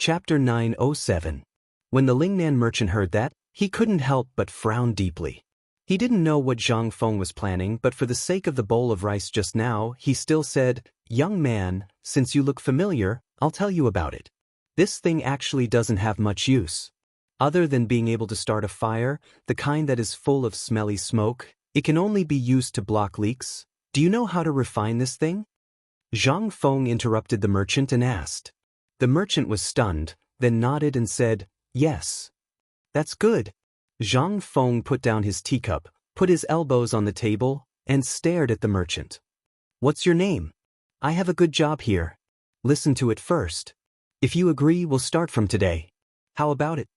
Chapter 907. When the Lingnan merchant heard that, he couldn't help but frown deeply. He didn't know what Zhang Feng was planning, but for the sake of the bowl of rice just now, he still said, "Young man, since you look familiar, I'll tell you about it. This thing actually doesn't have much use. Other than being able to start a fire, the kind that is full of smelly smoke, it can only be used to block leaks. Do you know how to refine this thing?" Zhang Feng interrupted the merchant and asked. The merchant was stunned, then nodded and said, "Yes." "That's good." Zhang Feng put down his teacup, put his elbows on the table, and stared at the merchant. "What's your name? I have a good job here. Listen to it first. If you agree, we'll start from today. How about it?"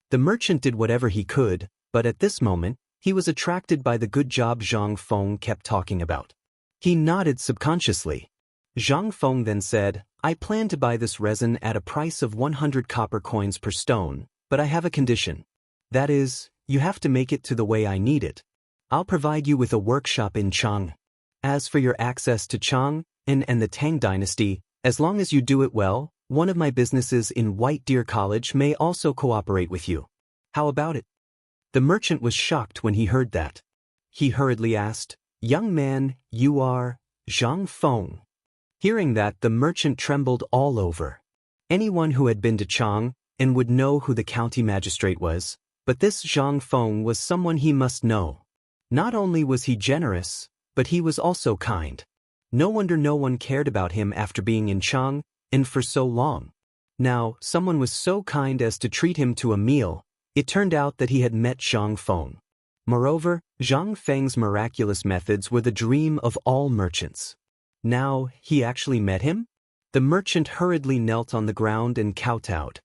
The merchant did whatever he could, but at this moment, he was attracted by the good job Zhang Feng kept talking about. He nodded subconsciously. Zhang Feng then said, "I plan to buy this resin at a price of 100 copper coins per stone, but I have a condition. That is, you have to make it to the way I need it. I'll provide you with a workshop in Chang'an. As for your access to Chang'an and the Tang dynasty, as long as you do it well, one of my businesses in White Deer College may also cooperate with you. How about it?" The merchant was shocked when he heard that. He hurriedly asked, "Young man, you are Zhang Feng?" Hearing that, the merchant trembled all over. Anyone who had been to Chang'an and would know who the county magistrate was, but this Zhang Feng was someone he must know. Not only was he generous, but he was also kind. No wonder no one cared about him after being in Chang'an and for so long. Now, someone was so kind as to treat him to a meal. It turned out that he had met Zhang Feng. Moreover, Zhang Feng's miraculous methods were the dream of all merchants. Now, he actually met him? The merchant hurriedly knelt on the ground and kowtowed.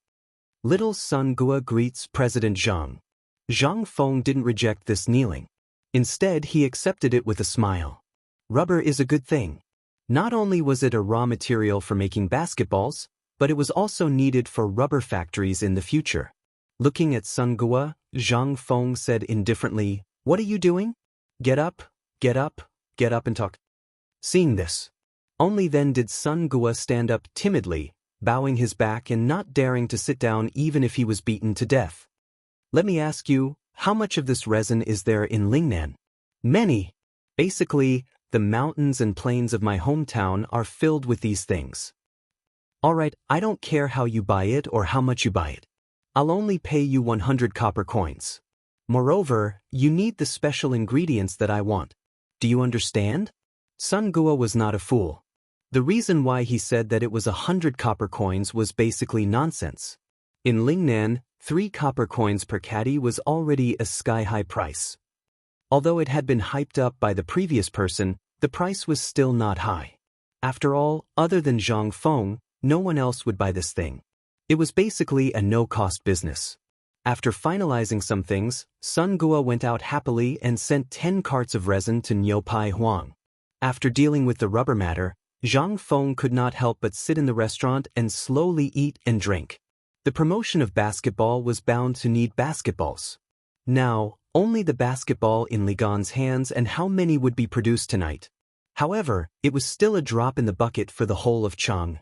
"Little son Gua greets President Zhang." Zhang Feng didn't reject this kneeling. Instead, he accepted it with a smile. Rubber is a good thing. Not only was it a raw material for making basketballs, but it was also needed for rubber factories in the future. Looking at Sun Gua, Zhang Feng said indifferently, "What are you doing? Get up, get up, get up and talk." Seeing this, only then did Sun Gua stand up timidly, bowing his back and not daring to sit down even if he was beaten to death. "Let me ask you, how much of this resin is there in Lingnan?" "Many. Basically, the mountains and plains of my hometown are filled with these things." "All right, I don't care how you buy it or how much you buy it. I'll only pay you 100 copper coins. Moreover, you need the special ingredients that I want. Do you understand?" Sun Gua was not a fool. The reason why he said that it was 100 copper coins was basically nonsense. In Lingnan, 3 copper coins per caddy was already a sky-high price. Although it had been hyped up by the previous person, the price was still not high. After all, other than Zhang Feng, no one else would buy this thing. It was basically a no-cost business. After finalizing some things, Sun Gua went out happily and sent 10 carts of resin to Niupai Huang. After dealing with the rubber matter, Zhang Feng could not help but sit in the restaurant and slowly eat and drink. The promotion of basketball was bound to need basketballs. Now, only the basketball in Li Gan's hands, and how many would be produced tonight. However, it was still a drop in the bucket for the whole of Chang'an.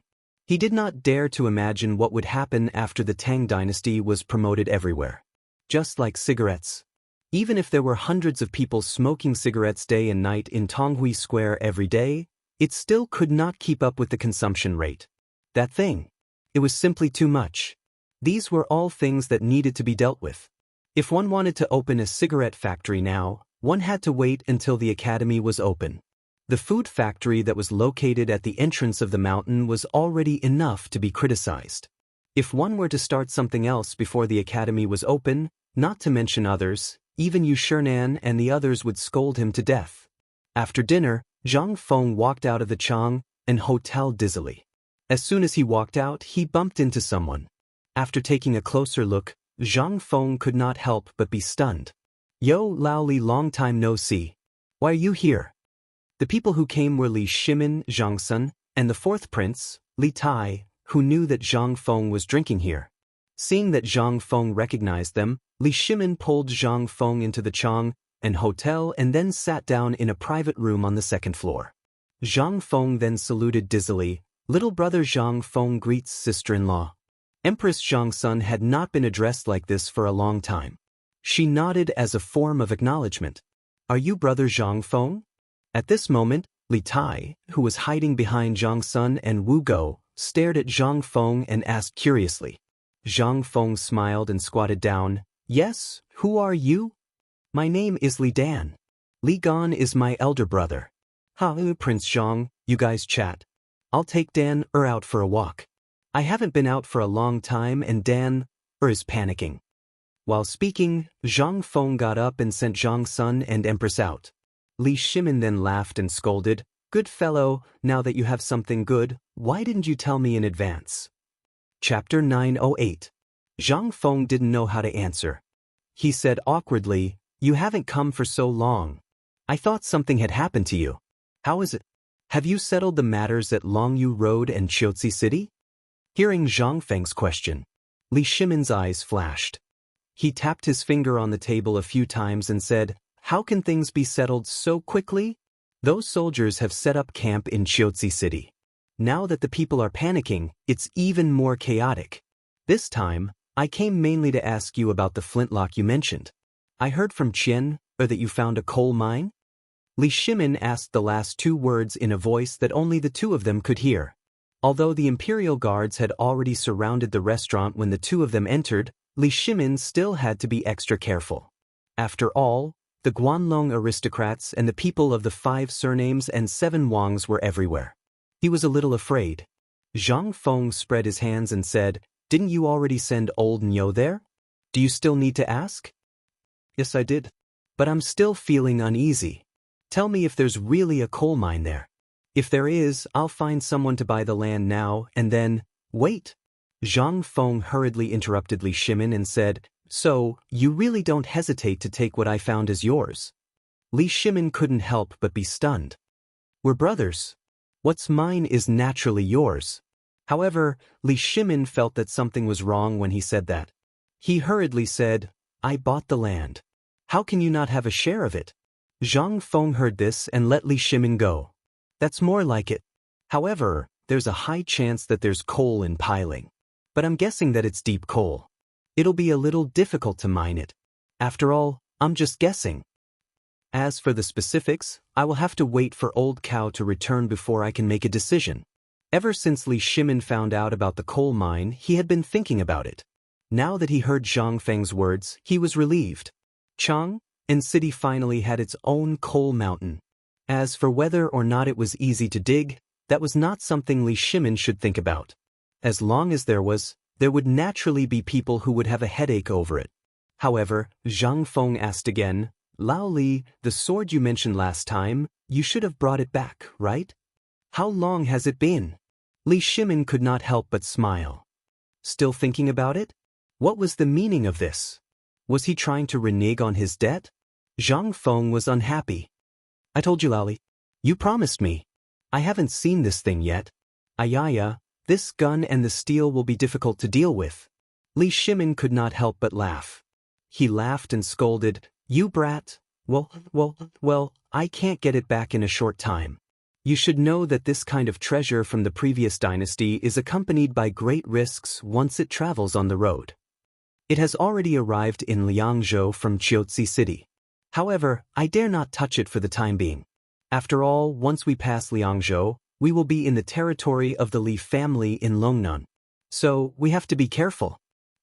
He did not dare to imagine what would happen after the Tang dynasty was promoted everywhere. Just like cigarettes. Even if there were hundreds of people smoking cigarettes day and night in Tonghui Square every day, it still could not keep up with the consumption rate. That thing. It was simply too much. These were all things that needed to be dealt with. If one wanted to open a cigarette factory now, one had to wait until the academy was open. The food factory that was located at the entrance of the mountain was already enough to be criticized. If one were to start something else before the academy was open, not to mention others, even Yu Shernan and the others would scold him to death. After dinner, Zhang Feng walked out of the Chang'an hotel dizzily. As soon as he walked out, he bumped into someone. After taking a closer look, Zhang Feng could not help but be stunned. "Yo, Lao Li, long time no see. Why are you here?" The people who came were Li Shimin, Zhang Sun, and the fourth prince, Li Tai, who knew that Zhang Feng was drinking here. Seeing that Zhang Feng recognized them, Li Shimin pulled Zhang Feng into the Chang'an hotel and then sat down in a private room on the second floor. Zhang Feng then saluted dizzily. "Little brother Zhang Feng greets sister-in-law." Empress Zhongsun had not been addressed like this for a long time. She nodded as a form of acknowledgement. Are you brother Zhang Feng? At this moment, Li Tai, who was hiding behind Zhang Sun and Wu Go, stared at Zhang Feng and asked curiously. Zhang Feng smiled and squatted down. Yes, who are you? My name is Li Dan. Li Gan is my elder brother. Prince Zhang, you guys chat. I'll take Dan out for a walk. I haven't been out for a long time and Dan is panicking. While speaking, Zhang Feng got up and sent Zhang Sun and Empress out. Li Shimin then laughed and scolded, Good fellow, now that you have something good, why didn't you tell me in advance? Chapter 908. Zhang Feng didn't know how to answer. He said awkwardly, You haven't come for so long. I thought something had happened to you. How is it? Have you settled the matters at Longyu Road and Chiotzi City? Hearing Zhang Feng's question, Li Shimin's eyes flashed. He tapped his finger on the table a few times and said, How can things be settled so quickly? Those soldiers have set up camp in Chiotzi City. Now that the people are panicking, it's even more chaotic. This time, I came mainly to ask you about the flintlock you mentioned. I heard from Qian that you found a coal mine? Li Shimin asked the last two words in a voice that only the two of them could hear. Although the Imperial Guards had already surrounded the restaurant when the two of them entered, Li Shimin still had to be extra careful. After all, the Guanlong aristocrats and the people of the 5 surnames and 7 Wangs were everywhere. He was a little afraid. Zhang Feng spread his hands and said, Didn't you already send old Nyo there? Do you still need to ask? Yes, I did. But I'm still feeling uneasy. Tell me if there's really a coal mine there. If there is, I'll find someone to buy the land now and then. Wait. Zhang Feng hurriedly interrupted Li Shimin and said, So, you really don't hesitate to take what I found as yours? Li Shimin couldn't help but be stunned. We're brothers. What's mine is naturally yours. However, Li Shimin felt that something was wrong when he said that. He hurriedly said, I bought the land. How can you not have a share of it? Zhang Feng heard this and let Li Shimin go. That's more like it. However, there's a high chance that there's coal in piling. But I'm guessing that it's deep coal. It'll be a little difficult to mine it. After all, I'm just guessing. As for the specifics, I will have to wait for Old Cow to return before I can make a decision. Ever since Li Shimin found out about the coal mine, he had been thinking about it. Now that he heard Zhang Feng's words, he was relieved. Chang'an City finally had its own coal mountain. As for whether or not it was easy to dig, that was not something Li Shimin should think about. As long as there would naturally be people who would have a headache over it. However, Zhang Feng asked again, Lao Li, the sword you mentioned last time, you should have brought it back, right? How long has it been? Li Shimin could not help but smile. Still thinking about it? What was the meaning of this? Was he trying to renege on his debt? Zhang Feng was unhappy. I told you, Lao Li. You promised me. I haven't seen this thing yet. Ayaya, this gun and the steel will be difficult to deal with. Li Shimin could not help but laugh. He laughed and scolded, You brat, well, I can't get it back in a short time. You should know that this kind of treasure from the previous dynasty is accompanied by great risks once it travels on the road. It has already arrived in Liangzhou from Chiotzi City. However, I dare not touch it for the time being. After all, once we pass Liangzhou, we will be in the territory of the Li family in Longnan. So, we have to be careful.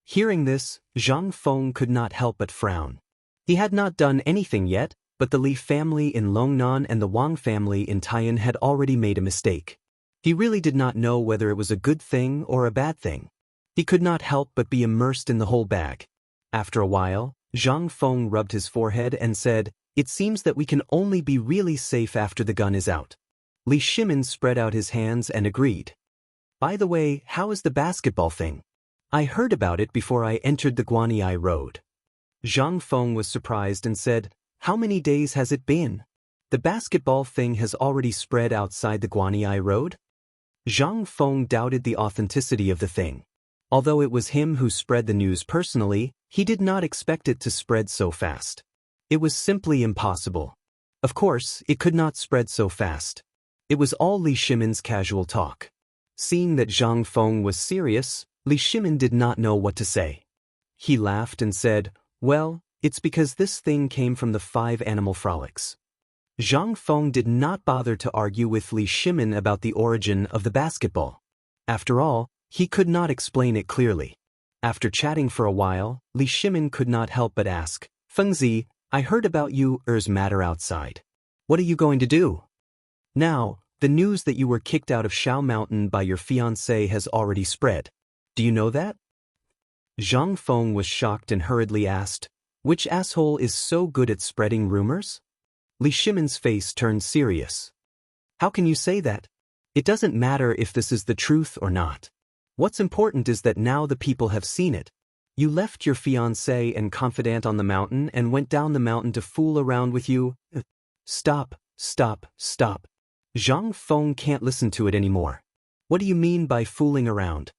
Hearing this, Zhang Feng could not help but frown. He had not done anything yet, but the Li family in Longnan and the Wang family in Taiyan had already made a mistake. He really did not know whether it was a good thing or a bad thing. He could not help but be immersed in the whole bag. After a while, Zhang Feng rubbed his forehead and said, It seems that we can only be really safe after the gun is out. Li Shimin spread out his hands and agreed. By the way, how is the basketball thing? I heard about it before I entered the Guanyi Road. Zhang Feng was surprised and said, How many days has it been? The basketball thing has already spread outside the Guanyi Road? Zhang Feng doubted the authenticity of the thing. Although it was him who spread the news personally, he did not expect it to spread so fast. It was simply impossible. Of course, it could not spread so fast. It was all Li Shimin's casual talk. Seeing that Zhang Feng was serious, Li Shimin did not know what to say. He laughed and said, "Well, it's because this thing came from the 5 animal frolics." Zhang Feng did not bother to argue with Li Shimin about the origin of the basketball. After all, he could not explain it clearly. After chatting for a while, Li Shimin could not help but ask, "Fengzi, I heard about you's matter outside. What are you going to do? Now, the news that you were kicked out of Shao Mountain by your fiancé has already spread. Do you know that?" Zhang Feng was shocked and hurriedly asked, "Which asshole is so good at spreading rumors?" Li Shimin's face turned serious. "How can you say that? It doesn't matter if this is the truth or not. What's important is that now the people have seen it. You left your fiancé and confidant on the mountain and went down the mountain to fool around with you." Stop, stop, stop. Zhang Feng can't listen to it anymore. What do you mean by fooling around?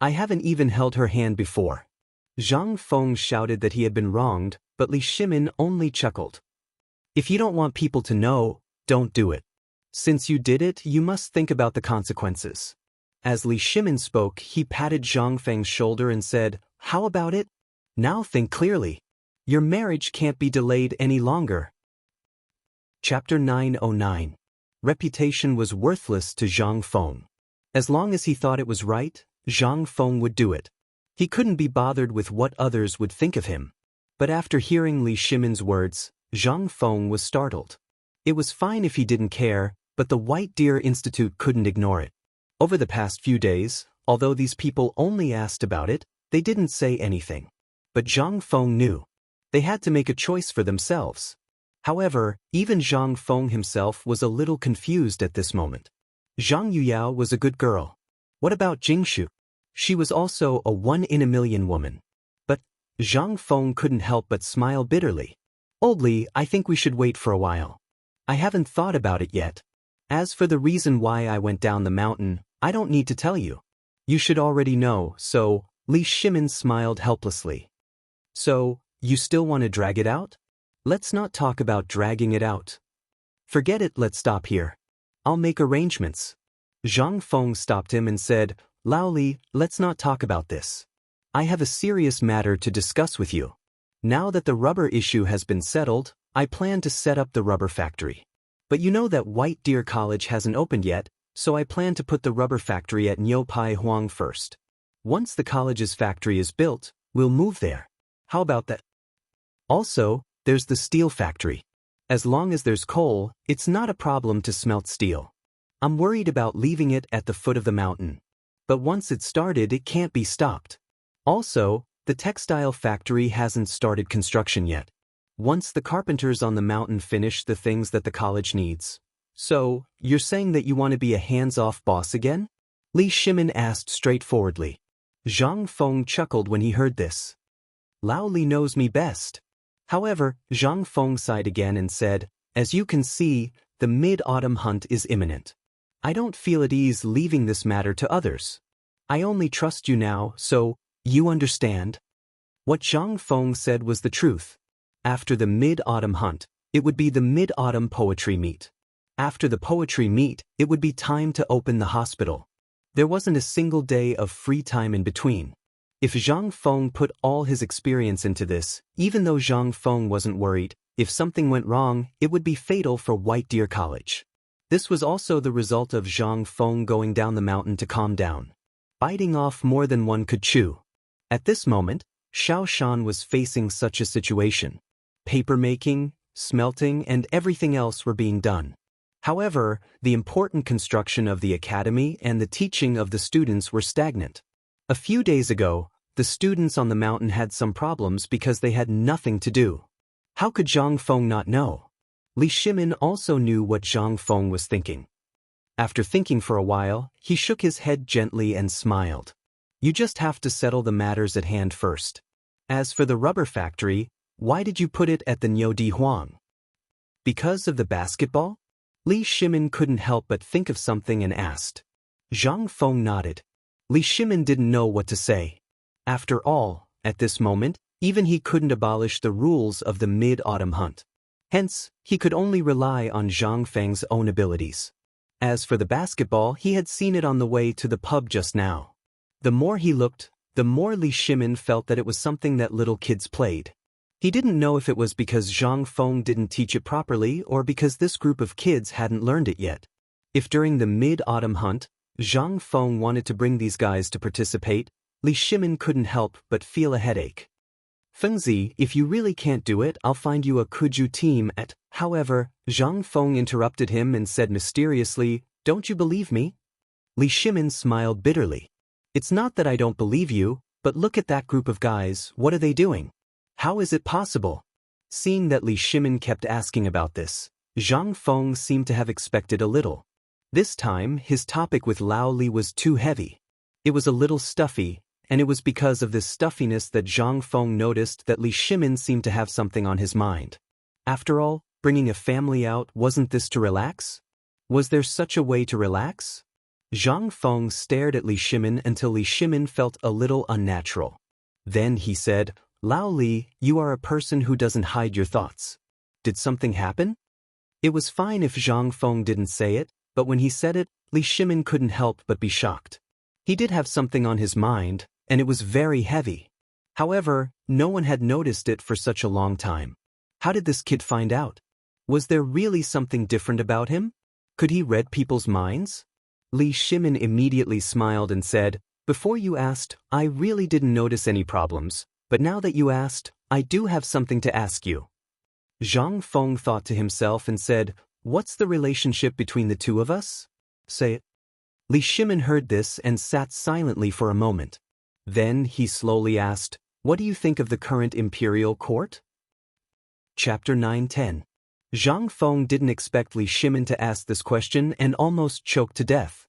I haven't even held her hand before. Zhang Feng shouted that he had been wronged, but Li Shimin only chuckled. If you don't want people to know, don't do it. Since you did it, you must think about the consequences. As Li Shimin spoke, he patted Zhang Feng's shoulder and said, "How about it? Now think clearly. Your marriage can't be delayed any longer." Chapter 909. Reputation was worthless to Zhang Feng. As long as he thought it was right, Zhang Feng would do it. He couldn't be bothered with what others would think of him. But after hearing Li Shimin's words, Zhang Feng was startled. It was fine if he didn't care, but the White Deer Institute couldn't ignore it. Over the past few days, although these people only asked about it, they didn't say anything. But Zhang Feng knew. They had to make a choice for themselves. However, even Zhang Feng himself was a little confused at this moment. Zhang Yuyao was a good girl. What about Jingshu? She was also a 1-in-a-million woman. But Zhang Feng couldn't help but smile bitterly. "Old Li, I think we should wait for a while. I haven't thought about it yet. As for the reason why I went down the mountain, I don't need to tell you. You should already know, so..." Li Shimin smiled helplessly. "So, you still want to drag it out? Let's not talk about dragging it out. Forget it, let's stop here. I'll make arrangements." Zhang Feng stopped him and said, "Lao Li, let's not talk about this. I have a serious matter to discuss with you. Now that the rubber issue has been settled, I plan to set up the rubber factory. But you know that White Deer College hasn't opened yet, so I plan to put the rubber factory at Niupai Huang first. Once the college's factory is built, we'll move there. How about that? Also, there's the steel factory. As long as there's coal, it's not a problem to smelt steel. I'm worried about leaving it at the foot of the mountain. But once it's started, it can't be stopped. Also, the textile factory hasn't started construction yet. Once the carpenters on the mountain finish the things that the college needs." "So, you're saying that you want to be a hands-off boss again?" Li Shimin asked straightforwardly. Zhang Feng chuckled when he heard this. "Lao Li knows me best." However, Zhang Feng sighed again and said, "As you can see, the mid-autumn hunt is imminent. I don't feel at ease leaving this matter to others. I only trust you now, so, you understand?" What Zhang Feng said was the truth. After the mid-autumn hunt, it would be the mid-autumn poetry meet. After the poetry meet, it would be time to open the hospital. There wasn't a single day of free time in between. If Zhang Feng put all his experience into this, even though Zhang Feng wasn't worried, if something went wrong, it would be fatal for White Deer College. This was also the result of Zhang Feng going down the mountain to calm down, biting off more than one could chew. At this moment, Xiao Shan was facing such a situation. Paper making, smelting, and everything else were being done. However, the important construction of the academy and the teaching of the students were stagnant. A few days ago, the students on the mountain had some problems because they had nothing to do. How could Zhang Feng not know? Li Shimin also knew what Zhang Feng was thinking. After thinking for a while, he shook his head gently and smiled. "You just have to settle the matters at hand first. As for the rubber factory, why did you put it at the Niudi Huang? Because of the basketball?" Li Shimin couldn't help but think of something and asked. Zhang Feng nodded. Li Shimin didn't know what to say. After all, at this moment, even he couldn't abolish the rules of the mid-autumn hunt. Hence, he could only rely on Zhang Feng's own abilities. As for the basketball, he had seen it on the way to the pub just now. The more he looked, the more Li Shimin felt that it was something that little kids played. He didn't know if it was because Zhang Feng didn't teach it properly or because this group of kids hadn't learned it yet. If during the mid-autumn hunt, Zhang Feng wanted to bring these guys to participate, Li Shimin couldn't help but feel a headache. Fengzi, if you really can't do it, I'll find you a Kuju team at. However, Zhang Feng interrupted him and said mysteriously, "Don't you believe me?" Li Shimin smiled bitterly. "It's not that I don't believe you, but look at that group of guys, what are they doing? How is it possible?" Seeing that Li Shimin kept asking about this, Zhang Feng seemed to have expected a little. This time, his topic with Lao Li was too heavy. It was a little stuffy, and it was because of this stuffiness that Zhang Feng noticed that Li Shimin seemed to have something on his mind. After all, bringing a family out, wasn't this to relax? Was there such a way to relax? Zhang Feng stared at Li Shimin until Li Shimin felt a little unnatural. Then he said, "Lao Li, you are a person who doesn't hide your thoughts. Did something happen?" It was fine if Zhang Feng didn't say it, but when he said it, Li Shimin couldn't help but be shocked. He did have something on his mind, and it was very heavy. However, no one had noticed it for such a long time. How did this kid find out? Was there really something different about him? Could he read people's minds? Li Shimin immediately smiled and said, "Before you asked, I really didn't notice any problems, but now that you asked, I do have something to ask you." Zhang Feng thought to himself and said, "What's the relationship between the two of us? Say it." Li Shimin heard this and sat silently for a moment. Then he slowly asked, "What do you think of the current imperial court?" Chapter 9-10. Zhang Feng didn't expect Li Shimin to ask this question and almost choked to death.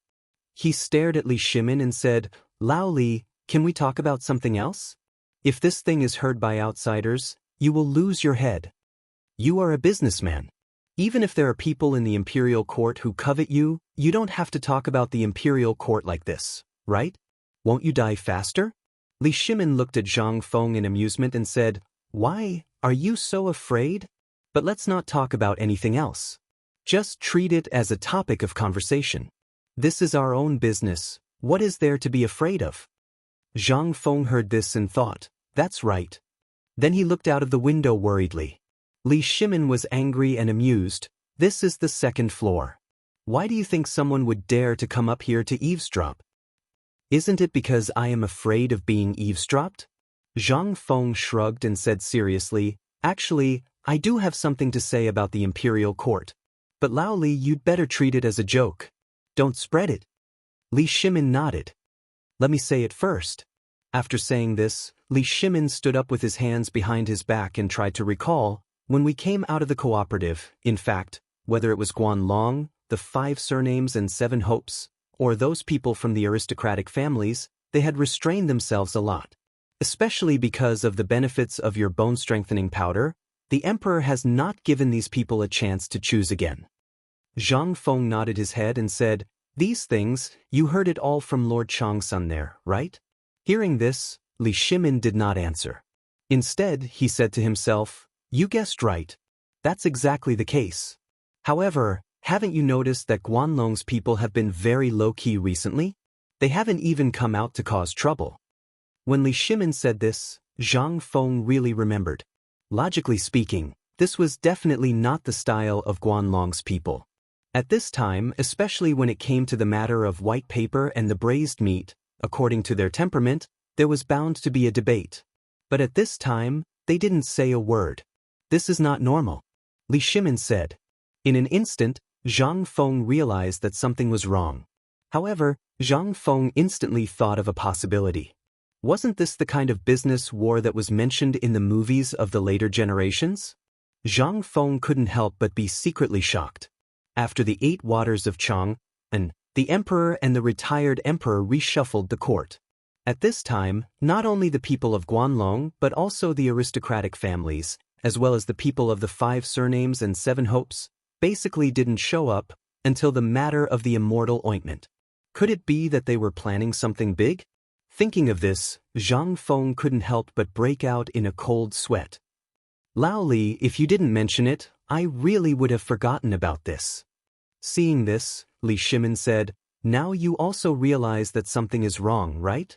He stared at Li Shimin and said, "Lao Li, can we talk about something else? If this thing is heard by outsiders, you will lose your head. You are a businessman. Even if there are people in the imperial court who covet you, you don't have to talk about the imperial court like this, right? Won't you die faster?" Li Shimin looked at Zhang Feng in amusement and said, "Why, are you so afraid? But let's not talk about anything else. Just treat it as a topic of conversation. This is our own business. What is there to be afraid of?" Zhang Feng heard this and thought, "That's right." Then he looked out of the window worriedly. Li Shimin was angry and amused. "This is the second floor. Why do you think someone would dare to come up here to eavesdrop? Isn't it because I am afraid of being eavesdropped?" Zhang Feng shrugged and said seriously, "Actually, I do have something to say about the imperial court. But Lao Li, you'd better treat it as a joke. Don't spread it." Li Shimin nodded. "Let me say it first." After saying this, Li Shimin stood up with his hands behind his back and tried to recall, when we came out of the cooperative, in fact, whether it was Guanlong, the 5 surnames and 7 hopes, or those people from the aristocratic families, they had restrained themselves a lot. Especially because of the benefits of your bone-strengthening powder, the emperor has not given these people a chance to choose again. Zhang Feng nodded his head and said, "These things, you heard it all from Lord Chang'an there, right?" Hearing this, Li Shimin did not answer. Instead, he said to himself, "You guessed right. That's exactly the case. However, haven't you noticed that Guanlong's people have been very low-key recently? They haven't even come out to cause trouble." When Li Shimin said this, Zhang Feng really remembered. Logically speaking, this was definitely not the style of Guanlong's people. At this time, especially when it came to the matter of white paper and the braised meat, according to their temperament, there was bound to be a debate. But at this time, they didn't say a word. "This is not normal," Li Shimin said. In an instant, Zhang Feng realized that something was wrong. However, Zhang Feng instantly thought of a possibility. Wasn't this the kind of business war that was mentioned in the movies of the later generations? Zhang Feng couldn't help but be secretly shocked. After the 8 waters of Chang'an, the emperor and the retired emperor reshuffled the court. At this time, not only the people of Guanlong but also the aristocratic families, as well as the people of the 5 surnames and 7 hopes, basically didn't show up until the matter of the immortal ointment. Could it be that they were planning something big? Thinking of this, Zhang Feng couldn't help but break out in a cold sweat. "Lao Li, if you didn't mention it, I really would have forgotten about this." Seeing this, Li Shimin said, "Now you also realize that something is wrong, right?"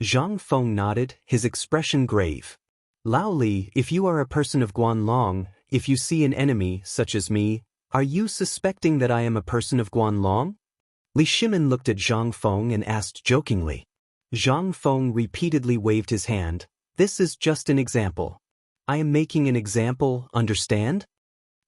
Zhang Feng nodded, his expression grave. Lao Li, if you are a person of Guanlong, if you see an enemy, such as me, are you suspecting that I am a person of Guanlong? Li Shimin looked at Zhang Feng and asked jokingly. Zhang Feng repeatedly waved his hand. This is just an example. I am making an example, understand?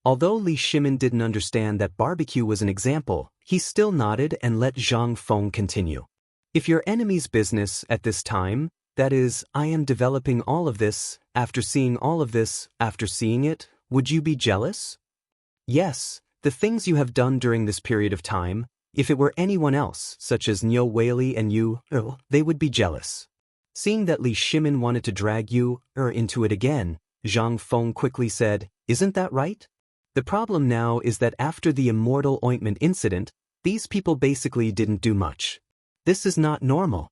Although Li Shimin didn't understand that barbecue was an example, he still nodded and let Zhang Feng continue. If your enemy's business at this time, that is, I am developing all of this, after seeing all of this, after seeing it, would you be jealous? Yes, the things you have done during this period of time, if it were anyone else, such as Niu Weili and you, they would be jealous. Seeing that Li Shimin wanted to drag you, into it again, Zhang Feng quickly said, isn't that right? The problem now is that after the Immortal ointment incident, these people basically didn't do much. This is not normal.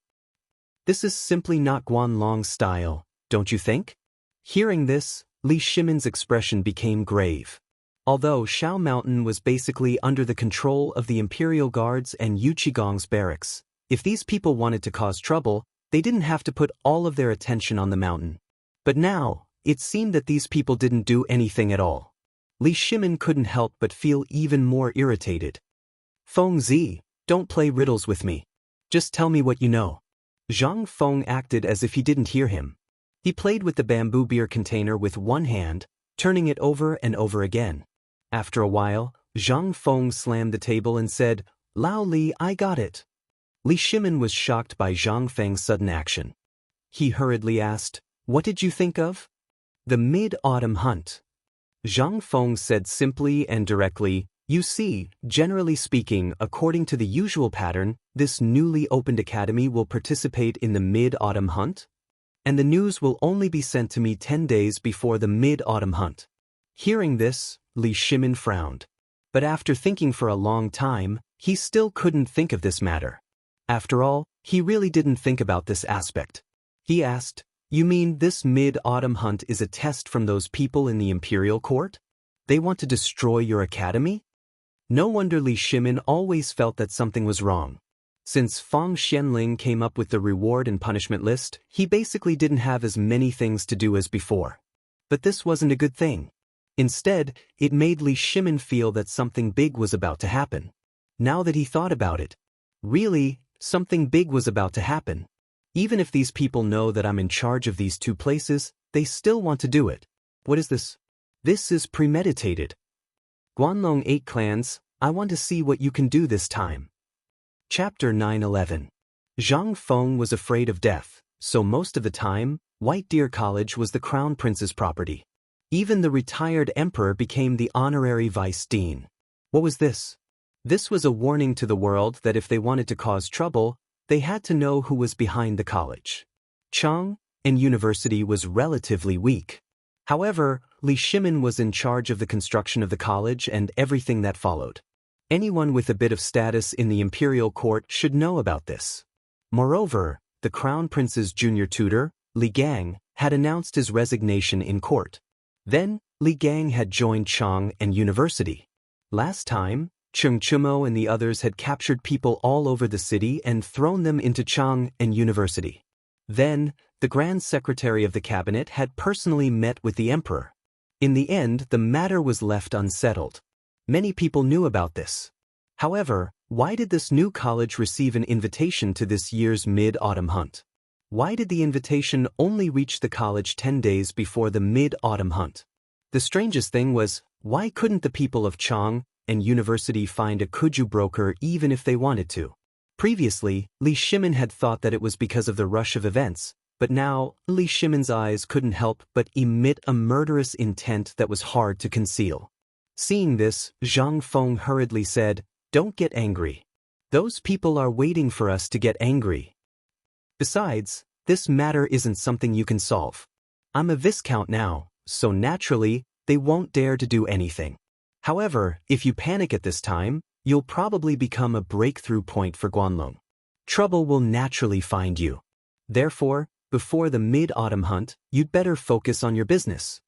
This is simply not Guanlong's style, don't you think? Hearing this, Li Shimin's expression became grave. Although Shao Mountain was basically under the control of the Imperial Guards and Yuqigong's barracks, if these people wanted to cause trouble, they didn't have to put all of their attention on the mountain. But now, it seemed that these people didn't do anything at all. Li Shimin couldn't help but feel even more irritated. Feng Zi, don't play riddles with me. Just tell me what you know. Zhang Feng acted as if he didn't hear him. He played with the bamboo beer container with one hand, turning it over and over again. After a while, Zhang Feng slammed the table and said, Lao Li, I got it. Li Shimin was shocked by Zhang Feng's sudden action. He hurriedly asked, what did you think of? The mid-autumn hunt. Zhang Feng said simply and directly, you see, generally speaking, according to the usual pattern, this newly opened academy will participate in the mid-autumn hunt? And the news will only be sent to me 10 days before the mid-autumn hunt. Hearing this, Li Shimin frowned. But after thinking for a long time, he still couldn't think of this matter. After all, he really didn't think about this aspect. He asked, you mean this mid-autumn hunt is a test from those people in the imperial court? They want to destroy your academy? No wonder Li Shimin always felt that something was wrong. Since Fang Xianling came up with the reward and punishment list, he basically didn't have as many things to do as before. But this wasn't a good thing. Instead, it made Li Shimin feel that something big was about to happen. Now that he thought about it, really, something big was about to happen. Even if these people know that I'm in charge of these two places, they still want to do it. What is this? This is premeditated. Guanlong 8 clans, I want to see what you can do this time. Chapter 9-11. Zhang Feng was afraid of death, so most of the time, White Deer College was the Crown Prince's property. Even the retired emperor became the honorary vice dean. What was this? This was a warning to the world that if they wanted to cause trouble, they had to know who was behind the college. Chang'an University was relatively weak. However, Li Shimin was in charge of the construction of the college and everything that followed. Anyone with a bit of status in the imperial court should know about this. Moreover, the Crown Prince's junior tutor, Li Gang, had announced his resignation in court. Then, Li Gang had joined Chang'an University. Last time, Cheng Chumo and the others had captured people all over the city and thrown them into Chang'an University. Then, the Grand Secretary of the Cabinet had personally met with the Emperor. In the end, the matter was left unsettled. Many people knew about this. However, why did this new college receive an invitation to this year's mid-autumn hunt? Why did the invitation only reach the college 10 days before the mid-autumn hunt? The strangest thing was, why couldn't the people of Chang'an University find a kuju broker even if they wanted to? Previously, Li Shimin had thought that it was because of the rush of events, but now, Li Shimin's eyes couldn't help but emit a murderous intent that was hard to conceal. Seeing this, Zhang Feng hurriedly said, don't get angry. Those people are waiting for us to get angry. Besides, this matter isn't something you can solve. I'm a viscount now, so naturally, they won't dare to do anything. However, if you panic at this time, you'll probably become a breakthrough point for Guanlong. Trouble will naturally find you. Therefore, before the mid-autumn hunt, you'd better focus on your business.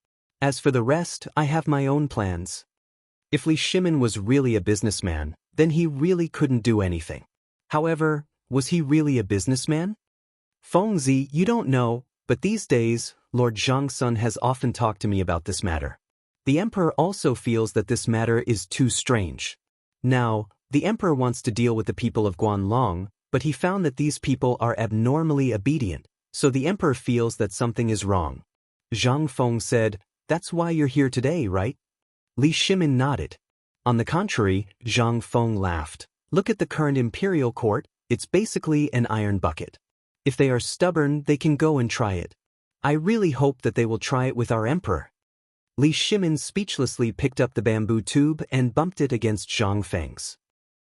As for the rest, I have my own plans. If Li Shimin was really a businessman, then he really couldn't do anything. However, was he really a businessman? Fengzi, you don't know, but these days, Lord Zhangsun has often talked to me about this matter. The emperor also feels that this matter is too strange. Now, the emperor wants to deal with the people of Guanlong, but he found that these people are abnormally obedient, so the emperor feels that something is wrong. Zhang Feng said, "That's why you're here today, right?" Li Shimin nodded. On the contrary, Zhang Feng laughed. "Look at the current imperial court, it's basically an iron bucket. If they are stubborn, they can go and try it. I really hope that they will try it with our emperor." Li Shimin speechlessly picked up the bamboo tube and bumped it against Zhang Feng's.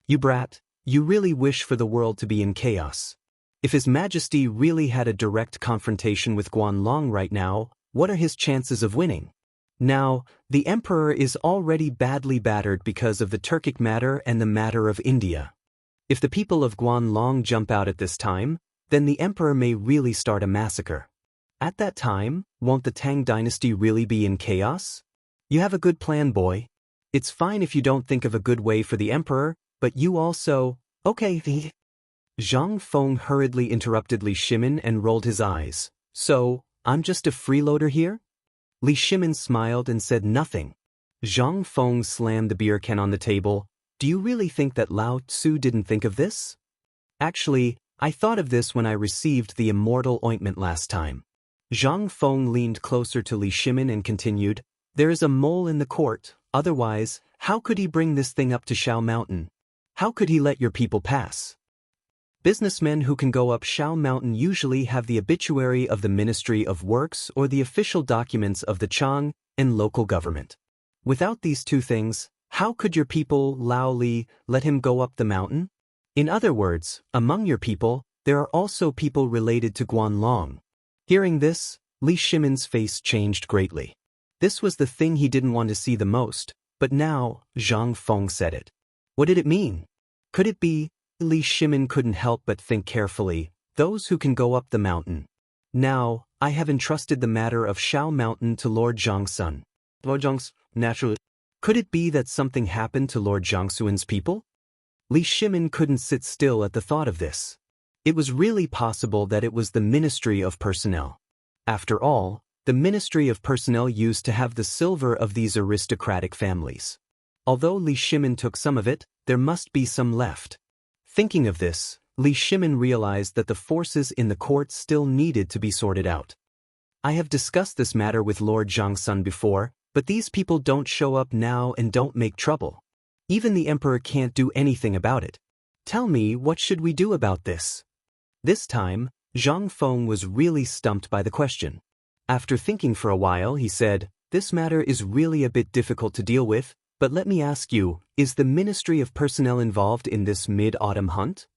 "You brat, you really wish for the world to be in chaos. If His Majesty really had a direct confrontation with Guanlong right now, what are his chances of winning? Now, the emperor is already badly battered because of the Turkic matter and the matter of India. If the people of Guanlong jump out at this time, then the emperor may really start a massacre. At that time, won't the Tang dynasty really be in chaos? You have a good plan, boy. It's fine if you don't think of a good way for the emperor, but you also— Okay, the— Zhang Feng hurriedly interrupted Li Shimin and rolled his eyes. "So, I'm just a freeloader here?" Li Shimin smiled and said nothing. Zhang Feng slammed the beer can on the table. "Do you really think that Lao Tzu didn't think of this? Actually, I thought of this when I received the Immortal ointment last time." Zhang Feng leaned closer to Li Shimin and continued, "There is a mole in the court, otherwise, how could he bring this thing up to Shao Mountain? How could he let your people pass? Businessmen who can go up Shao Mountain usually have the obituary of the Ministry of Works or the official documents of the Chang'an and local government. Without these two things, how could your people, Lao Li, let him go up the mountain? In other words, among your people, there are also people related to Guanlong." Hearing this, Li Shimin's face changed greatly. This was the thing he didn't want to see the most, but now, Zhang Feng said it. What did it mean? Could it be— Li Shimin couldn't help but think carefully— those who can go up the mountain. Now, I have entrusted the matter of Shao Mountain to Lord Zhangsun. Lord Zhangsun, naturally. Could it be that something happened to Lord Zhangsun's people? Li Shimin couldn't sit still at the thought of this. It was really possible that it was the Ministry of Personnel. After all, the Ministry of Personnel used to have the silver of these aristocratic families. Although Li Shimin took some of it, there must be some left. Thinking of this, Li Shimin realized that the forces in the court still needed to be sorted out. "I have discussed this matter with Lord Zhangsun before, but these people don't show up now and don't make trouble. Even the emperor can't do anything about it. Tell me, what should we do about this?" This time, Zhang Feng was really stumped by the question. After thinking for a while, he said, "This matter is really a bit difficult to deal with, but let me ask you, is the Ministry of Personnel involved in this mid-autumn hunt?"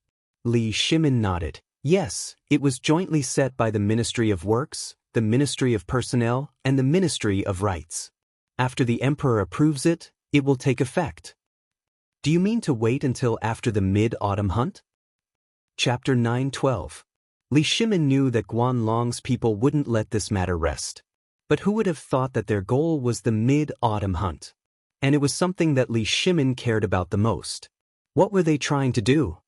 Li Shimin nodded. "Yes, it was jointly set by the Ministry of Works, the Ministry of Personnel, and the Ministry of Rights. After the emperor approves it, it will take effect." "Do you mean to wait until after the mid-autumn hunt?" Chapter 9:12. Li Shimin knew that Guanlong's people wouldn't let this matter rest. But who would have thought that their goal was the mid-autumn hunt? And it was something that Li Shimin cared about the most. What were they trying to do?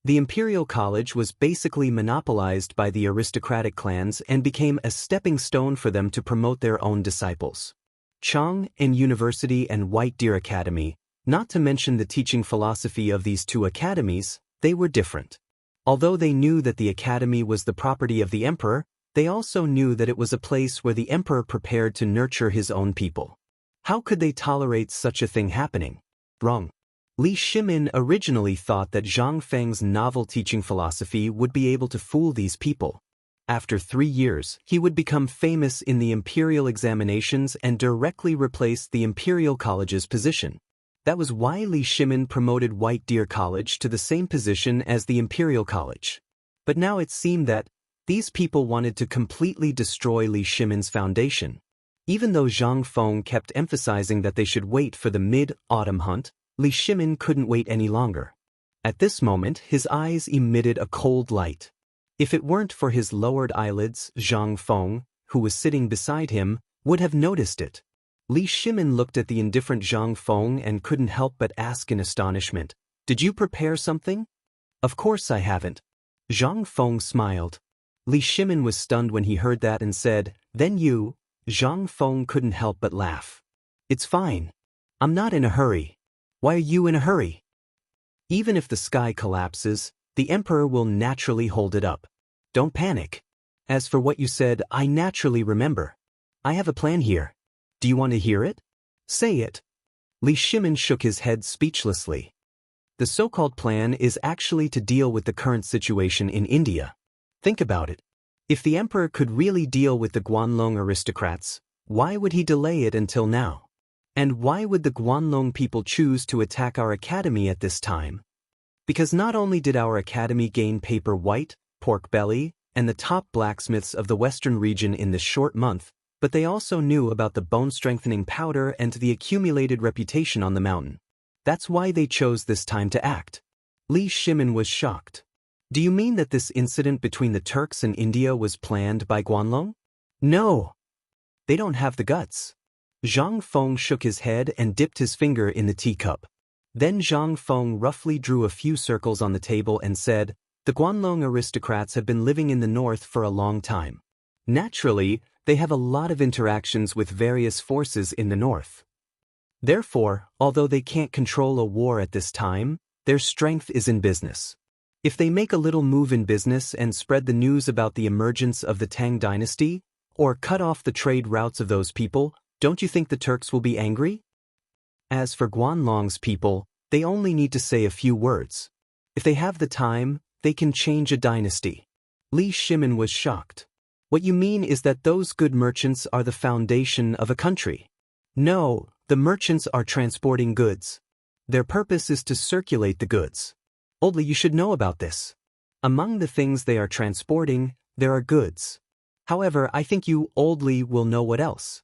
The Imperial College was basically monopolized by the aristocratic clans and became a stepping stone for them to promote their own disciples. Chang'an University and White Deer Academy, not to mention the teaching philosophy of these two academies, they were different. Although they knew that the academy was the property of the emperor, they also knew that it was a place where the emperor prepared to nurture his own people. How could they tolerate such a thing happening? Wrong. Li Shimin originally thought that Zhang Feng's novel teaching philosophy would be able to fool these people. After 3 years, he would become famous in the imperial examinations and directly replace the Imperial College's position. That was why Li Shimin promoted White Deer College to the same position as the Imperial College. But now it seemed that these people wanted to completely destroy Li Shimin's foundation. Even though Zhang Feng kept emphasizing that they should wait for the mid-autumn hunt, Li Shimin couldn't wait any longer. At this moment, his eyes emitted a cold light. If it weren't for his lowered eyelids, Zhang Feng, who was sitting beside him, would have noticed it. Li Shimin looked at the indifferent Zhang Feng and couldn't help but ask in astonishment, "Did you prepare something?" "Of course I haven't." Zhang Feng smiled. Li Shimin was stunned when he heard that and said, "Then you?" Zhang Feng couldn't help but laugh. "It's fine. I'm not in a hurry." "Why are you in a hurry?" "Even if the sky collapses, the Emperor will naturally hold it up. Don't panic. As for what you said, I naturally remember. I have a plan here. Do you want to hear it?" "Say it." Li Shimin shook his head speechlessly. The so-called plan is actually to deal with the current situation in India. Think about it. If the emperor could really deal with the Guanlong aristocrats, why would he delay it until now? And why would the Guanlong people choose to attack our academy at this time? Because not only did our academy gain paper white, pork belly, and the top blacksmiths of the western region in this short month, but they also knew about the bone-strengthening powder and the accumulated reputation on the mountain. That's why they chose this time to act. Li Shimin was shocked. "Do you mean that this incident between the Turks and India was planned by Guanlong?" "No. They don't have the guts." Zhang Feng shook his head and dipped his finger in the teacup. Then Zhang Feng roughly drew a few circles on the table and said, "The Guanlong aristocrats have been living in the north for a long time. Naturally, they have a lot of interactions with various forces in the north. Therefore, although they can't control a war at this time, their strength is in business. If they make a little move in business and spread the news about the emergence of the Tang dynasty, or cut off the trade routes of those people, don't you think the Turks will be angry? As for Guanlong's people, they only need to say a few words. If they have the time, they can change a dynasty." Li Shimin was shocked. "What you mean is that those good merchants are the foundation of a country?" "No, the merchants are transporting goods. Their purpose is to circulate the goods. Oldly, you should know about this. Among the things they are transporting, there are goods. However, I think you, Oldly, will know what else."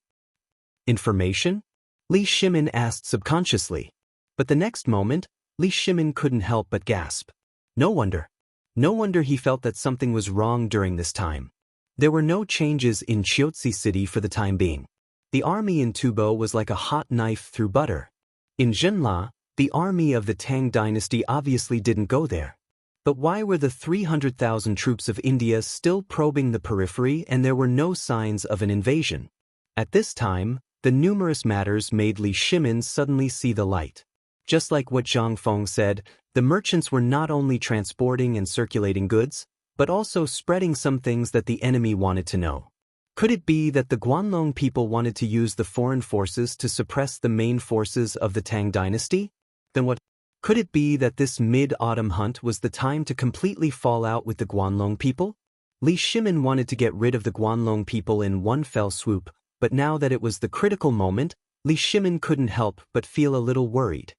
"Information?" Li Shimin asked subconsciously. But the next moment, Li Shimin couldn't help but gasp. No wonder. No wonder he felt that something was wrong during this time. There were no changes in Chiotsi City for the time being. The army in Tubo was like a hot knife through butter. In Zhenla, the army of the Tang dynasty obviously didn't go there. But why were the 300,000 troops of India still probing the periphery and there were no signs of an invasion? At this time, the numerous matters made Li Shimin suddenly see the light. Just like what Zhang Feng said, the merchants were not only transporting and circulating goods, but also spreading some things that the enemy wanted to know. Could it be that the Guanlong people wanted to use the foreign forces to suppress the main forces of the Tang dynasty? Then what? Could it be that this mid-autumn hunt was the time to completely fall out with the Guanlong people? Li Shimin wanted to get rid of the Guanlong people in one fell swoop, but now that it was the critical moment, Li Shimin couldn't help but feel a little worried.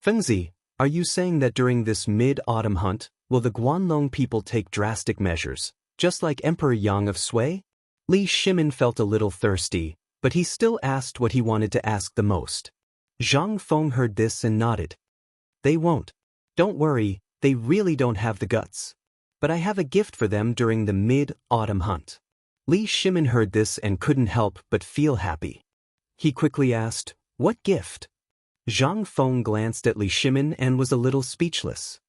"Fengzi, are you saying that during this mid-autumn hunt, will the Guanlong people take drastic measures, just like Emperor Yang of Sui?" Li Shimin felt a little thirsty, but he still asked what he wanted to ask the most. Zhang Feng heard this and nodded. "They won't. Don't worry, they really don't have the guts. But I have a gift for them during the mid-autumn hunt." Li Shimin heard this and couldn't help but feel happy. He quickly asked, "What gift?" Zhang Feng glanced at Li Shimin and was a little speechless.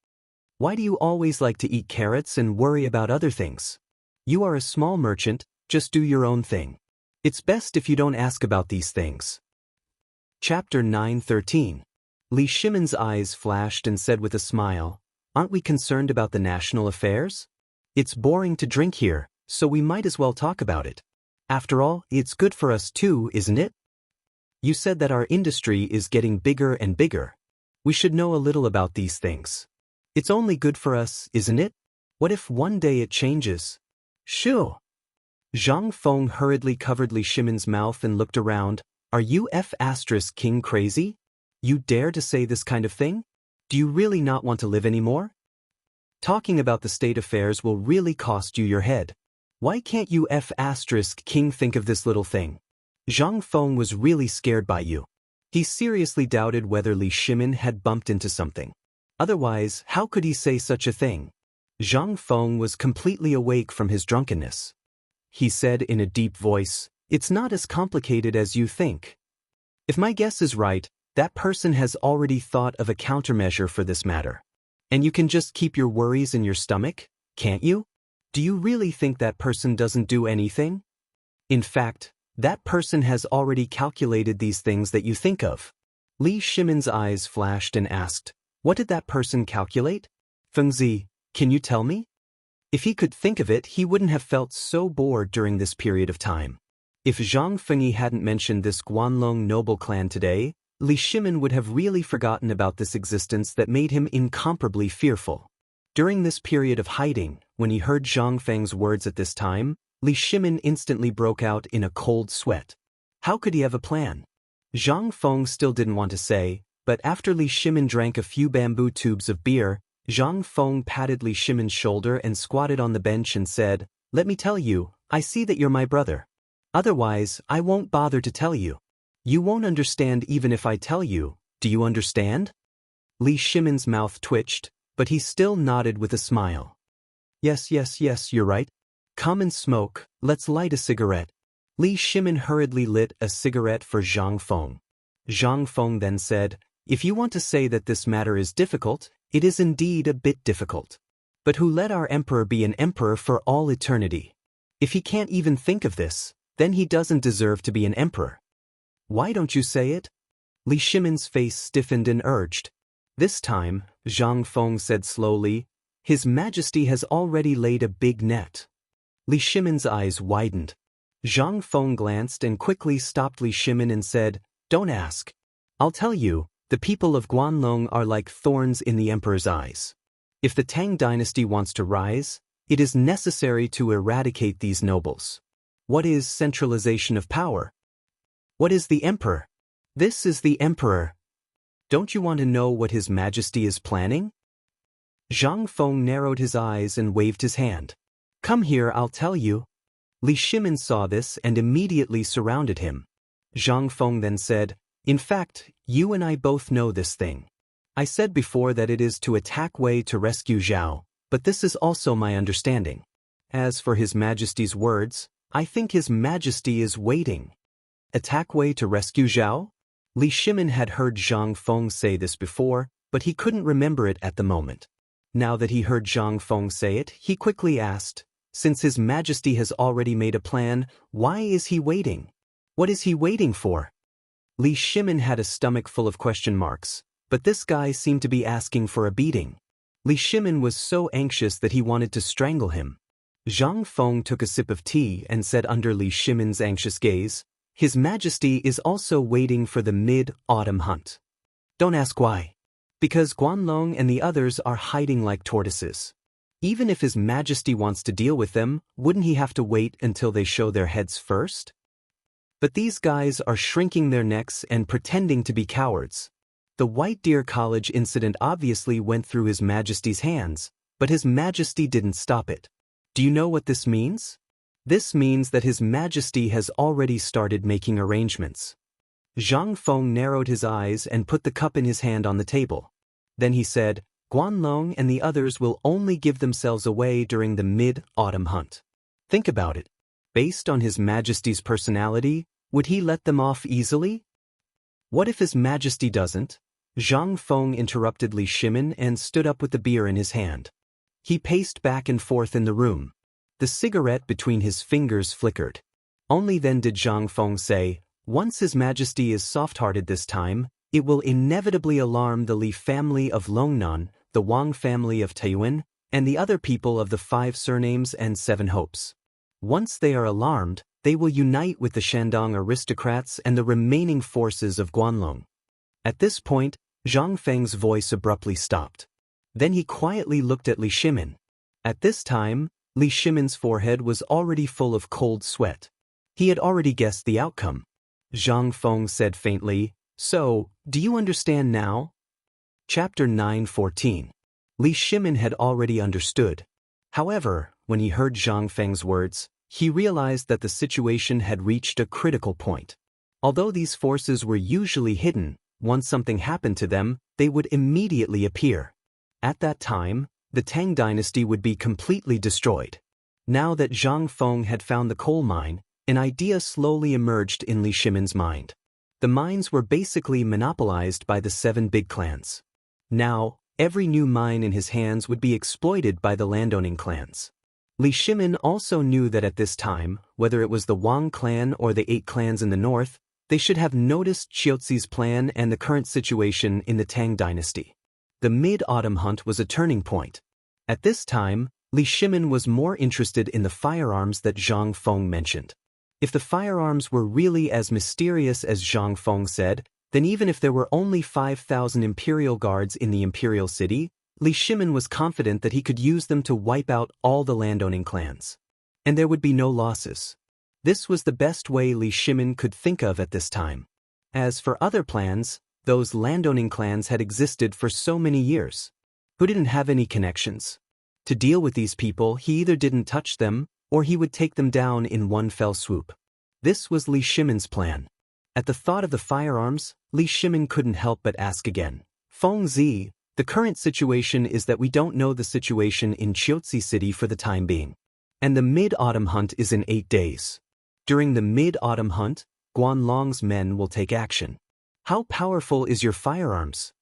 "Why do you always like to eat carrots and worry about other things? You are a small merchant, just do your own thing. It's best if you don't ask about these things." Chapter 9:13. Li Shimin's eyes flashed and said with a smile, "Aren't we concerned about the national affairs? It's boring to drink here, so we might as well talk about it. After all, it's good for us too, isn't it? You said that our industry is getting bigger and bigger. We should know a little about these things. It's only good for us, isn't it? What if one day it changes?" "Shoo!" Zhang Feng hurriedly covered Li Shimin's mouth and looked around. "Are you King crazy? You dare to say this kind of thing? Do you really not want to live anymore? Talking about the state affairs will really cost you your head. Why can't you King think of this little thing? Zhang Feng was really scared by you. He seriously doubted whether Li Shimin had bumped into something. Otherwise, how could he say such a thing? Zhang Feng was completely awake from his drunkenness. He said in a deep voice, "It's not as complicated as you think. If my guess is right, that person has already thought of a countermeasure for this matter. And you can just keep your worries in your stomach, can't you?" Do you really think that person doesn't do anything? In fact, that person has already calculated these things that you think of. Li Shimin's eyes flashed and asked, what did that person calculate? Fengzi, can you tell me? If he could think of it, he wouldn't have felt so bored during this period of time. If Zhang Fengyi hadn't mentioned this Guanlong noble clan today, Li Shimin would have really forgotten about this existence that made him incomparably fearful. During this period of hiding, when he heard Zhang Feng's words at this time, Li Shimin instantly broke out in a cold sweat. How could he have a plan? Zhang Feng still didn't want to say, but after Li Shimin drank a few bamboo tubes of beer, Zhang Feng patted Li Shimin's shoulder and squatted on the bench and said, let me tell you, I see that you're my brother. Otherwise, I won't bother to tell you. You won't understand even if I tell you, do you understand? Li Shimin's mouth twitched, but he still nodded with a smile. Yes, you're right. Come and smoke, let's light a cigarette. Li Shimin hurriedly lit a cigarette for Zhang Feng. Zhang Feng then said, if you want to say that this matter is difficult, it is indeed a bit difficult. But who let our emperor be an emperor for all eternity? If he can't even think of this, then he doesn't deserve to be an emperor. Why don't you say it? Li Shimin's face stiffened and urged. This time, Zhang Feng said slowly, His Majesty has already laid a big net. Li Shimin's eyes widened. Zhang Feng glanced and quickly stopped Li Shimin and said, don't ask. I'll tell you, the people of Guanlong are like thorns in the emperor's eyes. If the Tang dynasty wants to rise, it is necessary to eradicate these nobles. What is centralization of power? What is the emperor? This is the emperor. Don't you want to know what His Majesty is planning? Zhang Feng narrowed his eyes and waved his hand. Come here, I'll tell you. Li Shimin saw this and immediately surrounded him. Zhang Feng then said, in fact, you and I both know this thing. I said before that it is to attack Wei to rescue Zhao, but this is also my understanding. As for His Majesty's words, I think His Majesty is waiting. Attack Wei to rescue Zhao? Li Shimin had heard Zhang Feng say this before, but he couldn't remember it at the moment. Now that he heard Zhang Feng say it, he quickly asked, since His Majesty has already made a plan, why is he waiting? What is he waiting for? Li Shimin had a stomach full of question marks, but this guy seemed to be asking for a beating. Li Shimin was so anxious that he wanted to strangle him. Zhang Feng took a sip of tea and said under Li Shimin's anxious gaze, His Majesty is also waiting for the mid-autumn hunt. Don't ask why. Because Guanlong and the others are hiding like tortoises. Even if His Majesty wants to deal with them, wouldn't he have to wait until they show their heads first? But these guys are shrinking their necks and pretending to be cowards. The White Deer College incident obviously went through His Majesty's hands, but His Majesty didn't stop it. Do you know what this means? This means that His Majesty has already started making arrangements. Zhang Feng narrowed his eyes and put the cup in his hand on the table. Then he said, Guanlong and the others will only give themselves away during the mid-autumn hunt. Think about it. Based on His Majesty's personality, would he let them off easily? What if His Majesty doesn't? Zhang Feng interrupted Li Shimin and stood up with the beer in his hand. He paced back and forth in the room. The cigarette between his fingers flickered. Only then did Zhang Feng say, once His Majesty is soft-hearted this time, it will inevitably alarm the Li family of Longnan, the Wang family of Taiyuan, and the other people of the 5 surnames and 7 hopes. Once they are alarmed, they will unite with the Shandong aristocrats and the remaining forces of Guanlong. At this point, Zhang Feng's voice abruptly stopped. Then he quietly looked at Li Shimin. At this time, Li Shimin's forehead was already full of cold sweat. He had already guessed the outcome. Zhang Feng said faintly, so, do you understand now? Chapter 9:14. Li Shimin had already understood. However, when he heard Zhang Feng's words, he realized that the situation had reached a critical point. Although these forces were usually hidden, once something happened to them, they would immediately appear. At that time, the Tang dynasty would be completely destroyed. Now that Zhang Feng had found the coal mine, an idea slowly emerged in Li Shimin's mind. The mines were basically monopolized by the 7 big clans. Now, every new mine in his hands would be exploited by the landowning clans. Li Shimin also knew that at this time, whether it was the Wang clan or the 8 clans in the north, they should have noticed Xiuzi's plan and the current situation in the Tang dynasty. The mid-autumn hunt was a turning point. At this time, Li Shimin was more interested in the firearms that Zhang Feng mentioned. If the firearms were really as mysterious as Zhang Feng said, then even if there were only 5,000 imperial guards in the imperial city, Li Shimin was confident that he could use them to wipe out all the landowning clans. And there would be no losses. This was the best way Li Shimin could think of at this time. As for other plans, those landowning clans had existed for so many years. Who didn't have any connections? To deal with these people, he either didn't touch them, or he would take them down in one fell swoop. This was Li Shimin's plan. At the thought of the firearms, Li Shimin couldn't help but ask again. Feng Zi, the current situation is that we don't know the situation in Xiuzi City for the time being. And the mid-autumn hunt is in 8 days. During the mid-autumn hunt, Guanlong's men will take action. How powerful is your firearms?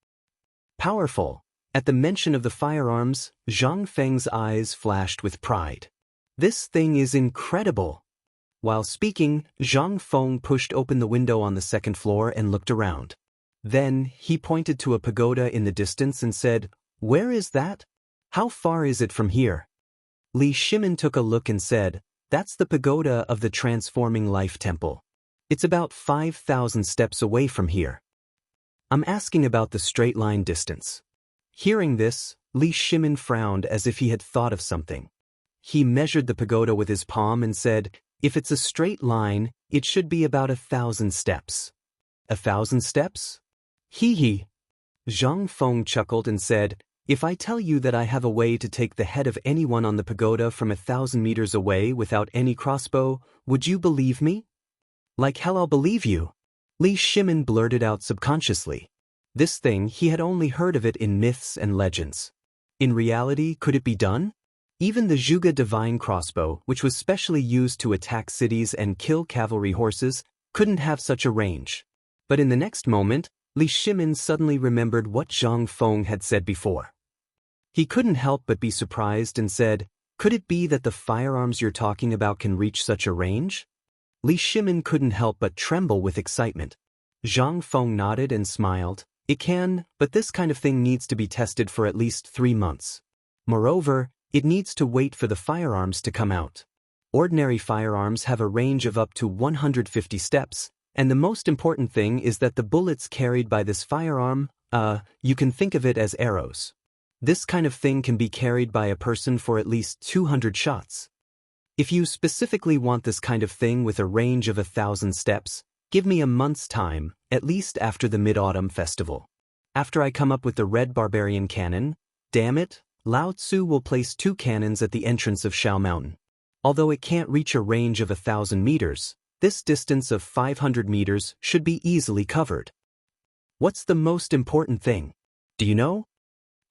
Powerful. At the mention of the firearms, Zhang Feng's eyes flashed with pride. This thing is incredible. While speaking, Zhang Feng pushed open the window on the second floor and looked around. Then, he pointed to a pagoda in the distance and said, "Where is that? How far is it from here?" Li Shimin took a look and said, "That's the pagoda of the Transforming Life Temple. It's about 5,000 steps away from here." "I'm asking about the straight line distance." Hearing this, Li Shimin frowned as if he had thought of something. He measured the pagoda with his palm and said, "If it's a straight line, it should be about 1,000 steps." 1,000 steps? Hee. Zhang Feng chuckled and said, "If I tell you that I have a way to take the head of anyone on the pagoda from 1,000 meters away without any crossbow, would you believe me?" "Like hell I'll believe you," Li Shimin blurted out subconsciously. This thing, he had only heard of it in myths and legends. In reality, could it be done? Even the Zhuge divine crossbow, which was specially used to attack cities and kill cavalry horses, couldn't have such a range. But in the next moment, Li Shimin suddenly remembered what Zhang Feng had said before. He couldn't help but be surprised and said, "Could it be that the firearms you're talking about can reach such a range?" Li Shimin couldn't help but tremble with excitement. Zhang Feng nodded and smiled. "It can, but this kind of thing needs to be tested for at least 3 months. Moreover, it needs to wait for the firearms to come out. Ordinary firearms have a range of up to 150 steps, and the most important thing is that the bullets carried by this firearm, you can think of it as arrows. This kind of thing can be carried by a person for at least 200 shots. If you specifically want this kind of thing with a range of 1,000 steps, give me a month's time, at least after the Mid-Autumn Festival. After I come up with the Red Barbarian Cannon, damn it, Lao Tzu will place 2 cannons at the entrance of Shao Mountain. Although it can't reach a range of 1,000 meters, this distance of 500 meters should be easily covered. What's the most important thing? Do you know?"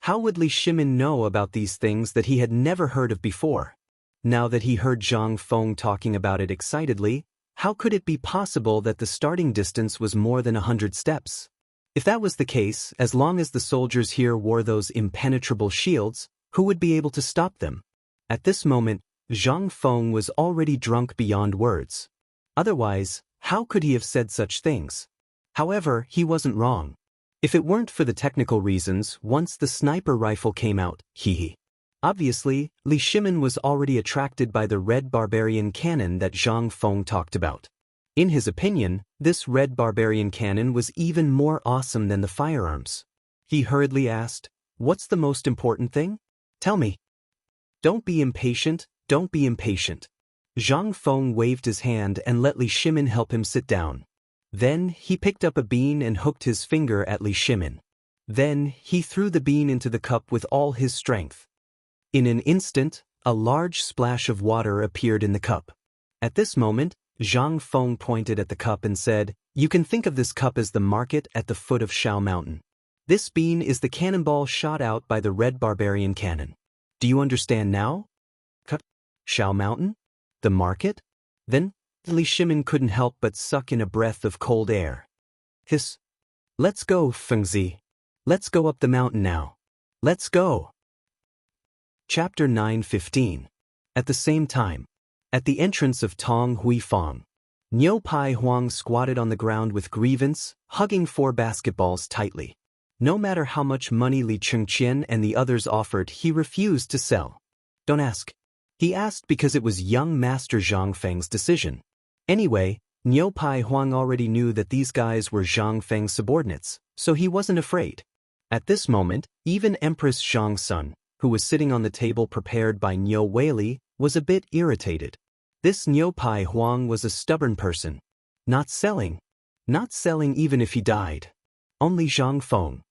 How would Li Shimin know about these things that he had never heard of before? Now that he heard Zhang Feng talking about it excitedly, how could it be possible that the starting distance was more than 100 steps? If that was the case, as long as the soldiers here wore those impenetrable shields, who would be able to stop them? At this moment, Zhang Feng was already drunk beyond words. Otherwise, how could he have said such things? However, he wasn't wrong. If it weren't for the technical reasons, once the sniper rifle came out, Obviously, Li Shimin was already attracted by the Red Barbarian Cannon that Zhang Feng talked about. In his opinion, this Red Barbarian Cannon was even more awesome than the firearms. He hurriedly asked, "What's the most important thing? Tell me." "Don't be impatient, don't be impatient." Zhang Feng waved his hand and let Li Shimin help him sit down. Then, he picked up a bean and hooked his finger at Li Shimin. Then, he threw the bean into the cup with all his strength. In an instant, a large splash of water appeared in the cup. At this moment, Zhang Feng pointed at the cup and said, "You can think of this cup as the market at the foot of Shao Mountain. This bean is the cannonball shot out by the Red Barbarian Cannon. Do you understand now?" Shao Mountain? The market? Then, Li Shimin couldn't help but suck in a breath of cold air. Hiss. "Let's go, Fengzi. Let's go up the mountain now. Let's go." Chapter 9:15. At the same time, at the entrance of Tong Hui Fong, Niu Pai Huang squatted on the ground with grievance, hugging 4 basketballs tightly. No matter how much money Li Chengqian and the others offered, he refused to sell. Don't ask. He asked because it was young Master Zhang Feng's decision. Anyway, Niu Pai Huang already knew that these guys were Zhang Feng's subordinates, so he wasn't afraid. At this moment, even Empress Zhang Sun, who was sitting on the table prepared by Niu Weili, was a bit irritated. This Niu Pai Huang was a stubborn person. Not selling even if he died. Only Zhang Feng.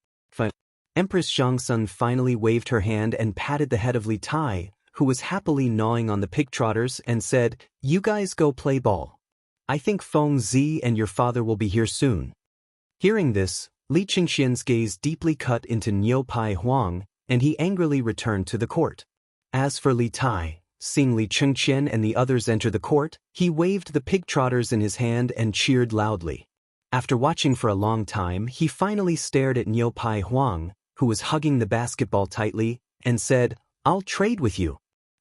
Empress Zhang Sun finally waved her hand and patted the head of Li Tai, who was happily gnawing on the pig trotters, and said, "You guys go play ball. I think Feng Zi and your father will be here soon." Hearing this, Li Chengqian's gaze deeply cut into Niu Pai Huang, and he angrily returned to the court. As for Li Tai, seeing Li Chengqian and the others enter the court, he waved the pig trotters in his hand and cheered loudly. After watching for a long time, he finally stared at Niu Pai Huang, who was hugging the basketball tightly, and said, "I'll trade with you."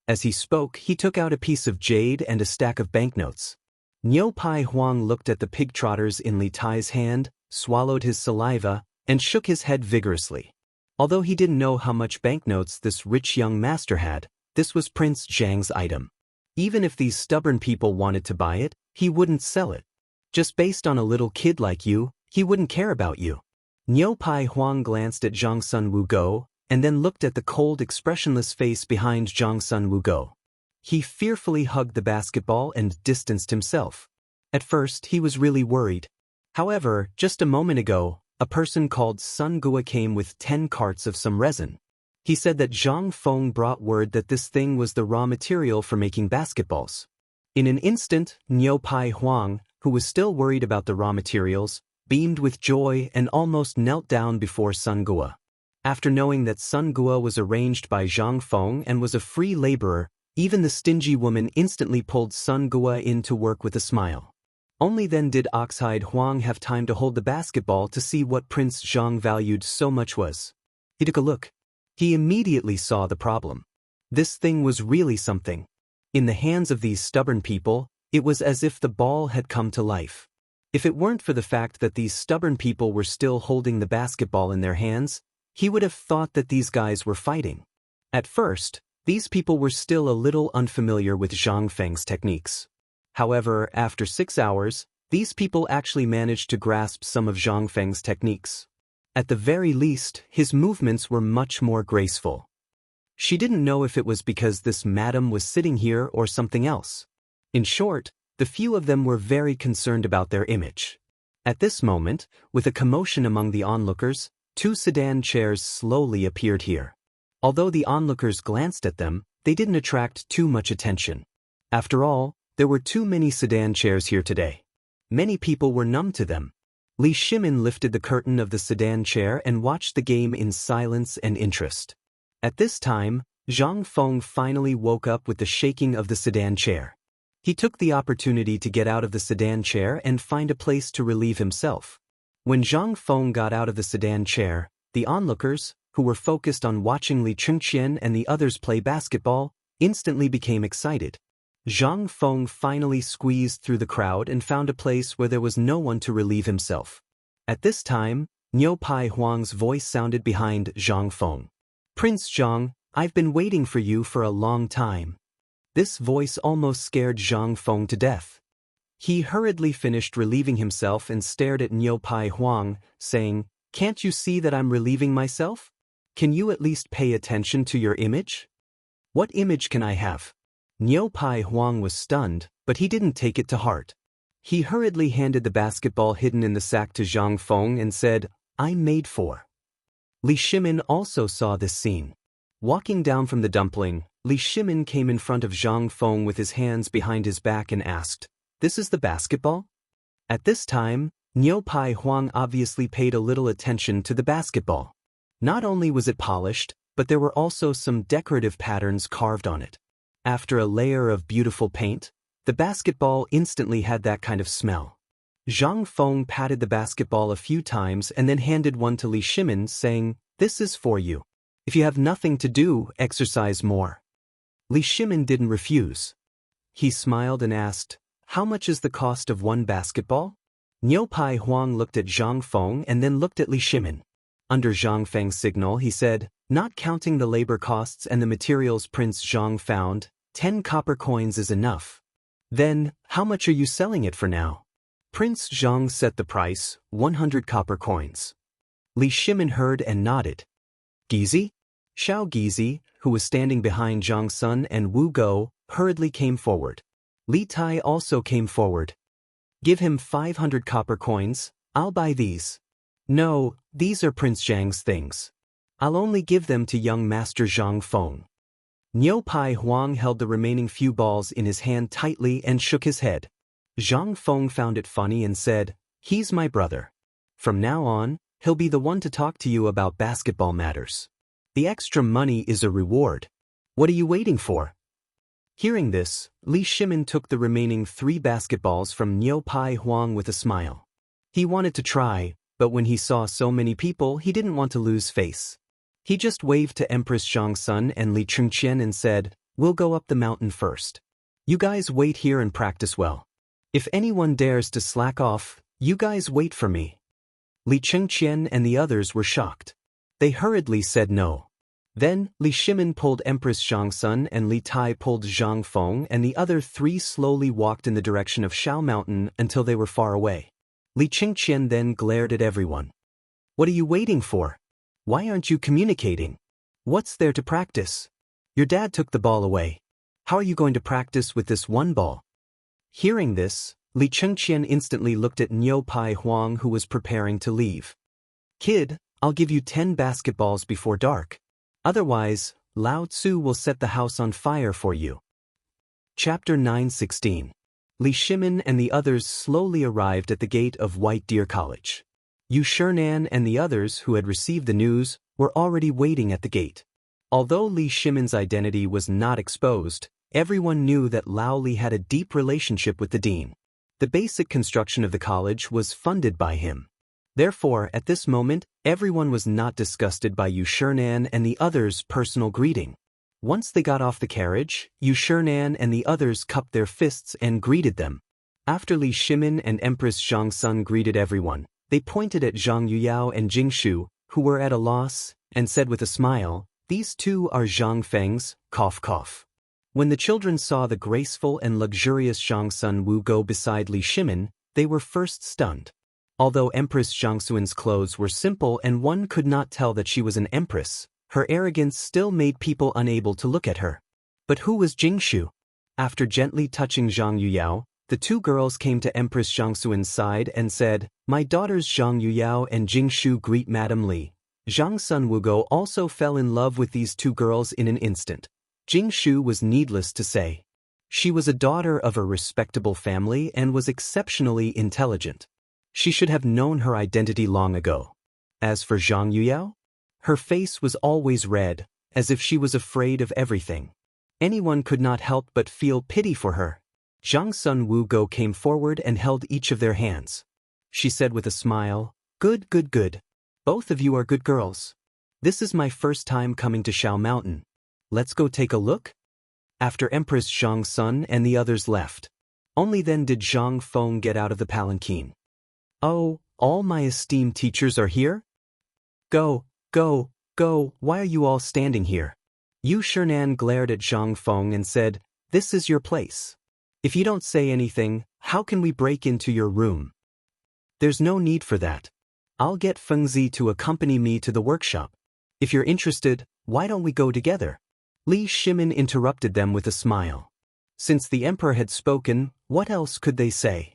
As he spoke, he took out a piece of jade and a stack of banknotes. Niu Pai Huang looked at the pig trotters in Li Tai's hand, swallowed his saliva, and shook his head vigorously. Although he didn't know how much banknotes this rich young master had, this was Prince Zhang's item. Even if these stubborn people wanted to buy it, he wouldn't sell it. Just based on a little kid like you, he wouldn't care about you. Niu Pai Huang glanced at Zhang Sun Wugo, and then looked at the cold, expressionless face behind Zhang Sun Wugo. He fearfully hugged the basketball and distanced himself. At first, he was really worried. However, just a moment ago, a person called Sun Gua came with 10 carts of some resin. He said that Zhang Feng brought word that this thing was the raw material for making basketballs. In an instant, Niu Pai Huang, who was still worried about the raw materials, beamed with joy and almost knelt down before Sun Gua. After knowing that Sun Gua was arranged by Zhang Feng and was a free laborer, even the stingy woman instantly pulled Sun Gua in to work with a smile. Only then did Oxhide Huang have time to hold the basketball to see what Prince Zhang valued so much was. He took a look. He immediately saw the problem. This thing was really something. In the hands of these stubborn people, it was as if the ball had come to life. If it weren't for the fact that these stubborn people were still holding the basketball in their hands, he would have thought that these guys were fighting. At first, these people were still a little unfamiliar with Zhang Feng's techniques. However, after 6 hours, these people actually managed to grasp some of Zhang Feng's techniques. At the very least, his movements were much more graceful. She didn't know if it was because this madam was sitting here or something else. In short, the few of them were very concerned about their image. At this moment, with a commotion among the onlookers, 2 sedan chairs slowly appeared here. Although the onlookers glanced at them, they didn't attract too much attention. After all, there were too many sedan chairs here today. Many people were numb to them. Li Shimin lifted the curtain of the sedan chair and watched the game in silence and interest. At this time, Zhang Feng finally woke up with the shaking of the sedan chair. He took the opportunity to get out of the sedan chair and find a place to relieve himself. When Zhang Feng got out of the sedan chair, the onlookers, who were focused on watching Li Chengqian and the others play basketball, instantly became excited. Zhang Feng finally squeezed through the crowd and found a place where there was no one to relieve himself. At this time, Niu Pai Huang's voice sounded behind Zhang Feng. "Prince Zhang, I've been waiting for you for a long time." This voice almost scared Zhang Feng to death. He hurriedly finished relieving himself and stared at Niu Pai Huang, saying, "Can't you see that I'm relieving myself? Can you at least pay attention to your image?" "What image can I have?" Niu Pai Huang was stunned, but he didn't take it to heart. He hurriedly handed the basketball hidden in the sack to Zhang Feng and said, "I'm made for." Li Shimin also saw this scene. Walking down from the dumpling, Li Shimin came in front of Zhang Feng with his hands behind his back and asked, "This is the basketball?" At this time, Niu Pai Huang obviously paid a little attention to the basketball. Not only was it polished, but there were also some decorative patterns carved on it. After a layer of beautiful paint, the basketball instantly had that kind of smell. Zhang Feng patted the basketball a few times and then handed one to Li Shimin, saying, "This is for you. If you have nothing to do, exercise more." Li Shimin didn't refuse. He smiled and asked, "How much is the cost of one basketball?" Niu Pai Huang looked at Zhang Feng and then looked at Li Shimin. Under Zhang Feng's signal he said, "Not counting the labor costs and the materials Prince Zhang found, 10 copper coins is enough." "Then, how much are you selling it for now?" Prince Zhang set the price, 100 copper coins. Li Shimin heard and nodded. "Gizi?" Xiao Gizi, who was standing behind Zhang Sun and Wu Go, hurriedly came forward. Li Tai also came forward. "Give him 500 copper coins, I'll buy these." "No, these are Prince Zhang's things. I'll only give them to young Master Zhang Feng." Niu Pai Huang held the remaining few balls in his hand tightly and shook his head. Zhang Feng found it funny and said, "He's my brother. From now on, he'll be the one to talk to you about basketball matters. The extra money is a reward. What are you waiting for?" Hearing this, Li Shimin took the remaining 3 basketballs from Niu Pai Huang with a smile. He wanted to try, but when he saw so many people he didn't want to lose face. He just waved to Empress Zhang Sun and Li Chengqian and said, "We'll go up the mountain first. You guys wait here and practice well. If anyone dares to slack off, you guys wait for me." Li Chengqian and the others were shocked. They hurriedly said no. Then, Li Shimin pulled Empress Zhang Sun and Li Tai pulled Zhang Feng and the other 3 slowly walked in the direction of Shao Mountain until they were far away. Li Chengqian then glared at everyone. "What are you waiting for? Why aren't you communicating? What's there to practice? Your dad took the ball away. How are you going to practice with this one ball?" Hearing this, Li Chengqian instantly looked at Niu Pai Huang who was preparing to leave. "Kid, I'll give you 10 basketballs before dark. Otherwise, Lao Tzu will set the house on fire for you." Chapter 9:16. Li Shimin and the others slowly arrived at the gate of White Deer College. Yu Shinan and the others who had received the news were already waiting at the gate. Although Li Shimin's identity was not exposed, everyone knew that Lao Li had a deep relationship with the dean. The basic construction of the college was funded by him. Therefore, at this moment, everyone was not disgusted by Yu Shinan and the others' personal greeting. Once they got off the carriage, Yu Shinan and the others cupped their fists and greeted them. After Li Shimin and Empress Zhang Sun greeted everyone, they pointed at Zhang Yuyao and Jingshu, who were at a loss, and said with a smile, "These 2 are Zhang Feng's, cough cough." When the children saw the graceful and luxurious Zhang Sun Wu go beside Li Shimin, they were first stunned. Although Empress Zhangxuan's clothes were simple and one could not tell that she was an empress, her arrogance still made people unable to look at her. But who was Jingshu? After gently touching Zhang Yuyao, the 2 girls came to Empress Zhangxuan's side and said, "My daughters Zhang Yuyao and Jingshu greet Madame Li." Zhang Sun Wugo also fell in love with these 2 girls in an instant. Jingshu was needless to say. She was a daughter of a respectable family and was exceptionally intelligent. She should have known her identity long ago. As for Zhang Yuyao, her face was always red, as if she was afraid of everything. Anyone could not help but feel pity for her. Zhang Sun Wu Go came forward and held each of their hands. She said with a smile, "Good, good, good. Both of you are good girls. This is my first time coming to Shao Mountain. Let's go take a look?" After Empress Zhang Sun and the others left, only then did Zhang Feng get out of the palanquin. "Oh, all my esteemed teachers are here? Go, go, go, why are you all standing here?" Yu Shinan glared at Zhang Feng and said, "This is your place. If you don't say anything, how can we break into your room?" "There's no need for that. I'll get Fengzi to accompany me to the workshop. If you're interested, why don't we go together?" Li Shimin interrupted them with a smile. Since the emperor had spoken, what else could they say?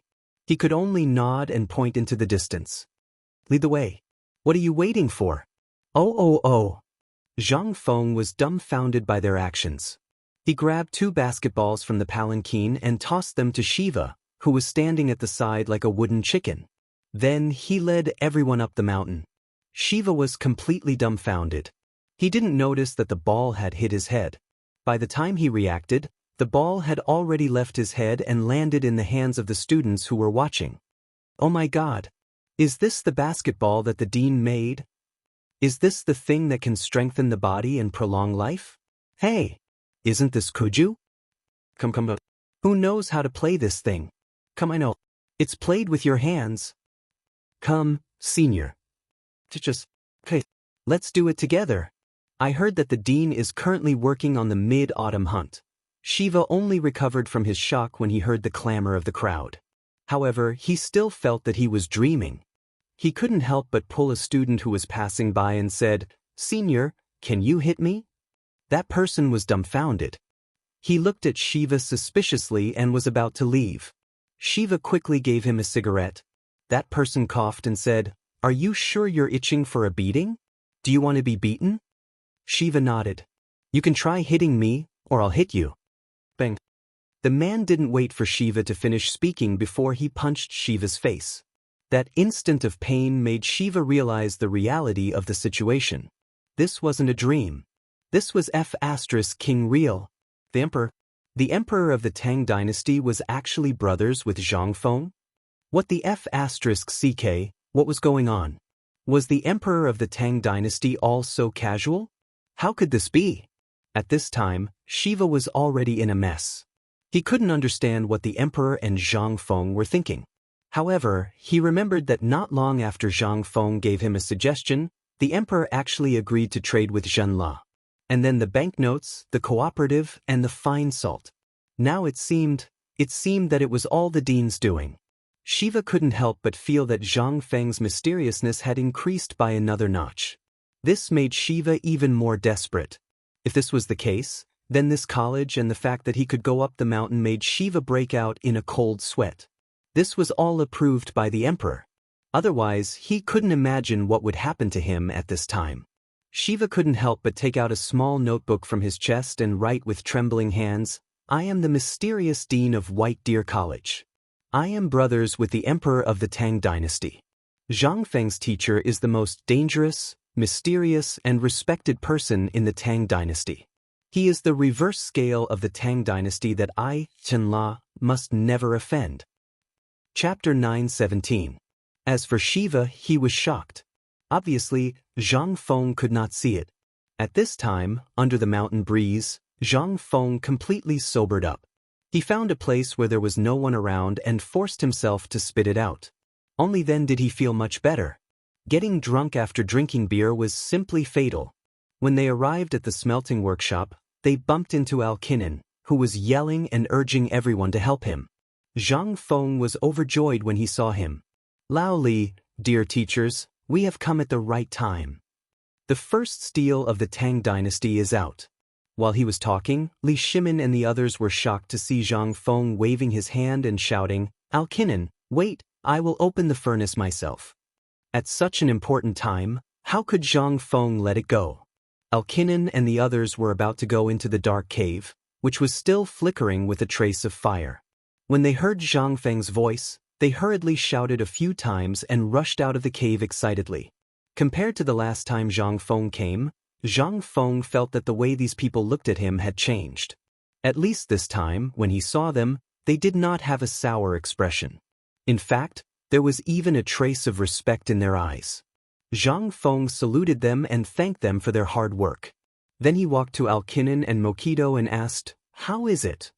He could only nod and point into the distance. "Lead the way. What are you waiting for?" Oh. Zhang Feng was dumbfounded by their actions. He grabbed 2 basketballs from the palanquin and tossed them to Shiva, who was standing at the side like a wooden chicken. Then he led everyone up the mountain. Shiva was completely dumbfounded. He didn't notice that the ball had hit his head. By the time he reacted, the ball had already left his head and landed in the hands of the students who were watching. "Oh my God! Is this the basketball that the dean made? Is this the thing that can strengthen the body and prolong life? Hey! Isn't this Kuju? Come. Who knows how to play this thing? Come, I know. It's played with your hands. Come, senior. Okay, let's do it together. I heard that the dean is currently working on the mid-autumn hunt. Shiva only recovered from his shock when he heard the clamor of the crowd. However, he still felt that he was dreaming. He couldn't help but pull a student who was passing by and said, "Senior, can you hit me?" That person was dumbfounded. He looked at Shiva suspiciously and was about to leave. Shiva quickly gave him a cigarette. That person coughed and said, "Are you sure you're itching for a beating? Do you want to be beaten?" Shiva nodded. "You can try hitting me, or I'll hit you." Bang. The man didn't wait for Shiva to finish speaking before he punched Shiva's face. That instant of pain made Shiva realize the reality of the situation. This wasn't a dream. This was King real. The emperor of the Tang dynasty was actually brothers with Zhang Feng? What the CK, what was going on? Was the emperor of the Tang dynasty all so casual? How could this be? At this time, Shiva was already in a mess. He couldn't understand what the emperor and Zhang Feng were thinking. However, he remembered that not long after Zhang Feng gave him a suggestion, the emperor actually agreed to trade with Zhenla. And then the banknotes, the cooperative, and the fine salt. Now it seemed that it was all the dean's doing. Shiva couldn't help but feel that Zhang Feng's mysteriousness had increased by another notch. This made Shiva even more desperate. If this was the case, then this college and the fact that he could go up the mountain made Shiva break out in a cold sweat. This was all approved by the emperor. Otherwise, he couldn't imagine what would happen to him at this time. Shiva couldn't help but take out a small notebook from his chest and write with trembling hands, "I am the mysterious dean of White Deer College. I am brothers with the emperor of the Tang dynasty. Zhang Feng's teacher is the most dangerous, mysterious, and respected person in the Tang dynasty. He is the reverse scale of the Tang dynasty that I, Chenla, must never offend." Chapter 9:17. As for Shiva, he was shocked. Obviously, Zhang Feng could not see it. At this time, under the mountain breeze, Zhang Feng completely sobered up. He found a place where there was no one around and forced himself to spit it out. Only then did he feel much better. Getting drunk after drinking beer was simply fatal. When they arrived at the smelting workshop, they bumped into Alkinen, who was yelling and urging everyone to help him. Zhang Feng was overjoyed when he saw him. "Lao Li, dear teachers, we have come at the right time. The first steel of the Tang dynasty is out." While he was talking, Li Shimin and the others were shocked to see Zhang Feng waving his hand and shouting, "Alkinen, wait, I will open the furnace myself." At such an important time, how could Zhang Feng let it go? Alkinen and the others were about to go into the dark cave, which was still flickering with a trace of fire. When they heard Zhang Feng's voice, they hurriedly shouted a few times and rushed out of the cave excitedly. Compared to the last time Zhang Feng came, Zhang Feng felt that the way these people looked at him had changed. At least this time, when he saw them, they did not have a sour expression. In fact, there was even a trace of respect in their eyes. Zhang Feng saluted them and thanked them for their hard work. Then he walked to Alkinen and Mokido and asked, "How is it?"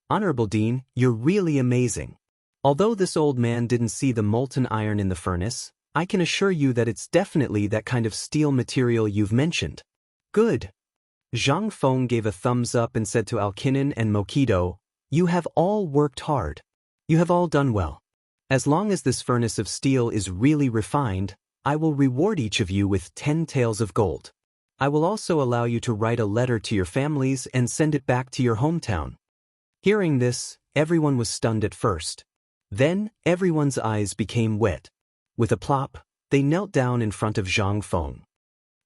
"Honorable Dean, you're really amazing. Although this old man didn't see the molten iron in the furnace, I can assure you that it's definitely that kind of steel material you've mentioned." "Good." Zhang Feng gave a thumbs up and said to Alkinen and Mokido, "You have all worked hard. You have all done well. As long as this furnace of steel is really refined, I will reward each of you with 10 taels of gold. I will also allow you to write a letter to your families and send it back to your hometown." Hearing this, everyone was stunned at first. Then, everyone's eyes became wet. With a plop, they knelt down in front of Zhang Feng.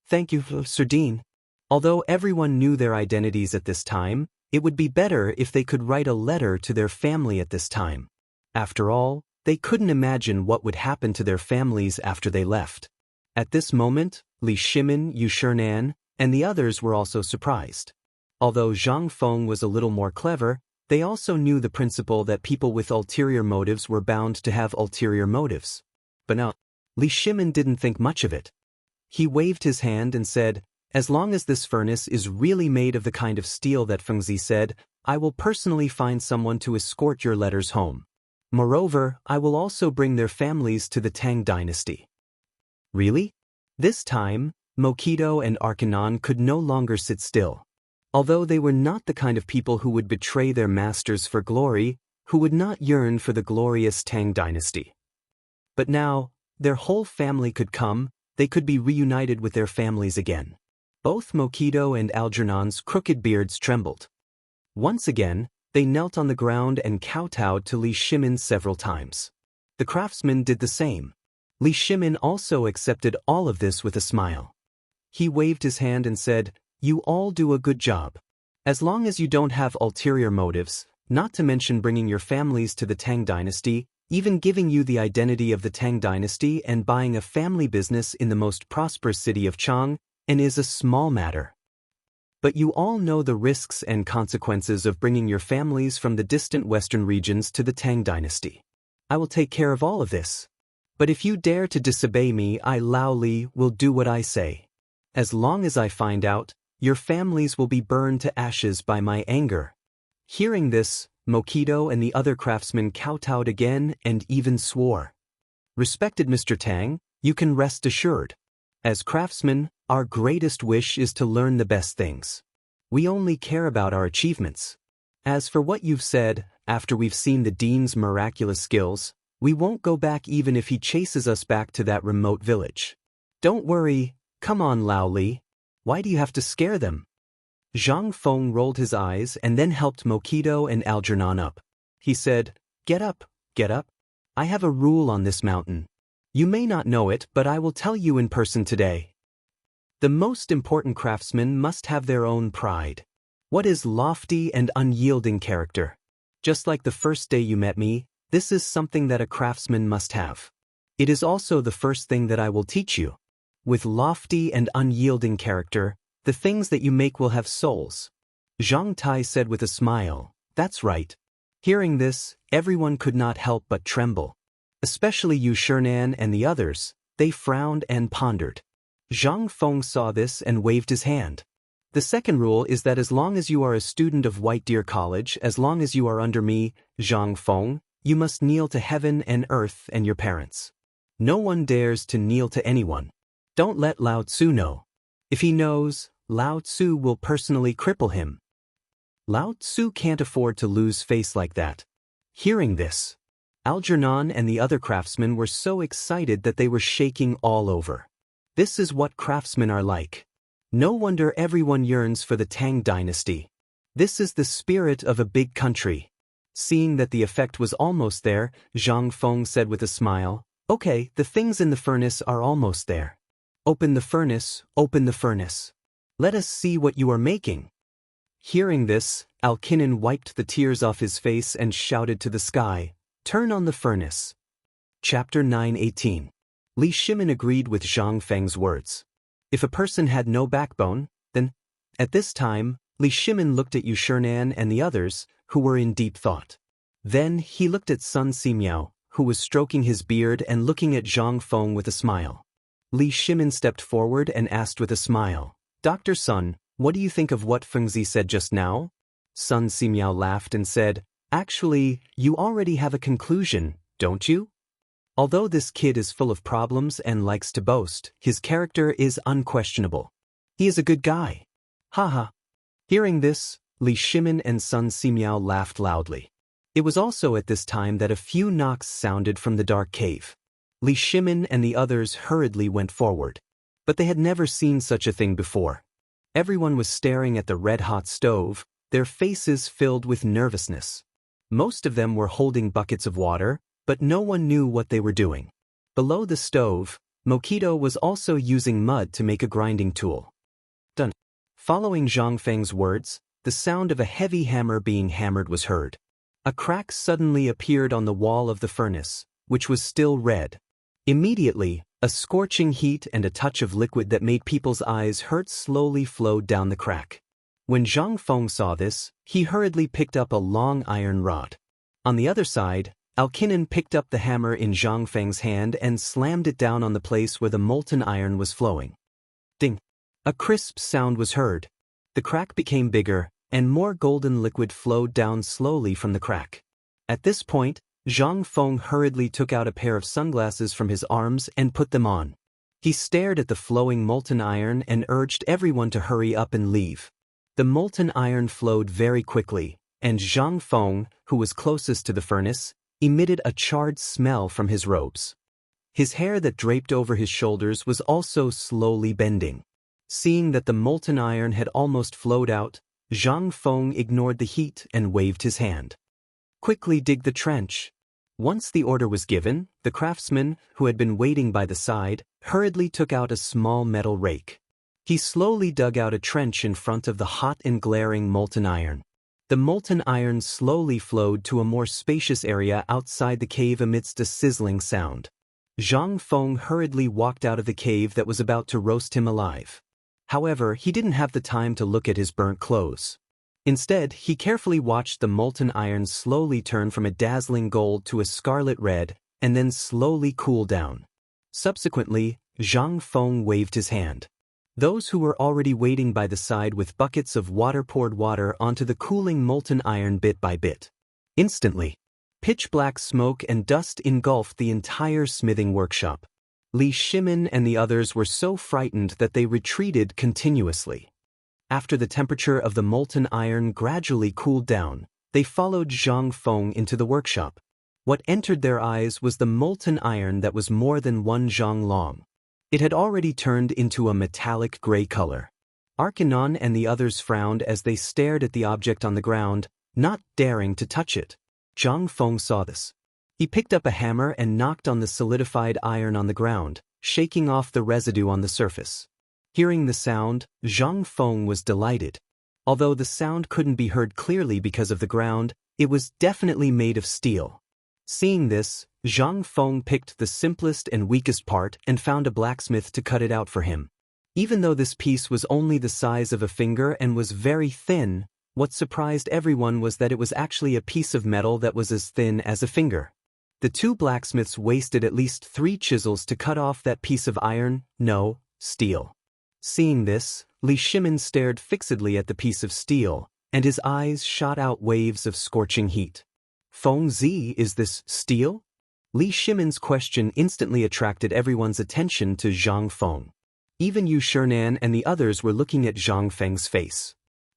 "Thank you, Sir Dean." Although everyone knew their identities at this time, it would be better if they could write a letter to their family at this time. After all, they couldn't imagine what would happen to their families after they left. At this moment, Li Shimin, Yu Shernan, and the others were also surprised. Although Zhang Feng was a little more clever, they also knew the principle that people with ulterior motives were bound to have ulterior motives. But now, Li Shimin didn't think much of it. He waved his hand and said, As long as this furnace is really made of the kind of steel that Fengzi said, I will personally find someone to escort your letters home. Moreover, I will also bring their families to the Tang dynasty. Really? This time, Mokido and Arkanon could no longer sit still. Although they were not the kind of people who would betray their masters for glory, who would not yearn for the glorious Tang dynasty. But now, their whole family could come, they could be reunited with their families again. Both Mokido and Algernon's crooked beards trembled. Once again, they knelt on the ground and kowtowed to Li Shimin several times. The craftsman did the same. Li Shimin also accepted all of this with a smile. He waved his hand and said, "You all do a good job. As long as you don't have ulterior motives, not to mention bringing your families to the Tang dynasty, even giving you the identity of the Tang dynasty and buying a family business in the most prosperous city of Chang'an, is a small matter. But you all know the risks and consequences of bringing your families from the distant western regions to the Tang dynasty. I will take care of all of this. But if you dare to disobey me, I, Lao Li, will do what I say. As long as I find out, your families will be burned to ashes by my anger." Hearing this, Mokido and the other craftsmen kowtowed again and even swore. "Respected Mr. Tang, you can rest assured. As craftsmen, our greatest wish is to learn the best things. We only care about our achievements. As for what you've said, after we've seen the dean's miraculous skills, we won't go back even if he chases us back to that remote village. Don't worry, come on Lao Li. Why do you have to scare them?" Zhang Feng rolled his eyes and then helped Mokido and Algernon up. He said, Get up, get up. I have a rule on this mountain. You may not know it, but I will tell you in person today. The most important craftsmen must have their own pride. What is lofty and unyielding character? Just like the first day you met me, this is something that a craftsman must have. It is also the first thing that I will teach you. With lofty and unyielding character, the things that you make will have souls. Zhang Tai said with a smile, "That's right." Hearing this, everyone could not help but tremble. Especially Yu Shernan and the others, they frowned and pondered. Zhang Feng saw this and waved his hand. "The second rule is that as long as you are a student of White Deer College, as long as you are under me, Zhang Feng, you must kneel to heaven and earth and your parents. No one dares to kneel to anyone. Don't let Lao Tzu know. If he knows, Lao Tzu will personally cripple him. Lao Tzu can't afford to lose face like that." Hearing this, Algernon and the other craftsmen were so excited that they were shaking all over. This is what craftsmen are like. No wonder everyone yearns for the Tang dynasty. This is the spirit of a big country. Seeing that the effect was almost there, Zhang Feng said with a smile, "Okay, the things in the furnace are almost there. Open the furnace, open the furnace. Let us see what you are making." Hearing this, Alkinen wiped the tears off his face and shouted to the sky, "Turn on the furnace." Chapter 9:18. Li Shimin agreed with Zhang Feng's words. If a person had no backbone, then... At this time, Li Shimin looked at Yu Shernan and the others, who were in deep thought. Then he looked at Sun Simiao, who was stroking his beard and looking at Zhang Feng with a smile. Li Shimin stepped forward and asked with a smile, "Dr. Sun, what do you think of what Fengzi said just now?" Sun Simiao laughed and said, "Actually, you already have a conclusion, don't you? Although this kid is full of problems and likes to boast, his character is unquestionable. He is a good guy. Haha." Hearing this, Li Shimin and Sun Simiao laughed loudly. It was also at this time that a few knocks sounded from the dark cave. Li Shimin and the others hurriedly went forward. But they had never seen such a thing before. Everyone was staring at the red-hot stove, their faces filled with nervousness. Most of them were holding buckets of water, but no one knew what they were doing. Below the stove, Mokido was also using mud to make a grinding tool. Done. Following Zhang Feng's words, the sound of a heavy hammer being hammered was heard. A crack suddenly appeared on the wall of the furnace, which was still red. Immediately, a scorching heat and a touch of liquid that made people's eyes hurt slowly flowed down the crack. When Zhang Feng saw this, he hurriedly picked up a long iron rod. On the other side, Alkinen picked up the hammer in Zhang Feng's hand and slammed it down on the place where the molten iron was flowing. Ding! A crisp sound was heard. The crack became bigger, and more golden liquid flowed down slowly from the crack. At this point, Zhang Feng hurriedly took out a pair of sunglasses from his arms and put them on. He stared at the flowing molten iron and urged everyone to hurry up and leave. The molten iron flowed very quickly, and Zhang Feng, who was closest to the furnace, emitted a charred smell from his robes. His hair that draped over his shoulders was also slowly bending. Seeing that the molten iron had almost flowed out, Zhang Feng ignored the heat and waved his hand. Quickly dig the trench. Once the order was given, the craftsman, who had been waiting by the side, hurriedly took out a small metal rake. He slowly dug out a trench in front of the hot and glaring molten iron. The molten iron slowly flowed to a more spacious area outside the cave amidst a sizzling sound. Zhang Feng hurriedly walked out of the cave that was about to roast him alive. However, he didn't have the time to look at his burnt clothes. Instead, he carefully watched the molten iron slowly turn from a dazzling gold to a scarlet red, and then slowly cool down. Subsequently, Zhang Feng waved his hand. Those who were already waiting by the side with buckets of water poured water onto the cooling molten iron bit by bit. Instantly, pitch-black smoke and dust engulfed the entire smithing workshop. Li Shimin and the others were so frightened that they retreated continuously. After the temperature of the molten iron gradually cooled down, they followed Zhang Feng into the workshop. What entered their eyes was the molten iron that was more than 1 zhang long. It had already turned into a metallic gray color. Arcanon and the others frowned as they stared at the object on the ground, not daring to touch it. Zhang Feng saw this. He picked up a hammer and knocked on the solidified iron on the ground, shaking off the residue on the surface. Hearing the sound, Zhang Feng was delighted. Although the sound couldn't be heard clearly because of the ground, it was definitely made of steel. Seeing this, Zhang Feng picked the simplest and weakest part and found a blacksmith to cut it out for him. Even though this piece was only the size of a finger and was very thin, what surprised everyone was that it was actually a piece of metal that was as thin as a finger. The two blacksmiths wasted at least 3 chisels to cut off that piece of iron, no, steel. Seeing this, Li Shimin stared fixedly at the piece of steel, and his eyes shot out waves of scorching heat. Feng Zi, is this steel? Li Shimin's question instantly attracted everyone's attention to Zhang Feng. Even Yu Shernan and the others were looking at Zhang Feng's face.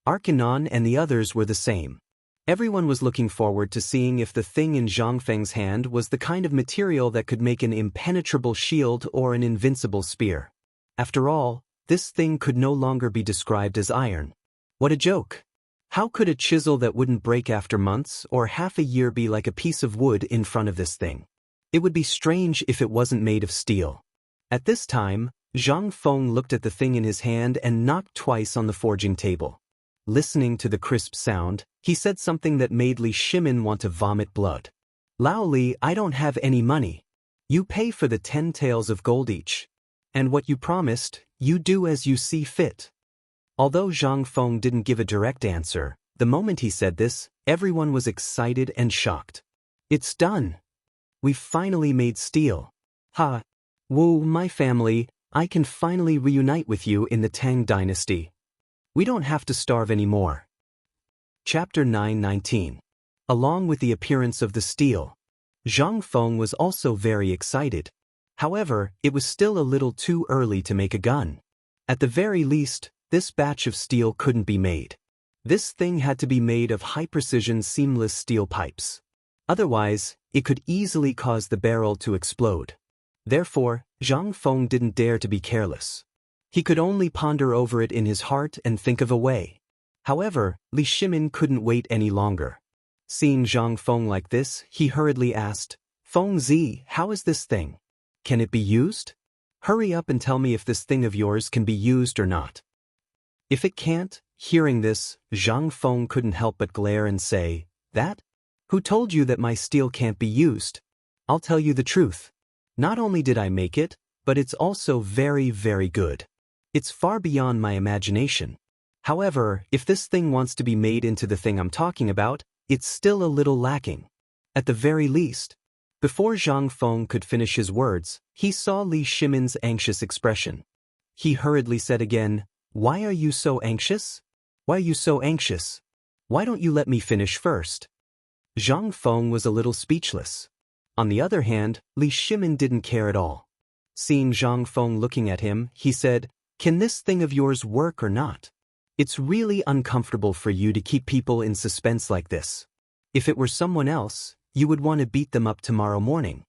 Arcanon and the others were the same. Everyone was looking forward to seeing if the thing in Zhang Feng's hand was the kind of material that could make an impenetrable shield or an invincible spear. After all, this thing could no longer be described as iron. What a joke! How could a chisel that wouldn't break after months or half a year be like a piece of wood in front of this thing? It would be strange if it wasn't made of steel. At this time, Zhang Feng looked at the thing in his hand and knocked twice on the forging table. Listening to the crisp sound, he said something that made Li Shimin want to vomit blood. Lao Li, I don't have any money. You pay for the 10 taels of gold each. And what you promised, you do as you see fit. Although Zhang Feng didn't give a direct answer, the moment he said this, everyone was excited and shocked. It's done. We've finally made steel. Ha! Wu, my family, I can finally reunite with you in the Tang dynasty. We don't have to starve anymore. Chapter 9:19. Along with the appearance of the steel, Zhang Feng was also very excited. However, it was still a little too early to make a gun. At the very least, this batch of steel couldn't be made. This thing had to be made of high-precision seamless steel pipes. Otherwise, it could easily cause the barrel to explode. Therefore, Zhang Feng didn't dare to be careless. He could only ponder over it in his heart and think of a way. However, Li Shimin couldn't wait any longer. Seeing Zhang Feng like this, he hurriedly asked, Feng Zi, how is this thing? Can it be used? Hurry up and tell me if this thing of yours can be used or not. If it can't, hearing this, Zhang Feng couldn't help but glare and say, That? Who told you that my steel can't be used? I'll tell you the truth. Not only did I make it, but it's also very, very good. It's far beyond my imagination. However, if this thing wants to be made into the thing I'm talking about, it's still a little lacking. At the very least. Before Zhang Feng could finish his words, he saw Li Shimin's anxious expression. He hurriedly said again, Why are you so anxious? Why are you so anxious? Why don't you let me finish first? Zhang Feng was a little speechless. On the other hand, Li Shimin didn't care at all. Seeing Zhang Feng looking at him, he said, "Can this thing of yours work or not? It's really uncomfortable for you to keep people in suspense like this. If it were someone else, you would want to beat them up tomorrow morning."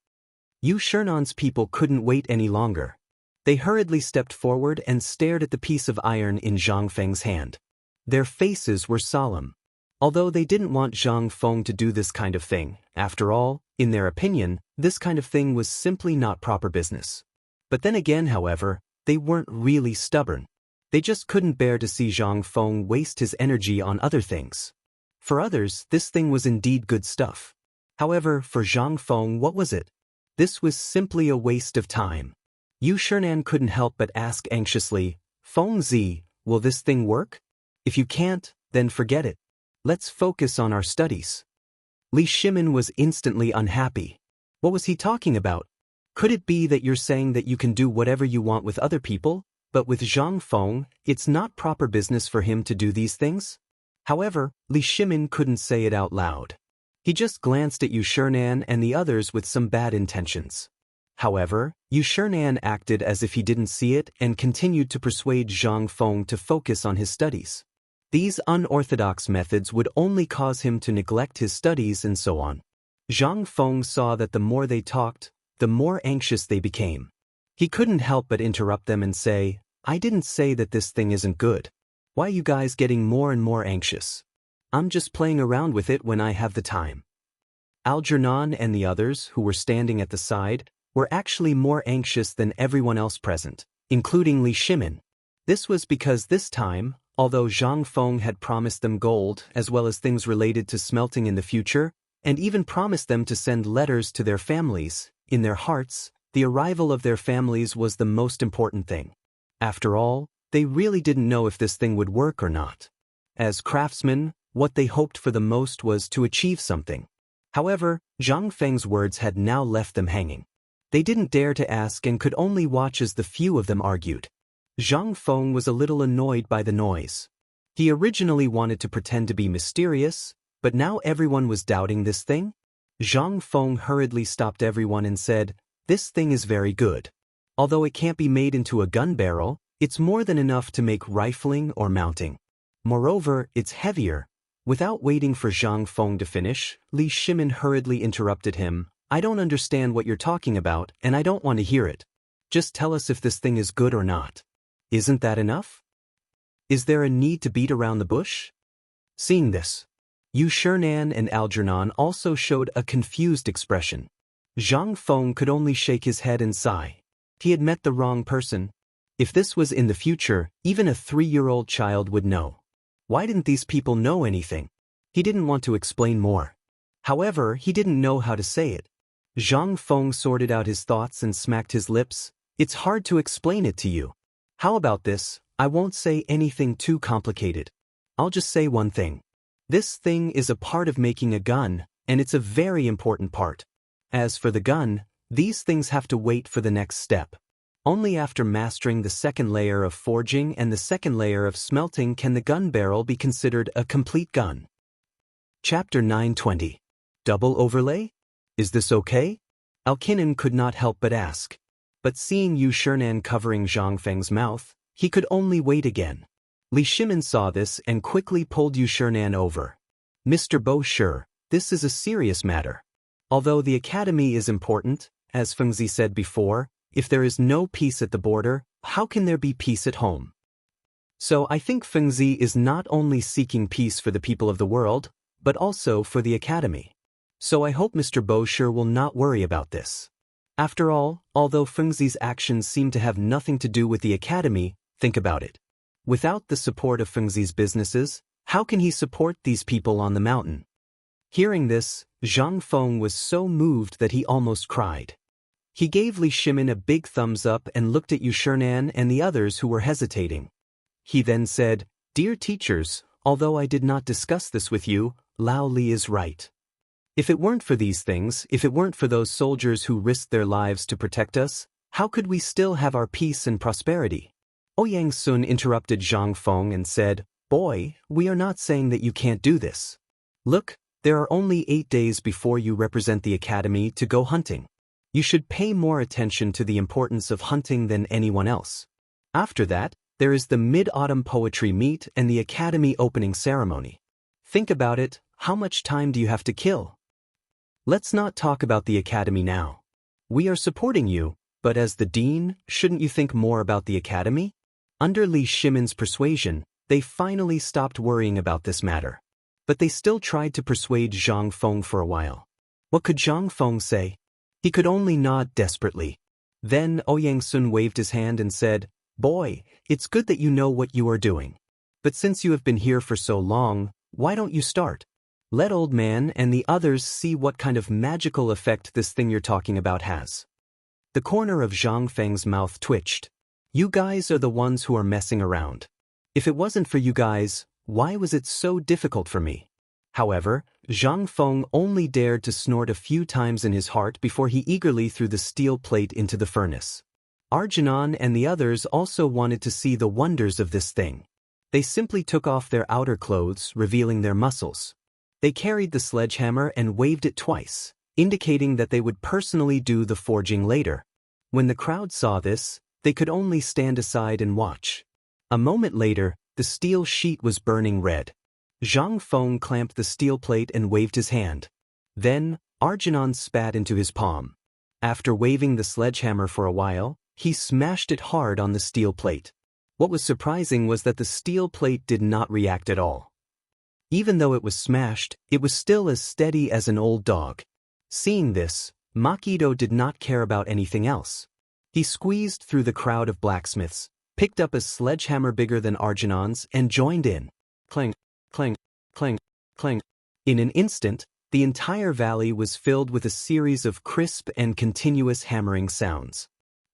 Yu Shernan's people couldn't wait any longer. They hurriedly stepped forward and stared at the piece of iron in Zhang Feng's hand. Their faces were solemn. Although they didn't want Zhang Feng to do this kind of thing, after all, in their opinion, this kind of thing was simply not proper business. But then again, however, they weren't really stubborn. They just couldn't bear to see Zhang Feng waste his energy on other things. For others, this thing was indeed good stuff. However, for Zhang Feng, what was it? This was simply a waste of time. Yu Shernan couldn't help but ask anxiously, "Feng Zi, will this thing work? If you can't, then forget it. Let's focus on our studies." Li Shimin was instantly unhappy. What was he talking about? Could it be that you're saying that you can do whatever you want with other people, but with Zhang Feng, it's not proper business for him to do these things? However, Li Shimin couldn't say it out loud. He just glanced at Yu Shernan and the others with some bad intentions. However, Yu Shernan acted as if he didn't see it and continued to persuade Zhang Feng to focus on his studies. These unorthodox methods would only cause him to neglect his studies and so on. Zhang Feng saw that the more they talked, the more anxious they became. He couldn't help but interrupt them and say, "I didn't say that this thing isn't good. Why are you guys getting more and more anxious? I'm just playing around with it when I have the time." Algernon and the others, who were standing at the side, were actually more anxious than everyone else present, including Li Shimin. This was because this time, although Zhang Feng had promised them gold as well as things related to smelting in the future, and even promised them to send letters to their families, in their hearts, the arrival of their families was the most important thing. After all, they really didn't know if this thing would work or not. As craftsmen, what they hoped for the most was to achieve something. However, Zhang Feng's words had now left them hanging. They didn't dare to ask and could only watch as the few of them argued. Zhang Feng was a little annoyed by the noise. He originally wanted to pretend to be mysterious, but now everyone was doubting this thing. Zhang Feng hurriedly stopped everyone and said, "This thing is very good. Although it can't be made into a gun barrel, it's more than enough to make rifling or mounting. Moreover, it's heavier." Without waiting for Zhang Feng to finish, Li Shimin hurriedly interrupted him. "I don't understand what you're talking about, and I don't want to hear it. Just tell us if this thing is good or not. Isn't that enough? Is there a need to beat around the bush?" Seeing this, Yu Shernan and Algernon also showed a confused expression. Zhang Feng could only shake his head and sigh. He had met the wrong person. If this was in the future, even a 3-year-old child would know. Why didn't these people know anything? He didn't want to explain more. However, he didn't know how to say it. Zhang Feng sorted out his thoughts and smacked his lips. "It's hard to explain it to you. How about this? I won't say anything too complicated. I'll just say one thing. This thing is a part of making a gun, and it's a very important part. As for the gun, these things have to wait for the next step. Only after mastering the second layer of forging and the second layer of smelting can the gun barrel be considered a complete gun." Chapter 920. Double overlay? Is this okay? Alkinen could not help but ask. But seeing Yu Shernan covering Zhang Feng's mouth, he could only wait again. Li Shimin saw this and quickly pulled Yu Shernan over. "Mr. Bo Shi, this is a serious matter. Although the academy is important, as Feng Zi said before, if there is no peace at the border, how can there be peace at home? So I think Feng Zi is not only seeking peace for the people of the world, but also for the academy. So I hope Mr. Bo Shi will not worry about this. After all, although Feng Zi's actions seem to have nothing to do with the academy, think about it. Without the support of Feng Zi's businesses, how can he support these people on the mountain?" Hearing this, Zhang Feng was so moved that he almost cried. He gave Li Shimin a big thumbs up and looked at Yu Shernan and the others who were hesitating. He then said, "Dear teachers, although I did not discuss this with you, Lao Li is right. If it weren't for these things, if it weren't for those soldiers who risked their lives to protect us, how could we still have our peace and prosperity? Ouyang Sun interrupted Zhang Feng and said, "Boy, we are not saying that you can't do this. Look, there are only 8 days before you represent the academy to go hunting. You should pay more attention to the importance of hunting than anyone else. After that, there is the Mid-Autumn Poetry Meet and the academy opening ceremony. Think about it, how much time do you have to kill? Let's not talk about the academy now. We are supporting you, but as the dean, shouldn't you think more about the academy?" Under Li Shimin's persuasion, they finally stopped worrying about this matter. But they still tried to persuade Zhang Feng for a while. What could Zhang Feng say? He could only nod desperately. Then Ouyang Sun waved his hand and said, "Boy, it's good that you know what you are doing. But since you have been here for so long, why don't you start? Let old man and the others see what kind of magical effect this thing you're talking about has." The corner of Zhang Feng's mouth twitched. "You guys are the ones who are messing around. If it wasn't for you guys, why was it so difficult for me?" However, Zhang Feng only dared to snort a few times in his heart before he eagerly threw the steel plate into the furnace. Arjunan and the others also wanted to see the wonders of this thing. They simply took off their outer clothes, revealing their muscles. They carried the sledgehammer and waved it twice, indicating that they would personally do the forging later. When the crowd saw this, they could only stand aside and watch. A moment later, the steel sheet was burning red. Zhang Feng clamped the steel plate and waved his hand. Then, Arjunan spat into his palm. After waving the sledgehammer for a while, he smashed it hard on the steel plate. What was surprising was that the steel plate did not react at all. Even though it was smashed, it was still as steady as an old dog. Seeing this, Makido did not care about anything else. He squeezed through the crowd of blacksmiths, picked up a sledgehammer bigger than Arjunan's, and joined in. Clang, clang, clang, clang. In an instant, the entire valley was filled with a series of crisp and continuous hammering sounds.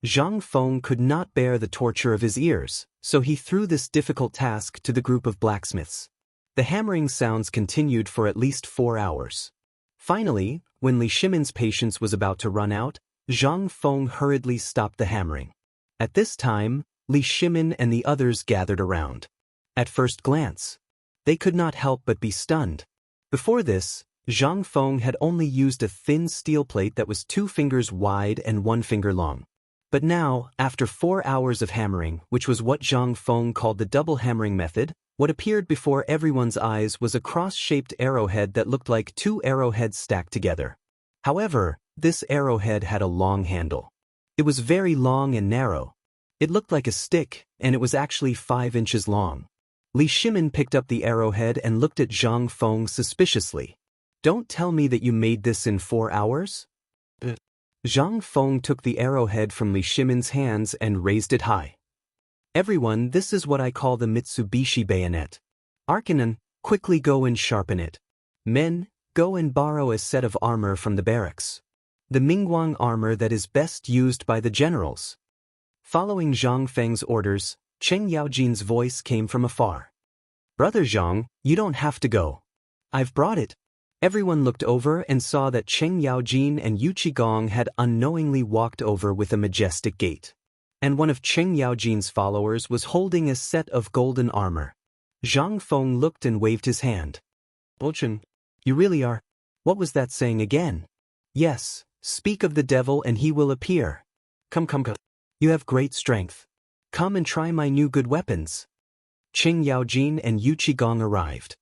Zhang Feng could not bear the torture of his ears, so he threw this difficult task to the group of blacksmiths. The hammering sounds continued for at least 4 hours. Finally, when Li Shimin's patience was about to run out, Zhang Feng hurriedly stopped the hammering. At this time, Li Shimin and the others gathered around. At first glance, they could not help but be stunned. Before this, Zhang Feng had only used a thin steel plate that was 2 fingers wide and 1 finger long. But now, after 4 hours of hammering, which was what Zhang Feng called the double hammering method, what appeared before everyone's eyes was a cross-shaped arrowhead that looked like 2 arrowheads stacked together. However, this arrowhead had a long handle. It was very long and narrow. It looked like a stick, and it was actually 5 inches long. Li Shimin picked up the arrowhead and looked at Zhang Feng suspiciously. "Don't tell me that you made this in 4 hours?" Zhang Feng took the arrowhead from Li Shimin's hands and raised it high. "Everyone, this is what I call the Mitsubishi bayonet. Arkanan, quickly go and sharpen it. Men, go and borrow a set of armor from the barracks. The Mingguang armor that is best used by the generals." Following Zhang Feng's orders, Cheng Yaojin's voice came from afar. "Brother Zhang, you don't have to go. I've brought it." Everyone looked over and saw that Cheng Yaojin and Yu Qigong had unknowingly walked over with a majestic gait. And one of Cheng Yaojin's followers was holding a set of golden armor. Zhang Feng looked and waved his hand. "Bochen, you really are..." What was that saying again? "Yes, speak of the devil and he will appear. Come. You have great strength. Come and try my new good weapons." Cheng Yaojin and Yu Qigong arrived.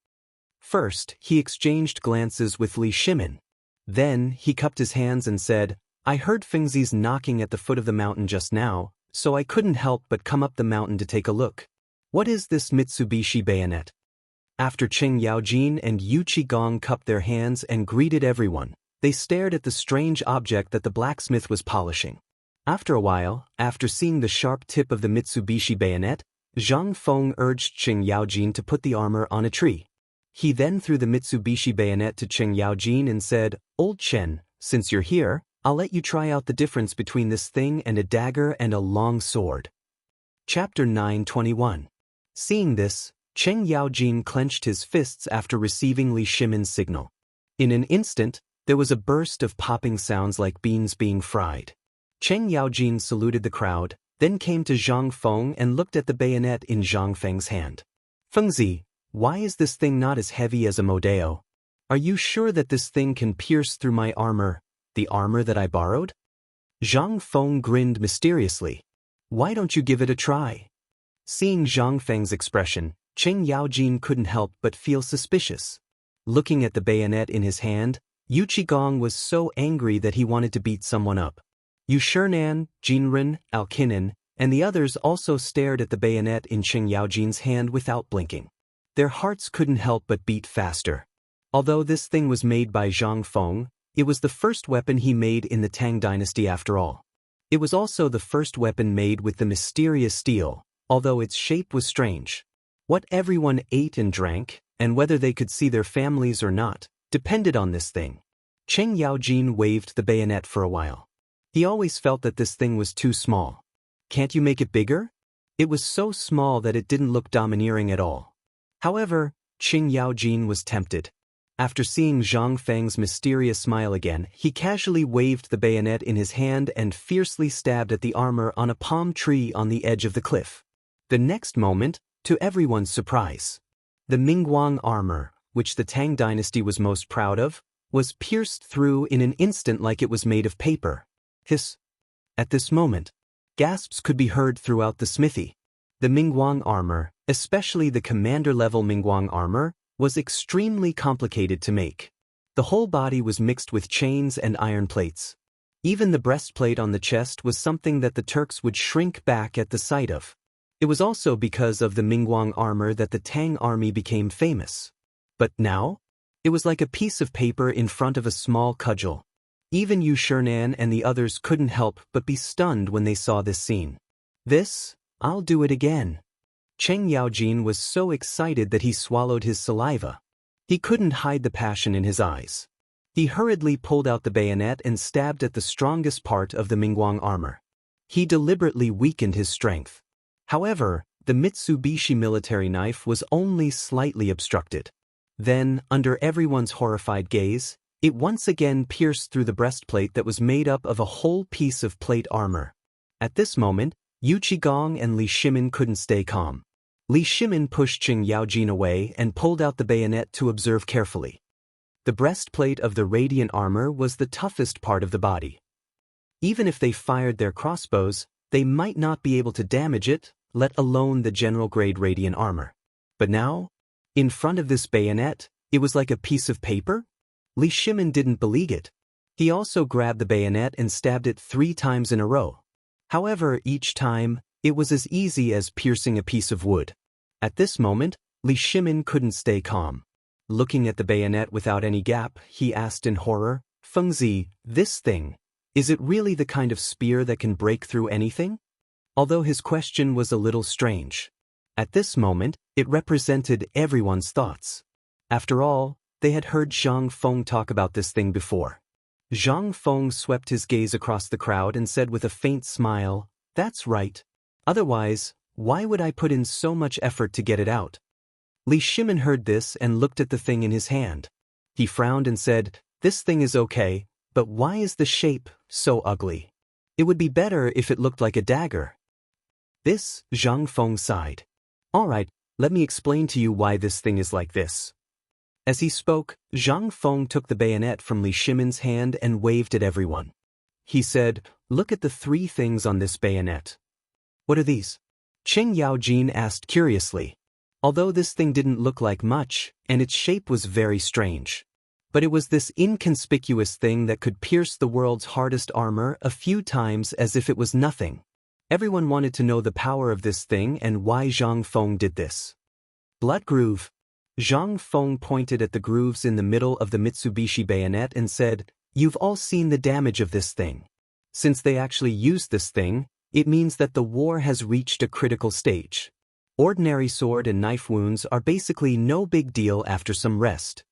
First, he exchanged glances with Li Shimin. Then, he cupped his hands and said, "I heard Fengzi's knocking at the foot of the mountain just now, so I couldn't help but come up the mountain to take a look. What is this Mitsubishi bayonet?" After Cheng Yaojin and Yu Qigong cupped their hands and greeted everyone, they stared at the strange object that the blacksmith was polishing. After a while, after seeing the sharp tip of the Mitsubishi bayonet, Zhang Feng urged Cheng Yaojin to put the armor on a tree. He then threw the Mitsubishi bayonet to Cheng Yaojin and said, "Old Chen, since you're here, I'll let you try out the difference between this thing and a dagger and a long sword." Chapter 9:21. Seeing this, Cheng Yaojin clenched his fists after receiving Li Shimin's signal. In an instant, there was a burst of popping sounds like beans being fried. Cheng Yaojin saluted the crowd, then came to Zhang Feng and looked at the bayonet in Zhang Feng's hand. "Fengzi, why is this thing not as heavy as a Modeo? Are you sure that this thing can pierce through my armor, the armor that I borrowed?" Zhang Feng grinned mysteriously. "Why don't you give it a try?" Seeing Zhang Feng's expression, Cheng Yaojin couldn't help but feel suspicious. Looking at the bayonet in his hand, Yu Qigong was so angry that he wanted to beat someone up. Yu Shinan, Jinren, Alkinen, and the others also stared at the bayonet in Cheng Yaojin's hand without blinking. Their hearts couldn't help but beat faster. Although this thing was made by Zhang Feng, it was the first weapon he made in the Tang dynasty after all. It was also the first weapon made with the mysterious steel, although its shape was strange. What everyone ate and drank, and whether they could see their families or not, depended on this thing. Cheng Yaojin waved the bayonet for a while. He always felt that this thing was too small. "Can't you make it bigger?" It was so small that it didn't look domineering at all. However, Cheng Yaojin was tempted. After seeing Zhang Feng's mysterious smile again, he casually waved the bayonet in his hand and fiercely stabbed at the armor on a palm tree on the edge of the cliff. The next moment, to everyone's surprise, the Mingguang armor, which the Tang dynasty was most proud of, was pierced through in an instant like it was made of paper. Hiss! At this moment, gasps could be heard throughout the smithy. The Mingguang armor, especially the commander-level Mingguang armor, was extremely complicated to make. The whole body was mixed with chains and iron plates. Even the breastplate on the chest was something that the Turks would shrink back at the sight of. It was also because of the Mingguang armor that the Tang army became famous. But now? It was like a piece of paper in front of a small cudgel. Even Yu Shinan and the others couldn't help but be stunned when they saw this scene. I'll do it again." Cheng Yaojin was so excited that he swallowed his saliva. He couldn't hide the passion in his eyes. He hurriedly pulled out the bayonet and stabbed at the strongest part of the Mingguang armor. He deliberately weakened his strength. However, the Mitsubishi military knife was only slightly obstructed. Then, under everyone's horrified gaze, it once again pierced through the breastplate that was made up of a whole piece of plate armor. At this moment, Yu Qigong and Li Shimin couldn't stay calm. Li Shimin pushed Cheng Yaojin away and pulled out the bayonet to observe carefully. The breastplate of the radiant armor was the toughest part of the body. Even if they fired their crossbows, they might not be able to damage it, let alone the general-grade radiant armor. But now, in front of this bayonet, it was like a piece of paper? Li Shimin didn't believe it. He also grabbed the bayonet and stabbed it 3 times in a row. However, each time, it was as easy as piercing a piece of wood. At this moment, Li Shimin couldn't stay calm. Looking at the bayonet without any gap, he asked in horror, "Fengzi, this thing, is it really the kind of spear that can break through anything?" Although his question was a little strange. At this moment, it represented everyone's thoughts. After all, they had heard Zhang Feng talk about this thing before. Zhang Feng swept his gaze across the crowd and said with a faint smile, "That's right. Otherwise, why would I put in so much effort to get it out?" Li Shimin heard this and looked at the thing in his hand. He frowned and said, "This thing is okay, but why is the shape so ugly? It would be better if it looked like a dagger." Zhang Feng sighed. "All right, let me explain to you why this thing is like this." As he spoke, Zhang Feng took the bayonet from Li Shimin's hand and waved at everyone. He said, "Look at the 3 things on this bayonet." "What are these?" Cheng Yaojin asked curiously. Although this thing didn't look like much, and its shape was very strange. But it was this inconspicuous thing that could pierce the world's hardest armor a few times as if it was nothing. Everyone wanted to know the power of this thing and why Zhang Feng did this. "Blood groove." Zhang Feng pointed at the grooves in the middle of the Mitsubishi bayonet and said, "You've all seen the damage of this thing. Since they actually used this thing, it means that the war has reached a critical stage. Ordinary sword and knife wounds are basically no big deal after some rest.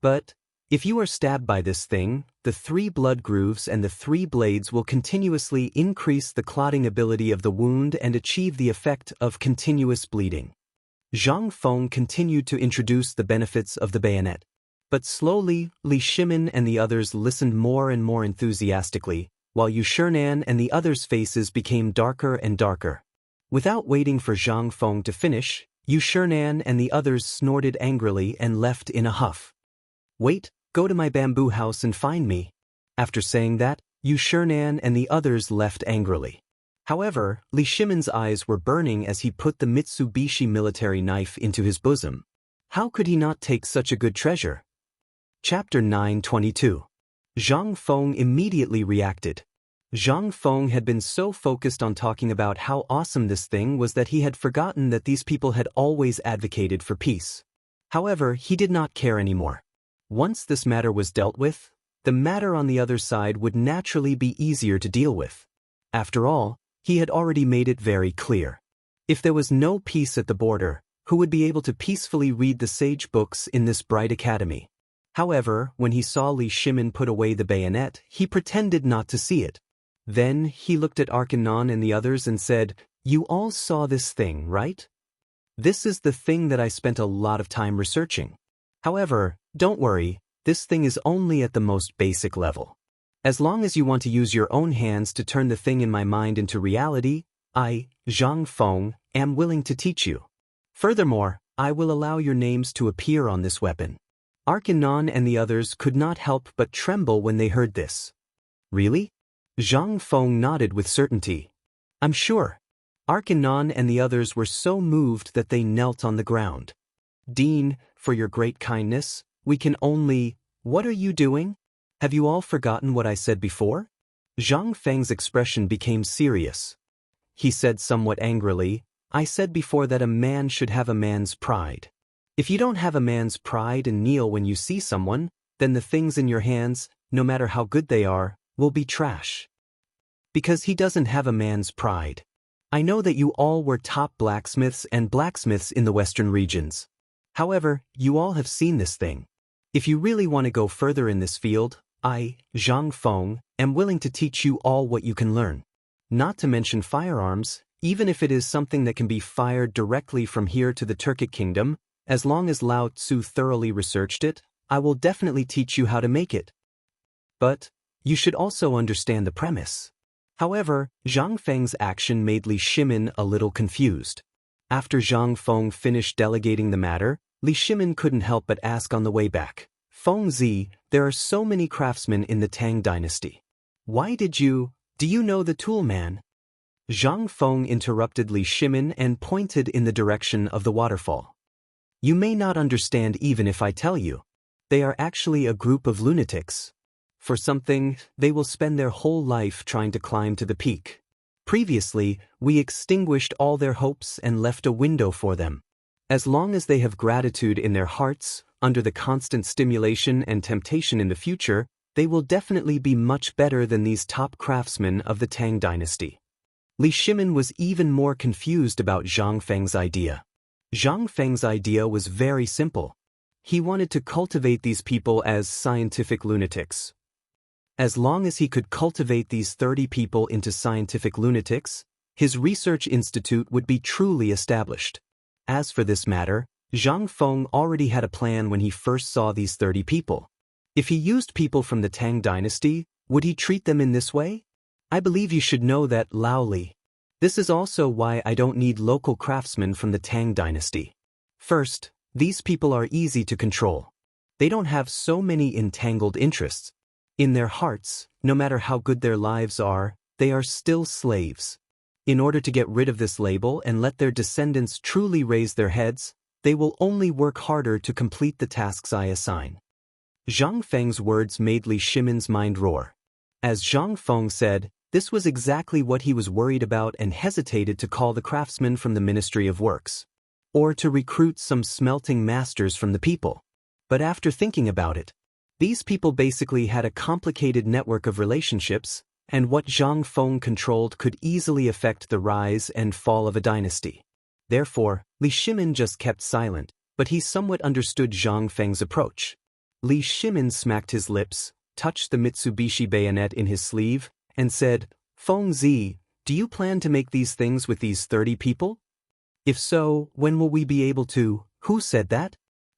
But if you are stabbed by this thing, the 3 blood grooves and the 3 blades will continuously increase the clotting ability of the wound and achieve the effect of continuous bleeding." Zhang Feng continued to introduce the benefits of the bayonet. But slowly, Li Shimin and the others listened more and more enthusiastically, while Yushernan and the others' faces became darker and darker. Without waiting for Zhang Feng to finish, Yushernan and the others snorted angrily and left in a huff. "Wait, go to my bamboo house and find me." After saying that, Yushernan and the others left angrily. However, Li Shimon's eyes were burning as he put the Mitsubishi military knife into his bosom. How could he not take such a good treasure? Chapter 9:22. Zhang Feng immediately reacted. Zhang Feng had been so focused on talking about how awesome this thing was that he had forgotten that these people had always advocated for peace. However, he did not care anymore. Once this matter was dealt with, the matter on the other side would naturally be easier to deal with. After all, he had already made it very clear. If there was no peace at the border, who would be able to peacefully read the sage books in this bright academy? However, when he saw Li Shimon put away the bayonet, he pretended not to see it. Then he looked at Arkanon and the others and said, "You all saw this thing, right? This is the thing that I spent a lot of time researching. However, don't worry, this thing is only at the most basic level. As long as you want to use your own hands to turn the thing in my mind into reality, I, Zhang Feng, am willing to teach you. Furthermore, I will allow your names to appear on this weapon." Arkanon and the others could not help but tremble when they heard this. "Really?" Zhang Feng nodded with certainty. "I'm sure." Arkanon and the others were so moved that they knelt on the ground. "Dean, for your great kindness, we can only— What are you doing? Have you all forgotten what I said before?" Zhang Feng's expression became serious. He said somewhat angrily, "I said before that a man should have a man's pride. If you don't have a man's pride and kneel when you see someone, then the things in your hands, no matter how good they are, will be trash. Because he doesn't have a man's pride. I know that you all were top blacksmiths and blacksmiths in the western regions. However, you all have seen this thing. If you really want to go further in this field, I, Zhang Feng, am willing to teach you all what you can learn. Not to mention firearms, even if it is something that can be fired directly from here to the Turkic kingdom, as long as Lao Tzu thoroughly researched it, I will definitely teach you how to make it. But you should also understand the premise." However, Zhang Feng's action made Li Shimon a little confused. After Zhang Feng finished delegating the matter, Li Shimon couldn't help but ask on the way back, "Feng Zi, there are so many craftsmen in the Tang dynasty. Do you know the tool man?" Zhang Feng interrupted Li Shimon and pointed in the direction of the waterfall. "You may not understand even if I tell you. They are actually a group of lunatics. For something, they will spend their whole life trying to climb to the peak. Previously, we extinguished all their hopes and left a window for them. As long as they have gratitude in their hearts, under the constant stimulation and temptation in the future, they will definitely be much better than these top craftsmen of the Tang dynasty." Li Shimon was even more confused about Zhang Feng's idea. Zhang Feng's idea was very simple. He wanted to cultivate these people as scientific lunatics. As long as he could cultivate these 30 people into scientific lunatics, his research institute would be truly established. As for this matter, Zhang Feng already had a plan when he first saw these 30 people. If he used people from the Tang dynasty, would he treat them in this way? I believe you should know that, Lao Li. This is also why I don't need local craftsmen from the Tang dynasty. First, these people are easy to control. They don't have so many entangled interests. In their hearts, no matter how good their lives are, they are still slaves. In order to get rid of this label and let their descendants truly raise their heads, they will only work harder to complete the tasks I assign." Zhang Feng's words made Li Shimon's mind roar. As Zhang Feng said, this was exactly what he was worried about and hesitated to call the craftsmen from the Ministry of Works, or to recruit some smelting masters from the people. But after thinking about it, these people basically had a complicated network of relationships, and what Zhang Feng controlled could easily affect the rise and fall of a dynasty. Therefore, Li Shimon just kept silent, but he somewhat understood Zhang Feng's approach. Li Shimon smacked his lips, touched the Mitsubishi bayonet in his sleeve, and said, "Feng Zi, do you plan to make these things with these 30 people? If so, when will we be able to—" "Who said that?"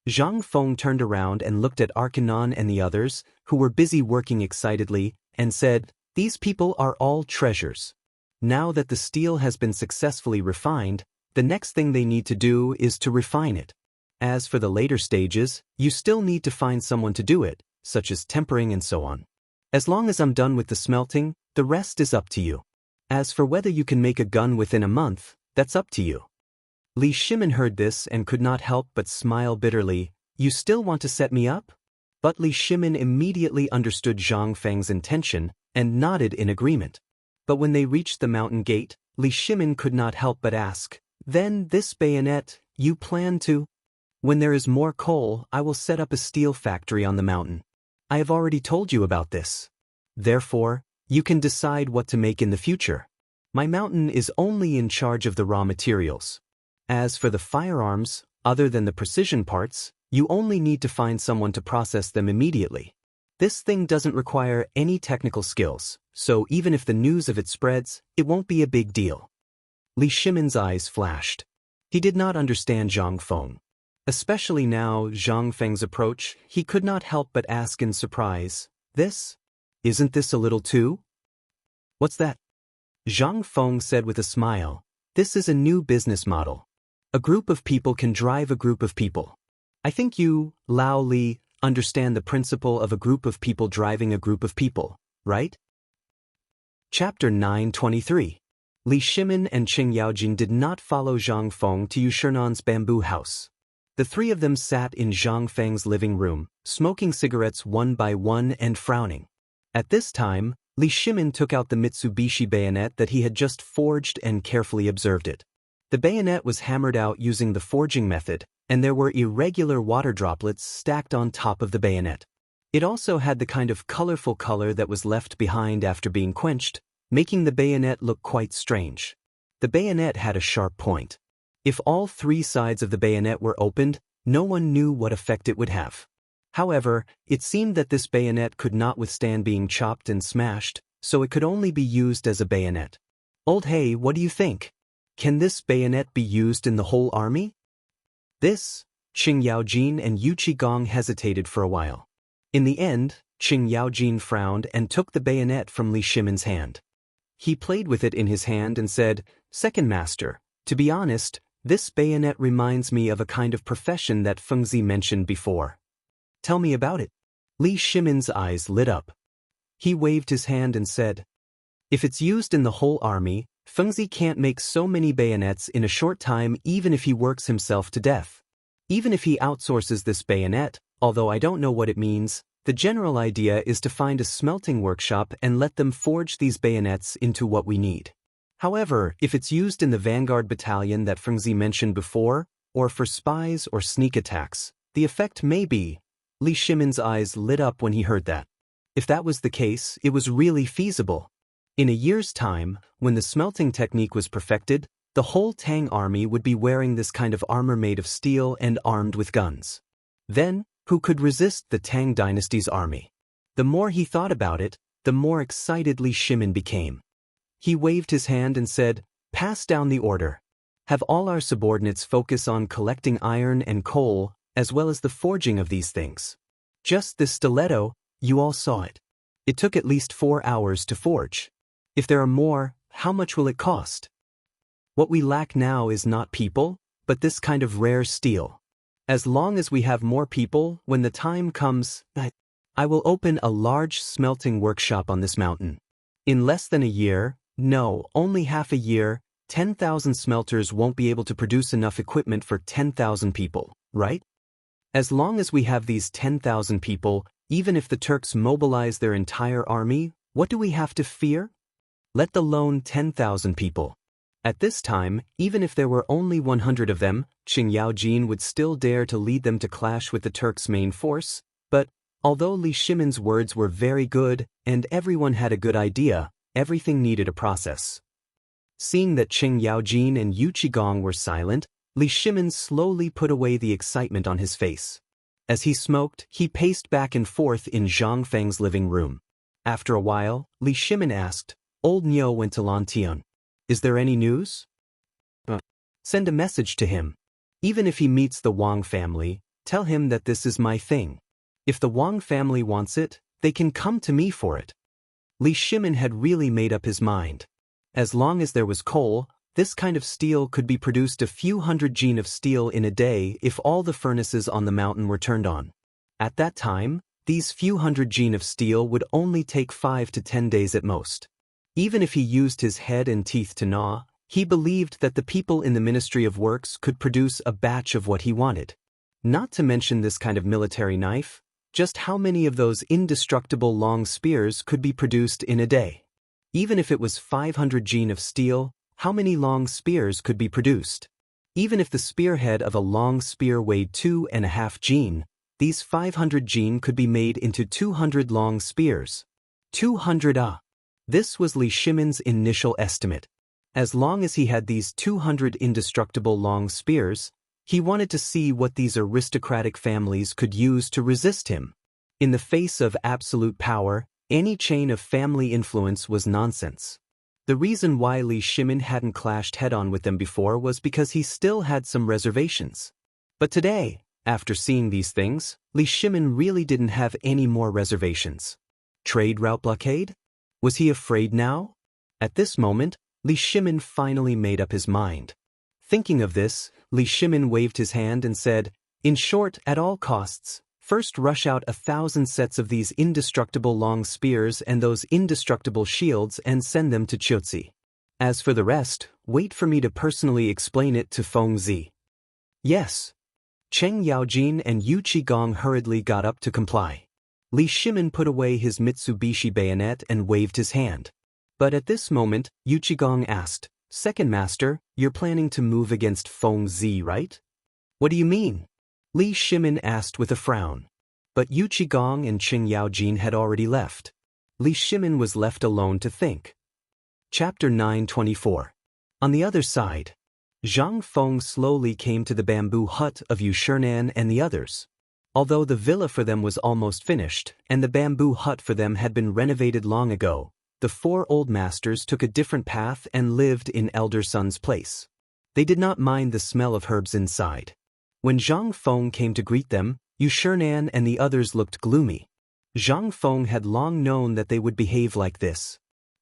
Zhang Feng turned around and looked at Arkanon and the others, who were busy working excitedly, and said, These people are all treasures. Now that the steel has been successfully refined, the next thing they need to do is to refine it. As for the later stages, you still need to find someone to do it, such as tempering and so on. As long as I'm done with the smelting, the rest is up to you. As for whether you can make a gun within a month, that's up to you. Li Shimin heard this and could not help but smile bitterly. You still want to set me up? But Li Shimin immediately understood Zhang Feng's intention and nodded in agreement. But when they reached the mountain gate, Li Shimin could not help but ask, "Then this bayonet, you plan to?" "When there is more coal, I will set up a steel factory on the mountain. I have already told you about this. Therefore, you can decide what to make in the future. My mountain is only in charge of the raw materials. As for the firearms, other than the precision parts, you only need to find someone to process them immediately. This thing doesn't require any technical skills, so even if the news of it spreads, it won't be a big deal." Li Shimin's eyes flashed. He did not understand Zhang Feng. Especially now, Zhang Feng's approach, he could not help but ask in surprise, Isn't this a little too?" "What's that?" Zhang Feng said with a smile, "This is a new business model. A group of people can drive a group of people. I think you, Lao Li, understand the principle of a group of people driving a group of people, right?" Chapter 923. Li Shimin and Qing Yaojin did not follow Zhang Feng to Yushernan's bamboo house. The three of them sat in Zhang Feng's living room, smoking cigarettes one by one and frowning. At this time, Li Shimin took out the Mitsubishi bayonet that he had just forged and carefully observed it. The bayonet was hammered out using the forging method, and there were irregular water droplets stacked on top of the bayonet. It also had the kind of colorful color that was left behind after being quenched, making the bayonet look quite strange. The bayonet had a sharp point. If all three sides of the bayonet were opened, no one knew what effect it would have. However, it seemed that this bayonet could not withstand being chopped and smashed, so it could only be used as a bayonet. "Old Hey, what do you think? Can this bayonet be used in the whole army?" Qing Yaojin and Yu Qigong hesitated for a while. In the end, Qing Yaojin frowned and took the bayonet from Li Shimin's hand. He played with it in his hand and said, "Second master, to be honest, this bayonet reminds me of a kind of profession that Fengzi mentioned before." "Tell me about it." Li Shimin's eyes lit up. He waved his hand and said, "If it's used in the whole army, Fengzi can't make so many bayonets in a short time even if he works himself to death. Even if he outsources this bayonet, although I don't know what it means, the general idea is to find a smelting workshop and let them forge these bayonets into what we need. However, if it's used in the vanguard battalion that Fengzi mentioned before, or for spies or sneak attacks, the effect may be—" Li Shimin's eyes lit up when he heard that. If that was the case, it was really feasible. In a year's time, when the smelting technique was perfected, the whole Tang army would be wearing this kind of armor made of steel and armed with guns. Then, who could resist the Tang dynasty's army? The more he thought about it, the more excited Li Shimin became. He waved his hand and said, "Pass down the order. Have all our subordinates focus on collecting iron and coal, as well as the forging of these things. Just this stiletto, you all saw it. It took at least 4 hours to forge. If there are more, how much will it cost? What we lack now is not people, but this kind of rare steel. As long as we have more people, when the time comes, I will open a large smelting workshop on this mountain. In less than a year, no, only half a year, 10,000 smelters won't be able to produce enough equipment for 10,000 people, right? As long as we have these 10,000 people, even if the Turks mobilize their entire army, what do we have to fear? Let alone 10,000 people. At this time, even if there were only 100 of them, Qing Yaojin would still dare to lead them to clash with the Turks' main force, but although Li Shimin's words were very good and everyone had a good idea, everything needed a process. Seeing that Qing Yaojin and Yu Qigong were silent, Li Shimin slowly put away the excitement on his face. As he smoked, he paced back and forth in Zhang Feng's living room. After a while, Li Shimin asked, "Old Niu went to Lantian. Is there any news?" "Send a message to him. Even if he meets the Wang family, tell him that this is my thing. If the Wang family wants it, they can come to me for it." Li Shimin had really made up his mind. As long as there was coal, this kind of steel could be produced a few hundred gene of steel in a day if all the furnaces on the mountain were turned on. At that time, these few hundred gene of steel would only take 5 to 10 days at most. Even if he used his head and teeth to gnaw, he believed that the people in the Ministry of Works could produce a batch of what he wanted. Not to mention this kind of military knife, just how many of those indestructible long spears could be produced in a day? Even if it was 500 gene of steel, how many long spears could be produced? Even if the spearhead of a long spear weighed 2.5 gene, these 500 gene could be made into 200 long spears. 200 This was Li Shimin's initial estimate. As long as he had these 200 indestructible long spears, he wanted to see what these aristocratic families could use to resist him. In the face of absolute power, any chain of family influence was nonsense. The reason why Li Shimin hadn't clashed head-on with them before was because he still had some reservations. But today, after seeing these things, Li Shimin really didn't have any more reservations. Trade route blockade? Was he afraid now? At this moment, Li Shimin finally made up his mind. Thinking of this, Li Shimin waved his hand and said, "In short, at all costs, first rush out 1,000 sets of these indestructible long spears and those indestructible shields and send them to Qiuzi. As for the rest, wait for me to personally explain it to Feng Zi." Yes. Cheng Yaojin and Yu Qigong hurriedly got up to comply. Li Shimin put away his Mitsubishi bayonet and waved his hand. But at this moment, Yu Qigong asked, "Second Master, you're planning to move against Feng Zi, right?" "What do you mean?" Li Shimin asked with a frown. But Yu Qigong and Cheng Yaojin had already left. Li Shimin was left alone to think. Chapter 924. On the other side, Zhang Feng slowly came to the bamboo hut of Yu Shernan and the others. Although the villa for them was almost finished, and the bamboo hut for them had been renovated long ago, the 4 old masters took a different path and lived in elder son's place. They did not mind the smell of herbs inside. When Zhang Feng came to greet them, Yu Shernan and the others looked gloomy. Zhang Feng had long known that they would behave like this.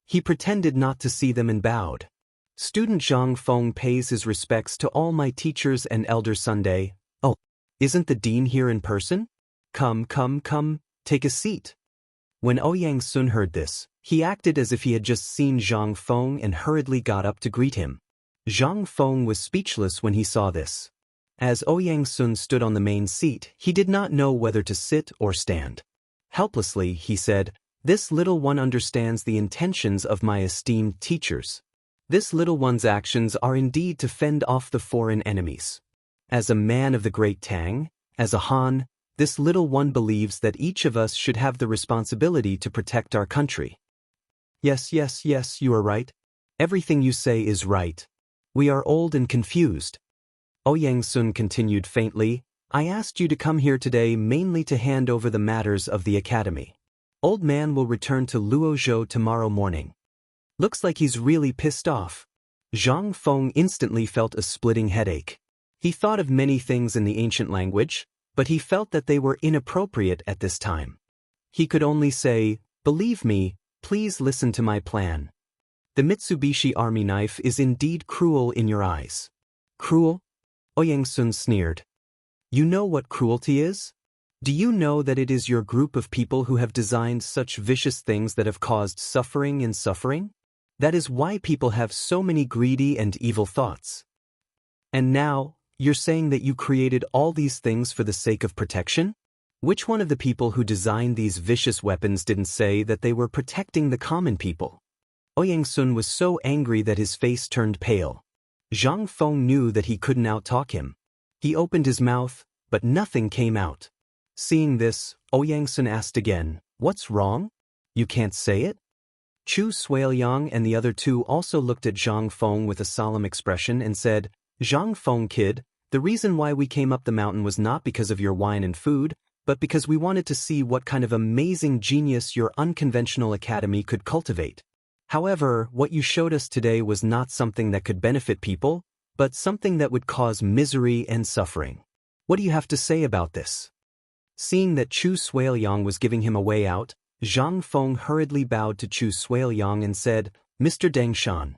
He pretended not to see them and bowed. "Student Zhang Feng pays his respects to all my teachers and elder Sunday. Oh, isn't the dean here in person? Come, take a seat." When Ouyang Sun heard this, he acted as if he had just seen Zhang Feng and hurriedly got up to greet him. Zhang Feng was speechless when he saw this. As Ouyang Sun stood on the main seat, he did not know whether to sit or stand. Helplessly, he said, "This little one understands the intentions of my esteemed teachers. This little one's actions are indeed to fend off the foreign enemies. As a man of the great Tang, as a Han, this little one believes that each of us should have the responsibility to protect our country." Yes, you are right. Everything you say is right. We are old and confused." Ouyang Sun continued faintly, "I asked you to come here today mainly to hand over the matters of the academy. Old man will return to Luozhou tomorrow morning. Looks like he's really pissed off." Zhang Feng instantly felt a splitting headache. He thought of many things in the ancient language, but he felt that they were inappropriate at this time. He could only say, "Believe me, please listen to my plan. The Mitsubishi army knife is indeed cruel in your eyes." "Cruel?" Ouyang Sun sneered. "You know what cruelty is? Do you know that it is your group of people who have designed such vicious things that have caused suffering and suffering? That is why people have so many greedy and evil thoughts. And now, you're saying that you created all these things for the sake of protection? Which one of the people who designed these vicious weapons didn't say that they were protecting the common people?" Ouyang Sun was so angry that his face turned pale. Zhang Feng knew that he couldn't outtalk him. He opened his mouth, but nothing came out. Seeing this, Ouyang Sun asked again, "What's wrong? You can't say it?" Chu Suiliang and the other 2 also looked at Zhang Feng with a solemn expression and said, "Zhang Feng kid, the reason why we came up the mountain was not because of your wine and food, but because we wanted to see what kind of amazing genius your unconventional academy could cultivate. However, what you showed us today was not something that could benefit people, but something that would cause misery and suffering. What do you have to say about this?" Seeing that Chu Suiliang was giving him a way out, Zhang Feng hurriedly bowed to Chu Suiliang and said, Mr. Deng Shan.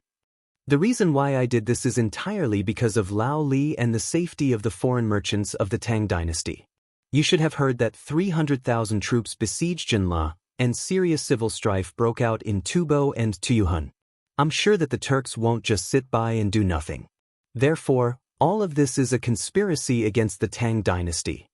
The reason why I did this is entirely because of Lao Li and the safety of the foreign merchants of the Tang dynasty. You should have heard that 300,000 troops besieged Jinla, and serious civil strife broke out in Tubo and Tuyuhun. I'm sure that the Turks won't just sit by and do nothing. Therefore, all of this is a conspiracy against the Tang dynasty.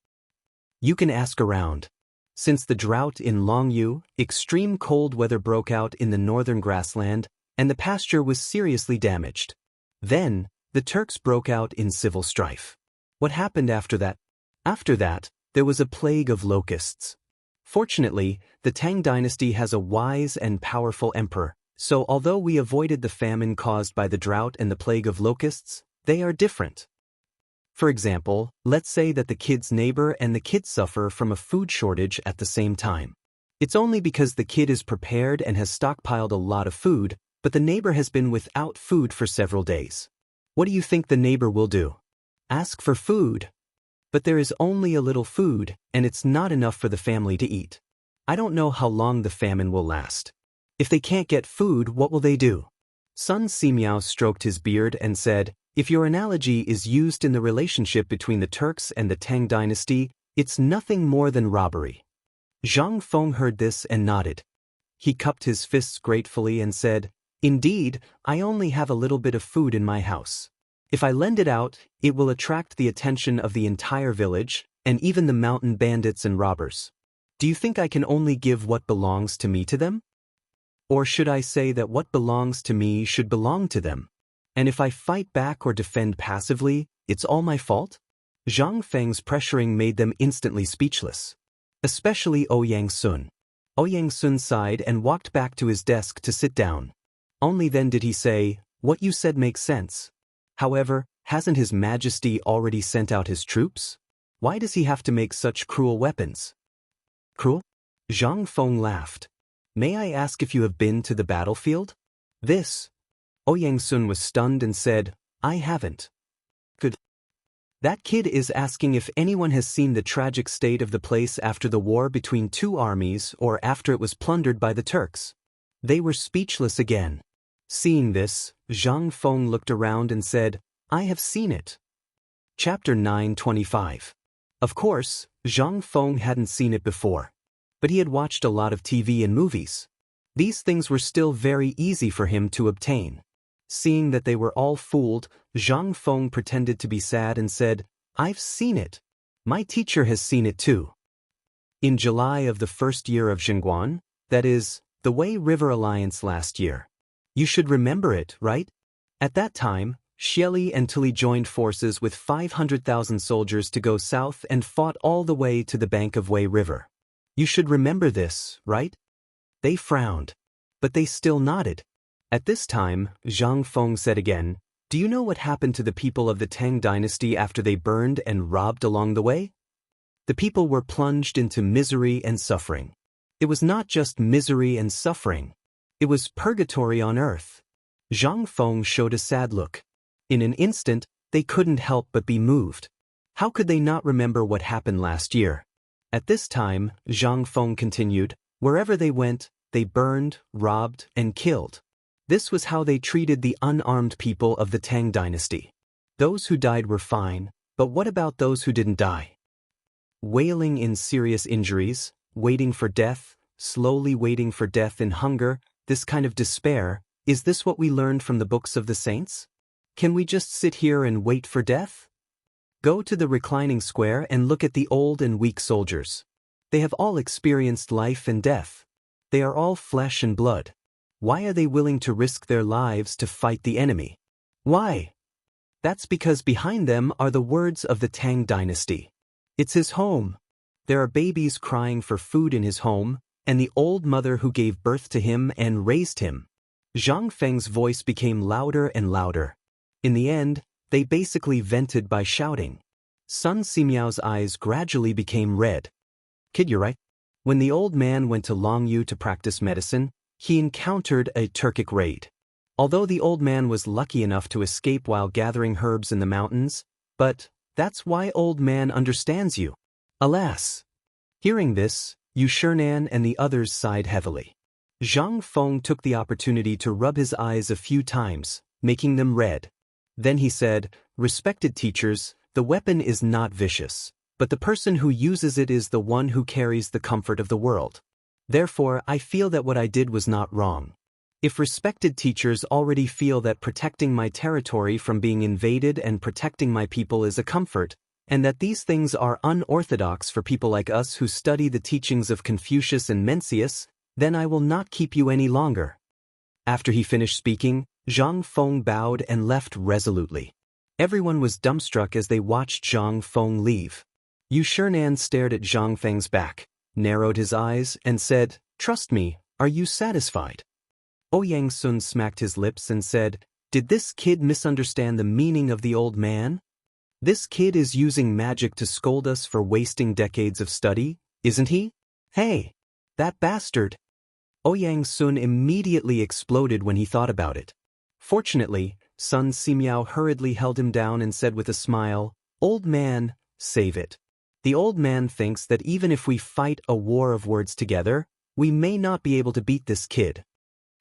You can ask around. Since the drought in Longyu, extreme cold weather broke out in the northern grassland, and the pasture was seriously damaged. Then, the Turks broke out in civil strife. What happened after that? After that, there was a plague of locusts. Fortunately, the Tang dynasty has a wise and powerful emperor, so although we avoided the famine caused by the drought and the plague of locusts, they are different. For example, let's say that the kid's neighbor and the kid suffer from a food shortage at the same time. It's only because the kid is prepared and has stockpiled a lot of food, but the neighbor has been without food for several days. What do you think the neighbor will do? Ask for food. But there is only a little food, and it's not enough for the family to eat. I don't know how long the famine will last. If they can't get food, what will they do? Sun Simiao stroked his beard and said, if your analogy is used in the relationship between the Turks and the Tang dynasty, it's nothing more than robbery. Zhang Feng heard this and nodded. He cupped his fists gratefully and said, Indeed, I only have a little bit of food in my house. If I lend it out, it will attract the attention of the entire village, and even the mountain bandits and robbers. Do you think I can only give what belongs to me to them? Or should I say that what belongs to me should belong to them? And if I fight back or defend passively, it's all my fault? Zhang Feng's pressuring made them instantly speechless. Especially Ouyang Sun. Ouyang Sun sighed and walked back to his desk to sit down. Only then did he say, what you said makes sense. However, hasn't His Majesty already sent out his troops? Why does he have to make such cruel weapons? Cruel? Zhang Feng laughed. May I ask if you have been to the battlefield? This. Ouyang Sun was stunned and said, I haven't. Good. That kid is asking if anyone has seen the tragic state of the place after the war between two armies or after it was plundered by the Turks. They were speechless again. Seeing this, Zhang Feng looked around and said, I have seen it. Chapter 9:25. Of course, Zhang Feng hadn't seen it before. But he had watched a lot of TV and movies. These things were still very easy for him to obtain. Seeing that they were all fooled, Zhang Feng pretended to be sad and said, I've seen it. My teacher has seen it too. In July of the first year of Chang'an, that is, the Wei River Alliance last year. You should remember it, right? At that time, Xieli and Tuli joined forces with 500,000 soldiers to go south and fought all the way to the bank of Wei River. You should remember this, right? They frowned. But they still nodded. At this time, Zhang Feng said again, Do you know what happened to the people of the Tang dynasty after they burned and robbed along the way? The people were plunged into misery and suffering. It was not just misery and suffering. It was purgatory on earth. Zhang Feng showed a sad look. In an instant, they couldn't help but be moved. How could they not remember what happened last year? At this time, Zhang Feng continued, wherever they went, they burned, robbed, and killed. This was how they treated the unarmed people of the Tang dynasty. Those who died were fine, but what about those who didn't die? Wailing in serious injuries, waiting for death, slowly waiting for death in hunger, this kind of despair, is this what we learned from the books of the saints? Can we just sit here and wait for death? Go to the reclining square and look at the old and weak soldiers. They have all experienced life and death. They are all flesh and blood. Why are they willing to risk their lives to fight the enemy? Why? That's because behind them are the words of the Tang dynasty. It's his home. There are babies crying for food in his home, and the old mother who gave birth to him and raised him. Zhang Feng's voice became louder and louder. In the end, they basically vented by shouting. Sun Simiao's eyes gradually became red. Kid, you're right. When the old man went to Longyu to practice medicine, he encountered a Turkic raid. Although the old man was lucky enough to escape while gathering herbs in the mountains, but that's why old man understands you. Alas! Hearing this, Yushernan and the others sighed heavily. Zhang Feng took the opportunity to rub his eyes a few times, making them red. Then he said, "Respected teachers, the weapon is not vicious, but the person who uses it is the one who carries the comfort of the world. Therefore, I feel that what I did was not wrong. If respected teachers already feel that protecting my territory from being invaded and protecting my people is a comfort, and that these things are unorthodox for people like us who study the teachings of Confucius and Mencius, then I will not keep you any longer." After he finished speaking, Zhang Feng bowed and left resolutely. Everyone was dumbstruck as they watched Zhang Feng leave. Yushernan stared at Zhang Feng's back, narrowed his eyes, and said, "Trust me, are you satisfied?" Ouyang Sun smacked his lips and said, "Did this kid misunderstand the meaning of the old man? This kid is using magic to scold us for wasting decades of study, isn't he? Hey, that bastard!" Ouyang Sun immediately exploded when he thought about it. Fortunately, Sun Simiao hurriedly held him down and said with a smile, "Old man, save it. The old man thinks that even if we fight a war of words together, we may not be able to beat this kid."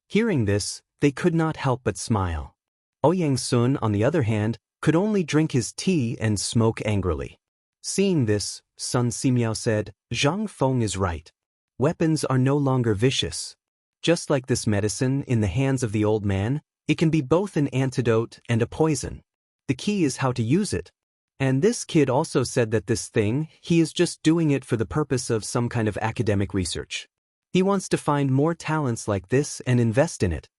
Hearing this, they could not help but smile. Ouyang Sun, on the other hand, could only drink his tea and smoke angrily. Seeing this, Sun Simiao said, "Zhang Feng is right. Weapons are no longer vicious. Just like this medicine in the hands of the old man, it can be both an antidote and a poison. The key is how to use it. And this kid also said that this thing, he is just doing it for the purpose of some kind of academic research. He wants to find more talents like this and invest in it."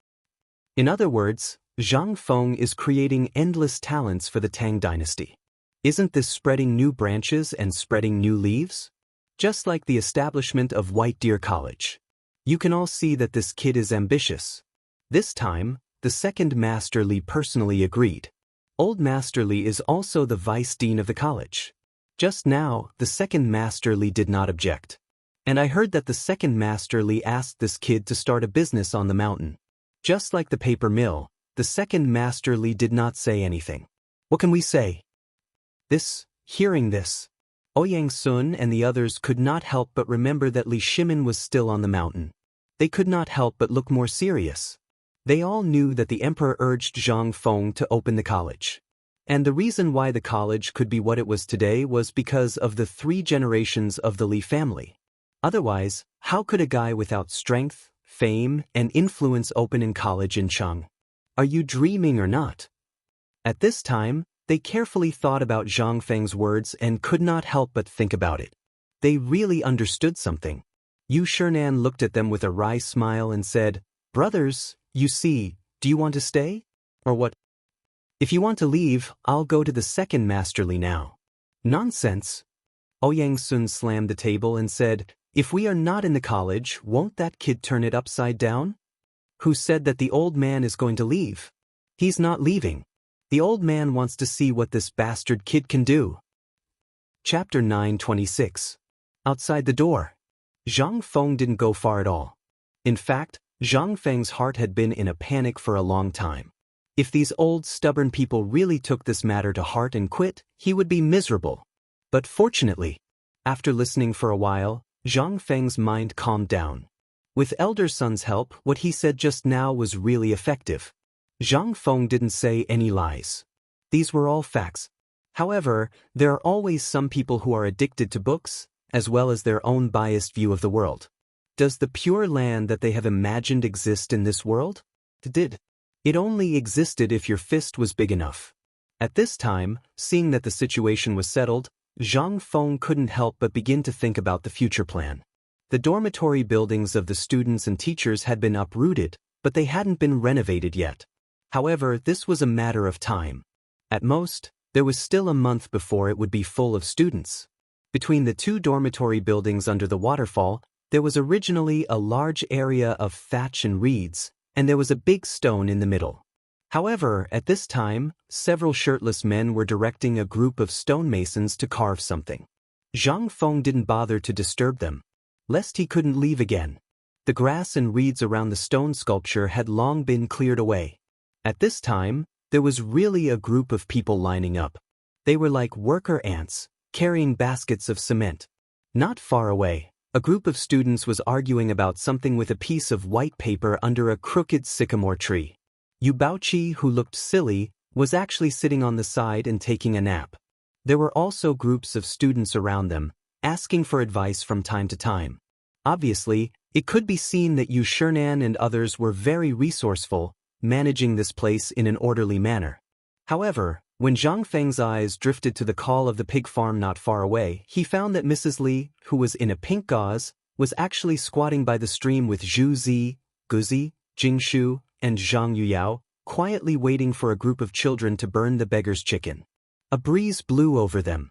In other words, Zhang Feng is creating endless talents for the Tang dynasty. Isn't this spreading new branches and spreading new leaves? Just like the establishment of White Deer College. You can all see that this kid is ambitious. This time, the second Master Li personally agreed. Old Master Li is also the vice dean of the college. Just now, the second Master Li did not object. And I heard that the second Master Li asked this kid to start a business on the mountain. Just like the paper mill, the second Master Li did not say anything. What can we say? Hearing this, Ouyang Sun and the others could not help but remember that Li Shimin was still on the mountain. They could not help but look more serious. They all knew that the emperor urged Zhang Feng to open the college. And the reason why the college could be what it was today was because of the 3 generations of the Li family. Otherwise, how could a guy without strength, fame, and influence open in college in Chang? Are you dreaming or not? At this time, they carefully thought about Zhang Feng's words and could not help but think about it. They really understood something. Yushernan looked at them with a wry smile and said, "Brothers, you see, do you want to stay? Or what? If you want to leave, I'll go to the second Master Li now." "Nonsense." Ouyang Sun slammed the table and said, "If we are not in the college, won't that kid turn it upside down? Who said that the old man is going to leave? He's not leaving. The old man wants to see what this bastard kid can do." Chapter 926. Outside the door. Zhang Feng didn't go far at all. In fact, Zhang Feng's heart had been in a panic for a long time. If these old stubborn people really took this matter to heart and quit, he would be miserable. But fortunately, after listening for a while, Zhang Feng's mind calmed down. With elder son's help, what he said just now was really effective. Zhang Feng didn't say any lies. These were all facts. However, there are always some people who are addicted to books, as well as their own biased view of the world. Does the pure land that they have imagined exist in this world? It did. It only existed if your fist was big enough. At this time, seeing that the situation was settled, Zhang Feng couldn't help but begin to think about the future plan. The dormitory buildings of the students and teachers had been uprooted, but they hadn't been renovated yet. However, this was a matter of time. At most, there was still a month before it would be full of students. Between the 2 dormitory buildings under the waterfall, there was originally a large area of thatch and reeds, and there was a big stone in the middle. However, at this time, several shirtless men were directing a group of stonemasons to carve something. Zhang Feng didn't bother to disturb them, lest he couldn't leave again. The grass and reeds around the stone sculpture had long been cleared away. At this time, there was really a group of people lining up. They were like worker ants, carrying baskets of cement. Not far away, A group of students was arguing about something with a piece of white paper under a crooked sycamore tree. Yu Baoqi, who looked silly, was actually sitting on the side and taking a nap. There were also groups of students around them, asking for advice from time to time. Obviously, it could be seen that Yu Shurnan and others were very resourceful, managing this place in an orderly manner. However, when Zhang Feng's eyes drifted to the call of the pig farm not far away, he found that Mrs. Li, who was in a pink gauze, was actually squatting by the stream with Zhu Zi, Guzi, Jingshu, and Zhang Yuyao, quietly waiting for a group of children to burn the beggar's chicken. A breeze blew over them.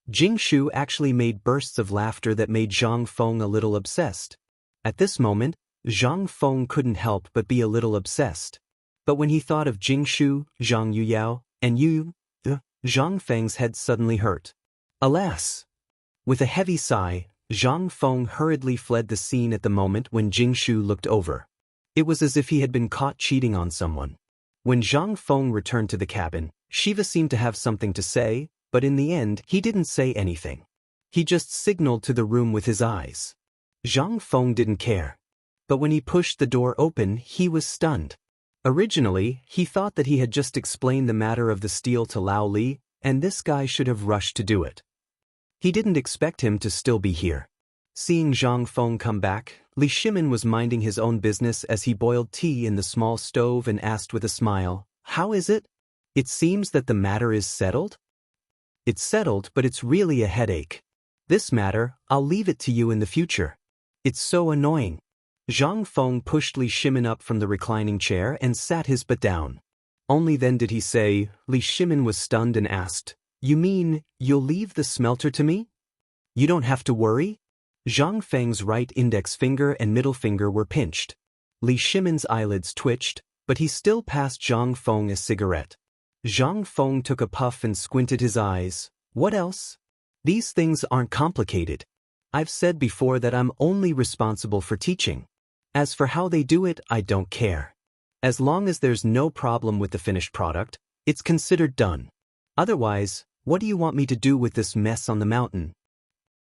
Jingshu actually made bursts of laughter that made Zhang Feng a little obsessed. At this moment, Zhang Feng couldn't help but be a little obsessed. But when he thought of Jingshu, Zhang Yuyao, and Zhang Feng's head suddenly hurt. Alas! With a heavy sigh, Zhang Feng hurriedly fled the scene at the moment when Jingshu looked over. It was as if he had been caught cheating on someone. When Zhang Feng returned to the cabin, Shiva seemed to have something to say, but in the end he didn't say anything. He just signaled to the room with his eyes. Zhang Feng didn't care. But when he pushed the door open, he was stunned. Originally, he thought that he had just explained the matter of the steel to Lao Li, and this guy should have rushed to do it. He didn't expect him to still be here. Seeing Zhang Feng come back, Li Shimin was minding his own business as he boiled tea in the small stove and asked with a smile, "How is it? It seems that the matter is settled?" "It's settled, but it's really a headache. This matter, I'll leave it to you in the future. It's so annoying." Zhang Feng pushed Li Shimin up from the reclining chair and sat his butt down. Only then did he say. Li Shimin was stunned and asked, "You mean, you'll leave the smelter to me? You don't have to worry?" Zhang Feng's right index finger and middle finger were pinched. Li Shimin's eyelids twitched, but he still passed Zhang Feng a cigarette. Zhang Feng took a puff and squinted his eyes. "What else? These things aren't complicated. I've said before that I'm only responsible for teaching. As for how they do it, I don't care. As long as there's no problem with the finished product, it's considered done. Otherwise, what do you want me to do with this mess on the mountain?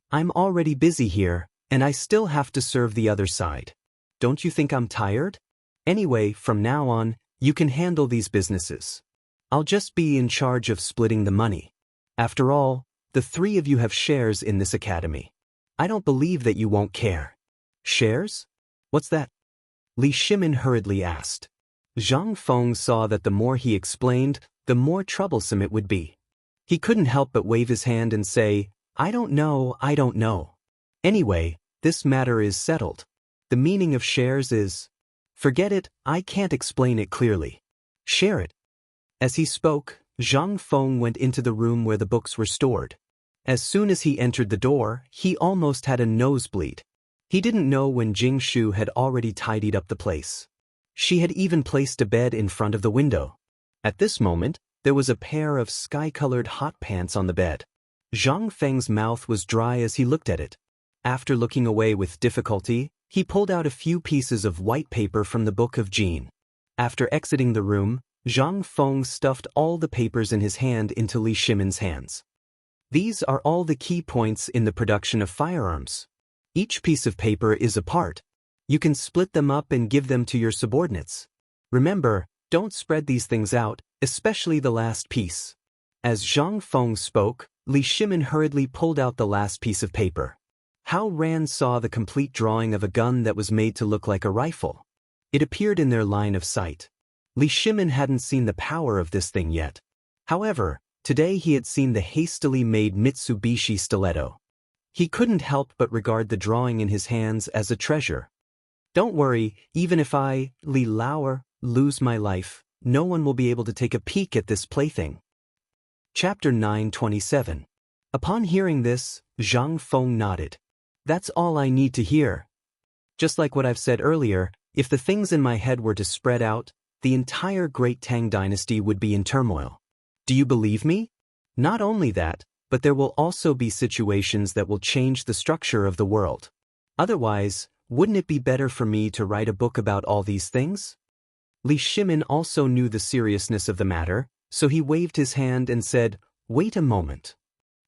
I'm already busy here, and I still have to serve the other side. Don't you think I'm tired? Anyway, from now on, you can handle these businesses. I'll just be in charge of splitting the money. After all, the three of you have shares in this academy. I don't believe that you won't care." "Shares? What's that?" Li Shimin hurriedly asked. Zhang Feng saw that the more he explained, the more troublesome it would be. He couldn't help but wave his hand and say, I don't know. Anyway, this matter is settled. The meaning of shares is... Forget it, I can't explain it clearly. Share it." As he spoke, Zhang Feng went into the room where the books were stored. As soon as he entered the door, he almost had a nosebleed. He didn't know when Jingshu had already tidied up the place. She had even placed a bed in front of the window. At this moment, there was a pair of sky-colored hot pants on the bed. Zhang Feng's mouth was dry as he looked at it. After looking away with difficulty, he pulled out a few pieces of white paper from the book of Jin. After exiting the room, Zhang Feng stuffed all the papers in his hand into Li Shimin's hands. "These are all the key points in the production of firearms. Each piece of paper is a part. You can split them up and give them to your subordinates. Remember, don't spread these things out, especially the last piece." As Zhang Feng spoke, Li Shimin hurriedly pulled out the last piece of paper. Hao Ran saw the complete drawing of a gun that was made to look like a rifle. It appeared in their line of sight. Li Shimin hadn't seen the power of this thing yet. However, today he had seen the hastily made Mitsubishi stiletto. He couldn't help but regard the drawing in his hands as a treasure. "Don't worry, even if I, Li Lauer, lose my life, no one will be able to take a peek at this plaything." Chapter 927. Upon hearing this, Zhang Feng nodded. "That's all I need to hear. Just like what I've said earlier, if the things in my head were to spread out, the entire Great Tang dynasty would be in turmoil. Do you believe me? Not only that, but there will also be situations that will change the structure of the world. Otherwise, wouldn't it be better for me to write a book about all these things?" Li Shimin also knew the seriousness of the matter, so he waved his hand and said, "Wait a moment."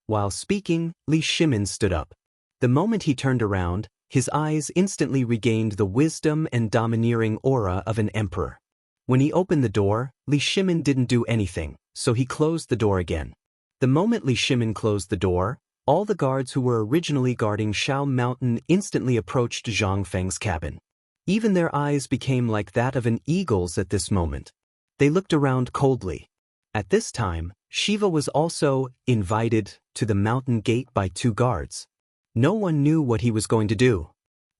While speaking, Li Shimin stood up. The moment he turned around, his eyes instantly regained the wisdom and domineering aura of an emperor. When he opened the door, Li Shimin didn't do anything, so he closed the door again. The moment Li Shimin closed the door, all the guards who were originally guarding Shao Mountain instantly approached Zhang Feng's cabin. Even their eyes became like that of an eagle's at this moment. They looked around coldly. At this time, Shiva was also invited to the mountain gate by 2 guards. No one knew what he was going to do.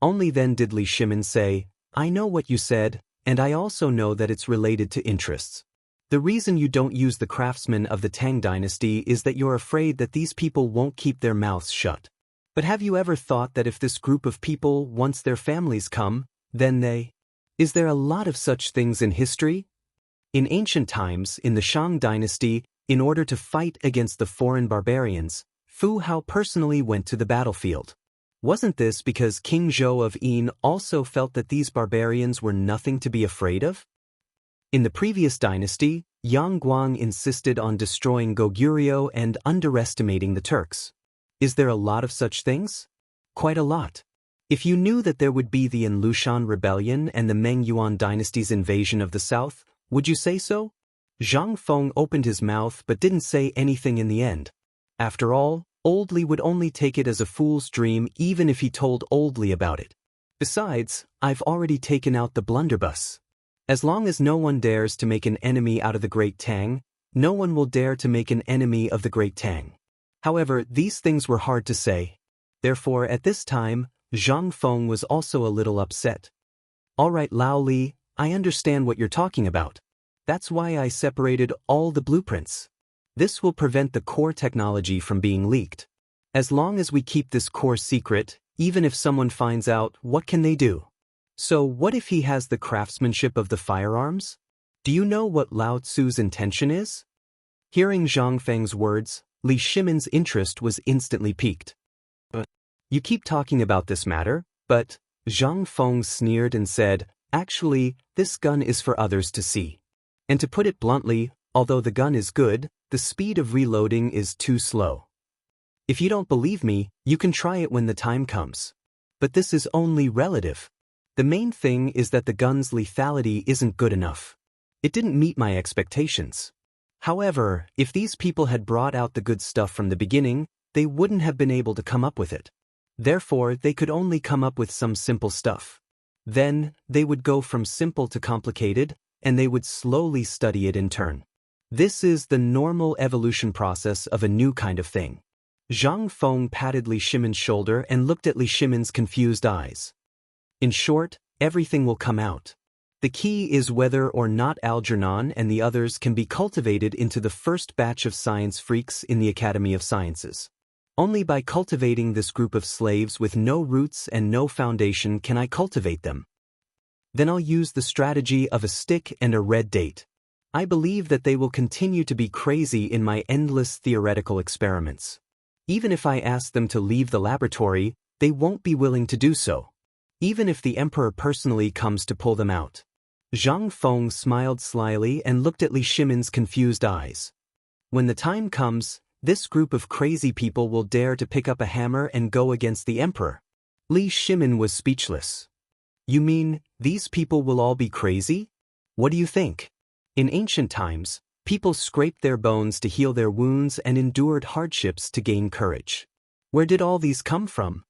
Only then did Li Shimin say, "I know what you said, and I also know that it's related to interests. The reason you don't use the craftsmen of the Tang dynasty is that you're afraid that these people won't keep their mouths shut. But have you ever thought that if this group of people, once their families come, then they... Is there a lot of such things in history? In ancient times, in the Shang dynasty, in order to fight against the foreign barbarians, Fu Hao personally went to the battlefield. Wasn't this because King Zhou of Yin also felt that these barbarians were nothing to be afraid of? In the previous dynasty, Yang Guang insisted on destroying Goguryeo and underestimating the Turks. Is there a lot of such things? Quite a lot. If you knew that there would be the An Lushan rebellion and the Meng Yuan dynasty's invasion of the south, would you say so? Zhang Feng opened his mouth but didn't say anything in the end. After all, Old Li would only take it as a fool's dream even if he told Old Li about it. Besides, I've already taken out the blunderbuss. As long as no one dares to make an enemy out of the Great Tang, no one will dare to make an enemy of the Great Tang. However, these things were hard to say. Therefore, at this time, Zhang Feng was also a little upset. All right, Lao Li, I understand what you're talking about. That's why I separated all the blueprints. This will prevent the core technology from being leaked. As long as we keep this core secret, even if someone finds out, what can they do? So what if he has the craftsmanship of the firearms? Do you know what Lao Tzu's intention is? Hearing Zhang Feng's words, Li Shimin's interest was instantly piqued. You keep talking about this matter, but Zhang Feng sneered and said, actually, this gun is for others to see. And to put it bluntly, although the gun is good, the speed of reloading is too slow. If you don't believe me, you can try it when the time comes. But this is only relative. The main thing is that the gun's lethality isn't good enough. It didn't meet my expectations. However, if these people had brought out the good stuff from the beginning, they wouldn't have been able to come up with it. Therefore, they could only come up with some simple stuff. Then, they would go from simple to complicated, and they would slowly study it in turn. This is the normal evolution process of a new kind of thing. Zhang Feng patted Li Shimin's shoulder and looked at Li Shimin's confused eyes. In short, everything will come out. The key is whether or not Algernon and the others can be cultivated into the first batch of science freaks in the Academy of Sciences. Only by cultivating this group of slaves with no roots and no foundation can I cultivate them. Then I'll use the strategy of a stick and a red date. I believe that they will continue to be crazy in my endless theoretical experiments. Even if I ask them to leave the laboratory, they won't be willing to do so. Even if the emperor personally comes to pull them out. Zhang Feng smiled slyly and looked at Li Shimin's confused eyes. When the time comes, this group of crazy people will dare to pick up a hammer and go against the emperor. Li Shimin was speechless. You mean, these people will all be crazy? What do you think? In ancient times, people scraped their bones to heal their wounds and endured hardships to gain courage. Where did all these come from?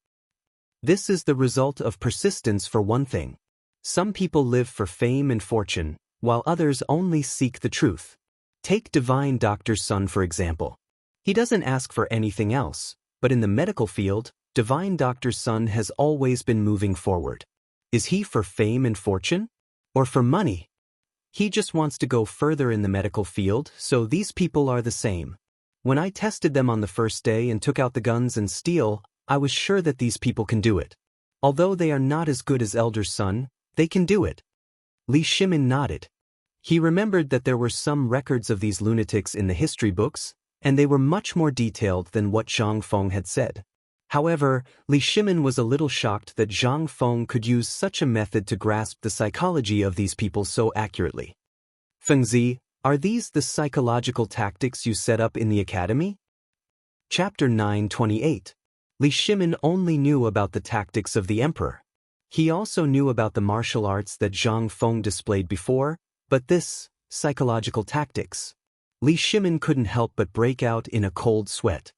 This is the result of persistence for one thing. Some people live for fame and fortune, while others only seek the truth. Take Divine Doctor's son for example. He doesn't ask for anything else, but in the medical field, Divine Doctor's son has always been moving forward. Is he for fame and fortune? Or for money? He just wants to go further in the medical field, so these people are the same. When I tested them on the first day and took out the guns and steel, I was sure that these people can do it. Although they are not as good as Elder Sun, they can do it. Li Shimin nodded. He remembered that there were some records of these lunatics in the history books, and they were much more detailed than what Zhang Feng had said. However, Li Shimin was a little shocked that Zhang Feng could use such a method to grasp the psychology of these people so accurately. Fengzi, are these the psychological tactics you set up in the academy? Chapter 928. Li Shimin only knew about the tactics of the emperor. He also knew about the martial arts that Zhang Feng displayed before, but this, psychological tactics. Li Shimin couldn't help but break out in a cold sweat.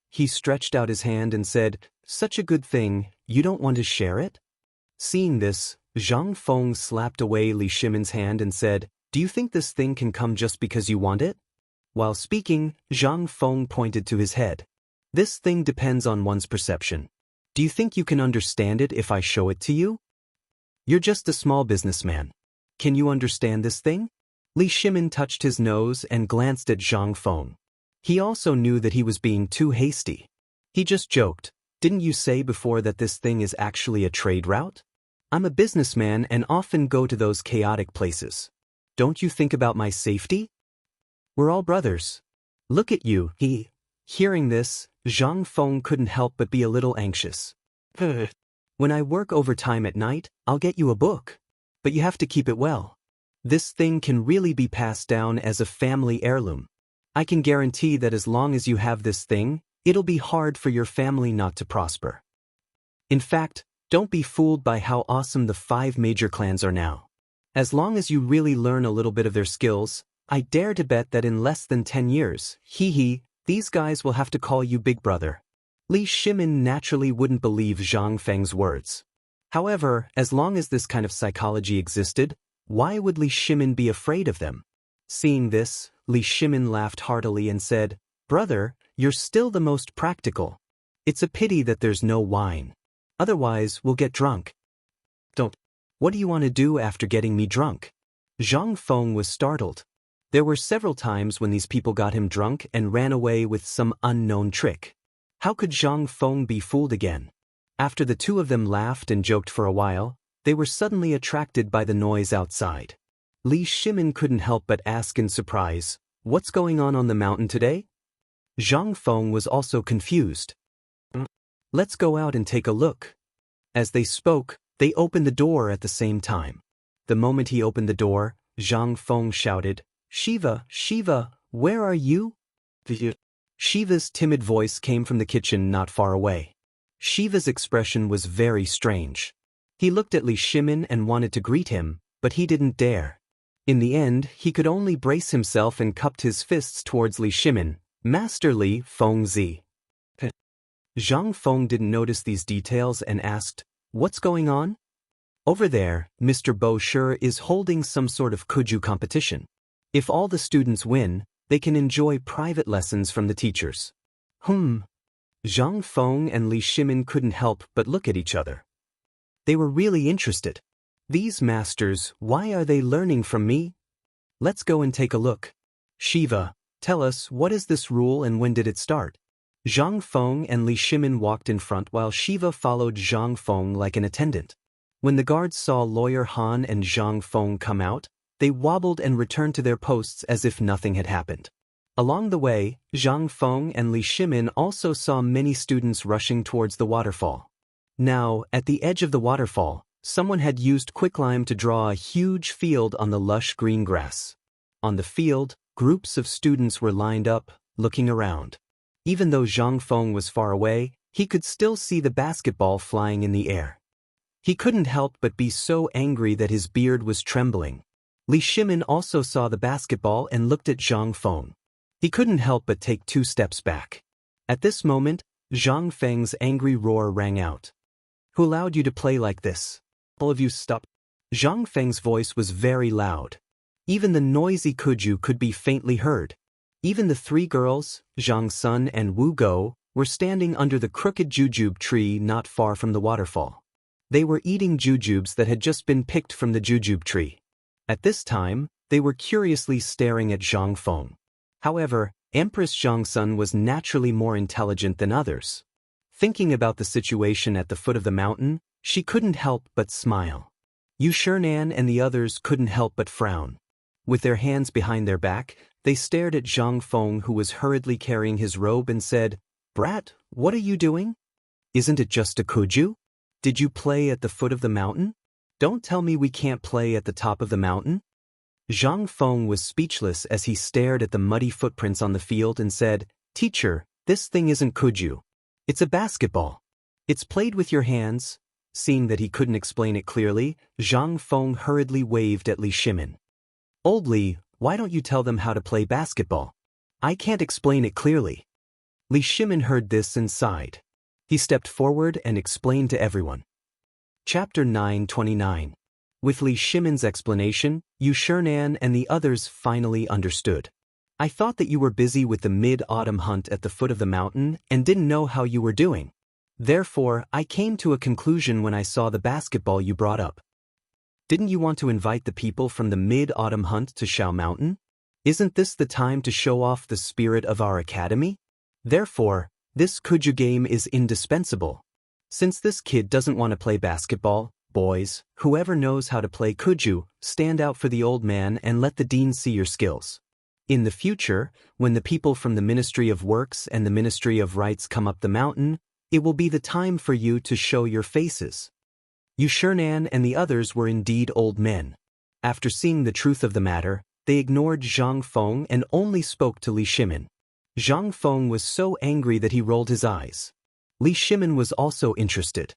He stretched out his hand and said, "Such a good thing, you don't want to share it?" Seeing this, Zhang Feng slapped away Li Shimin's hand and said, "Do you think this thing can come just because you want it?" While speaking, Zhang Feng pointed to his head. "This thing depends on one's perception. Do you think you can understand it if I show it to you? You're just a small businessman. Can you understand this thing?" Li Shimin touched his nose and glanced at Zhang Feng. He also knew that he was being too hasty. He just joked, "Didn't you say before that this thing is actually a trade route? I'm a businessman and often go to those chaotic places. Don't you think about my safety? We're all brothers. Look at you." Hearing this, Zhang Feng couldn't help but be a little anxious. "When I work overtime at night, I'll get you a book. But you have to keep it well. This thing can really be passed down as a family heirloom. I can guarantee that as long as you have this thing, it'll be hard for your family not to prosper. In fact, don't be fooled by how awesome the 5 major clans are now. As long as you really learn a little bit of their skills, I dare to bet that in less than 10 years, these guys will have to call you Big Brother." Li Shimin naturally wouldn't believe Zhang Feng's words. However, as long as this kind of psychology existed, why would Li Shimin be afraid of them? Seeing this, Li Shimin laughed heartily and said, "Brother, you're still the most practical. It's a pity that there's no wine. Otherwise, we'll get drunk." "Don't. What do you want to do after getting me drunk?" Zhang Feng was startled. There were several times when these people got him drunk and ran away with some unknown trick. How could Zhang Feng be fooled again? After the two of them laughed and joked for a while, they were suddenly attracted by the noise outside. Li Shimin couldn't help but ask in surprise, "What's going on the mountain today?" Zhang Feng was also confused. "Let's go out and take a look." As they spoke, they opened the door at the same time. The moment he opened the door, Zhang Feng shouted, Shiva, where are you?" Shiva's timid voice came from the kitchen not far away. Shiva's expression was very strange. He looked at Li Shimin and wanted to greet him, but he didn't dare. In the end, he could only brace himself and cupped his fists towards Li Shimin. "Master Li Fengzi." Zhang Feng didn't notice these details and asked, "What's going on?" "Over there, Mr. Bo Shi is holding some sort of kuju competition. If all the students win, they can enjoy private lessons from the teachers." Zhang Feng and Li Shimin couldn't help but look at each other. They were really interested. These masters, why are they learning from me? Let's go and take a look. Shiva, tell us, what is this rule and when did it start? Zhang Feng and Li Shimin walked in front while Shiva followed Zhang Feng like an attendant. When the guards saw Lawyer Han and Zhang Feng come out, they wobbled and returned to their posts as if nothing had happened. Along the way, Zhang Feng and Li Shimin also saw many students rushing towards the waterfall. Now, at the edge of the waterfall, someone had used quicklime to draw a huge field on the lush green grass. On the field, groups of students were lined up, looking around. Even though Zhang Feng was far away, he could still see the basketball flying in the air. He couldn't help but be so angry that his beard was trembling. Li Shimin also saw the basketball and looked at Zhang Feng. He couldn't help but take 2 steps back. At this moment, Zhang Feng's angry roar rang out. "Who allowed you to play like this? All of you stop." Zhang Feng's voice was very loud. Even the noisy kuju could be faintly heard. Even the 3 girls, Zhang Sun and Wu Go, were standing under the crooked jujube tree not far from the waterfall. They were eating jujubes that had just been picked from the jujube tree. At this time, they were curiously staring at Zhang Feng. However, Empress Zhangsun was naturally more intelligent than others. Thinking about the situation at the foot of the mountain, she couldn't help but smile. Yu Shernan and the others couldn't help but frown. With their hands behind their back, they stared at Zhang Feng, who was hurriedly carrying his robe, and said, "Brat, what are you doing? Isn't it just a kuju? Did you play at the foot of the mountain? Don't tell me we can't play at the top of the mountain." Zhang Feng was speechless as he stared at the muddy footprints on the field and said, "Teacher, this thing isn't kuju. It's a basketball. It's played with your hands. Seeing that he couldn't explain it clearly, Zhang Feng hurriedly waved at Li Shimin. Old Li, why don't you tell them how to play basketball? I can't explain it clearly. Li Shimin heard this and sighed. He stepped forward and explained to everyone. Chapter 929. With Li Shimin's explanation, Yu Shernan and the others finally understood. I thought that you were busy with the mid-autumn hunt at the foot of the mountain and didn't know how you were doing. Therefore, I came to a conclusion when I saw the basketball you brought up. Didn't you want to invite the people from the mid-autumn hunt to Shao Mountain? Isn't this the time to show off the spirit of our academy? Therefore, this Kuju game is indispensable. Since this kid doesn't want to play basketball, boys, whoever knows how to play Kuju, stand out for the old man and let the dean see your skills. In the future, when the people from the Ministry of Works and the Ministry of Rights come up the mountain, it will be the time for you to show your faces. Yu Shernan and the others were indeed old men. After seeing the truth of the matter, they ignored Zhang Feng and only spoke to Li Shimin. Zhang Feng was so angry that he rolled his eyes. Li Shimin was also interested.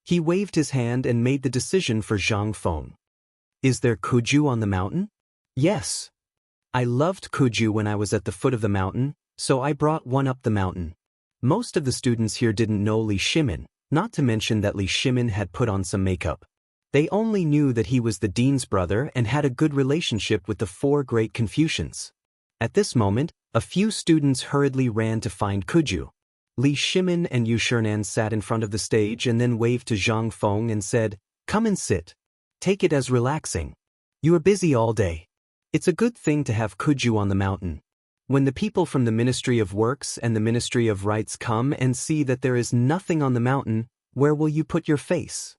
He waved his hand and made the decision for Zhang Feng. Is there Kuju on the mountain? Yes. I loved Kuju when I was at the foot of the mountain, so I brought one up the mountain. Most of the students here didn't know Li Shimin, not to mention that Li Shimin had put on some makeup. They only knew that he was the dean's brother and had a good relationship with the four great Confucians. At this moment, a few students hurriedly ran to find Kuju. Li Shimin and Yu Shernan sat in front of the stage and then waved to Zhang Feng and said, "Come and sit. Take it as relaxing. You are busy all day. It's a good thing to have Kuju on the mountain. When the people from the Ministry of Works and the Ministry of Rights come and see that there is nothing on the mountain, where will you put your face?"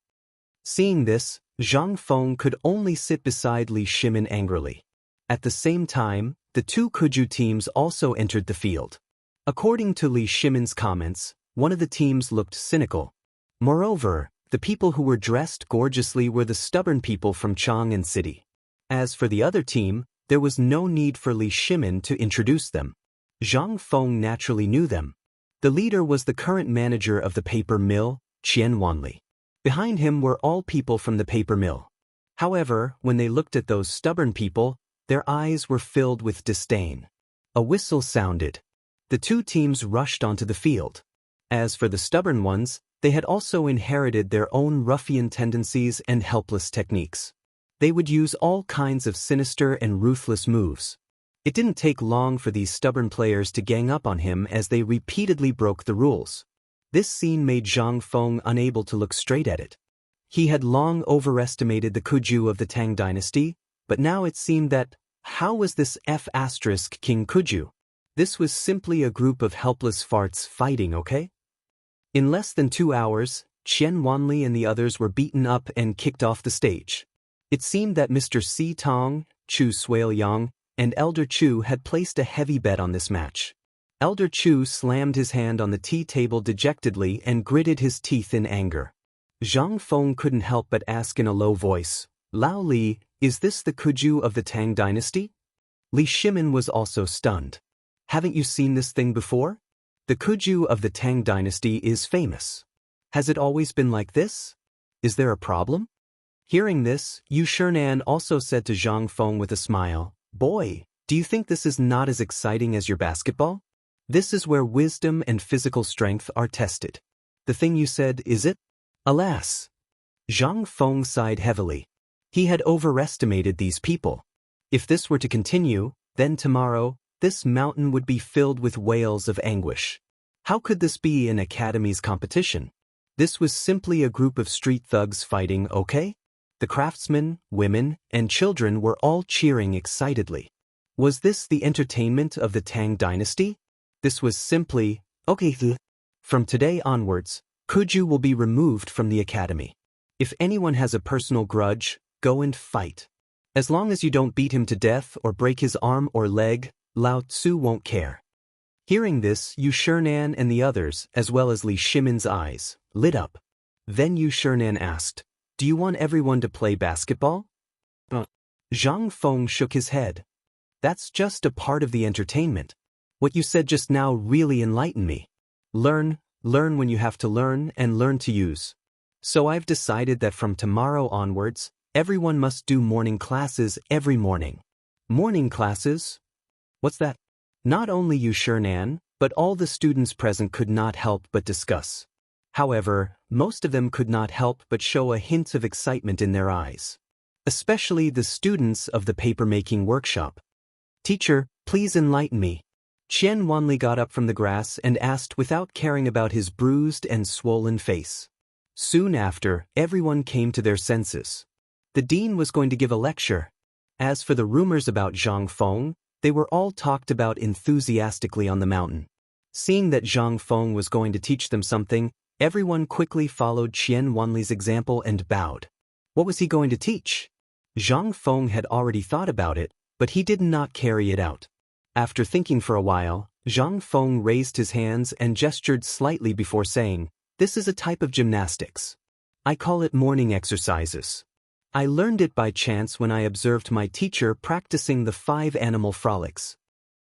Seeing this, Zhang Feng could only sit beside Li Shimin angrily. At the same time, the two Kuju teams also entered the field. According to Li Shimin's comments, one of the teams looked cynical. Moreover, the people who were dressed gorgeously were the stubborn people from Chang'an city. As for the other team, there was no need for Li Shimin to introduce them. Zhang Feng naturally knew them. The leader was the current manager of the paper mill, Wanli. Behind him were all people from the paper mill. However, when they looked at those stubborn people, their eyes were filled with disdain. A whistle sounded. The two teams rushed onto the field. As for the stubborn ones, they had also inherited their own ruffian tendencies and helpless techniques. They would use all kinds of sinister and ruthless moves. It didn't take long for these stubborn players to gang up on him as they repeatedly broke the rules. This scene made Zhang Feng unable to look straight at it. He had long overestimated the Kuju of the Tang dynasty, but now it seemed that, how was this King Kuju? This was simply a group of helpless farts fighting, okay? In less than 2 hours, Wanli and the others were beaten up and kicked off the stage. It seemed that Mr. Si Tong, Chu Suiliang, and Elder Chu had placed a heavy bet on this match. Elder Chu slammed his hand on the tea table dejectedly and gritted his teeth in anger. Zhang Feng couldn't help but ask in a low voice, "Lao Li, is this the Kuju of the Tang dynasty?" Li Shimin was also stunned. "Haven't you seen this thing before? The Kuju of the Tang dynasty is famous. Has it always been like this? Is there a problem?" Hearing this, Yu Shernan also said to Zhang Feng with a smile, "Boy, do you think this is not as exciting as your basketball? This is where wisdom and physical strength are tested. The thing you said, is it?" Alas! Zhang Feng sighed heavily. He had overestimated these people. If this were to continue, then tomorrow, this mountain would be filled with wails of anguish. How could this be an academy's competition? This was simply a group of street thugs fighting, okay? The craftsmen, women, and children were all cheering excitedly. Was this the entertainment of the Tang dynasty? This was simply, okay. From today onwards, Kuju will be removed from the academy. If anyone has a personal grudge, go and fight. As long as you don't beat him to death or break his arm or leg, Lao Tzu won't care. Hearing this, Yu Shernan and the others, as well as Li Shimin's eyes, lit up. Then Yu Shernan asked, "Do you want everyone to play basketball?" Zhang Feng shook his head. "That's just a part of the entertainment. What you said just now really enlightened me. Learn, learn when you have to learn and learn to use. So I've decided that from tomorrow onwards, everyone must do morning classes every morning. Morning classes? What's that? Not only you, Chang'an, but all the students present could not help but discuss. However, most of them could not help but show a hint of excitement in their eyes. Especially the students of the paper-making workshop. Teacher, please enlighten me. Wang Lin got up from the grass and asked without caring about his bruised and swollen face. Soon after, everyone came to their senses. The dean was going to give a lecture. As for the rumors about Zhang Feng, they were all talked about enthusiastically on the mountain. Seeing that Zhang Feng was going to teach them something, everyone quickly followed Wang Lin's example and bowed. What was he going to teach? Zhang Feng had already thought about it, but he did not carry it out. After thinking for a while, Zhang Feng raised his hands and gestured slightly before saying, "This is a type of gymnastics. I call it morning exercises. I learned it by chance when I observed my teacher practicing the 5 animal frolics."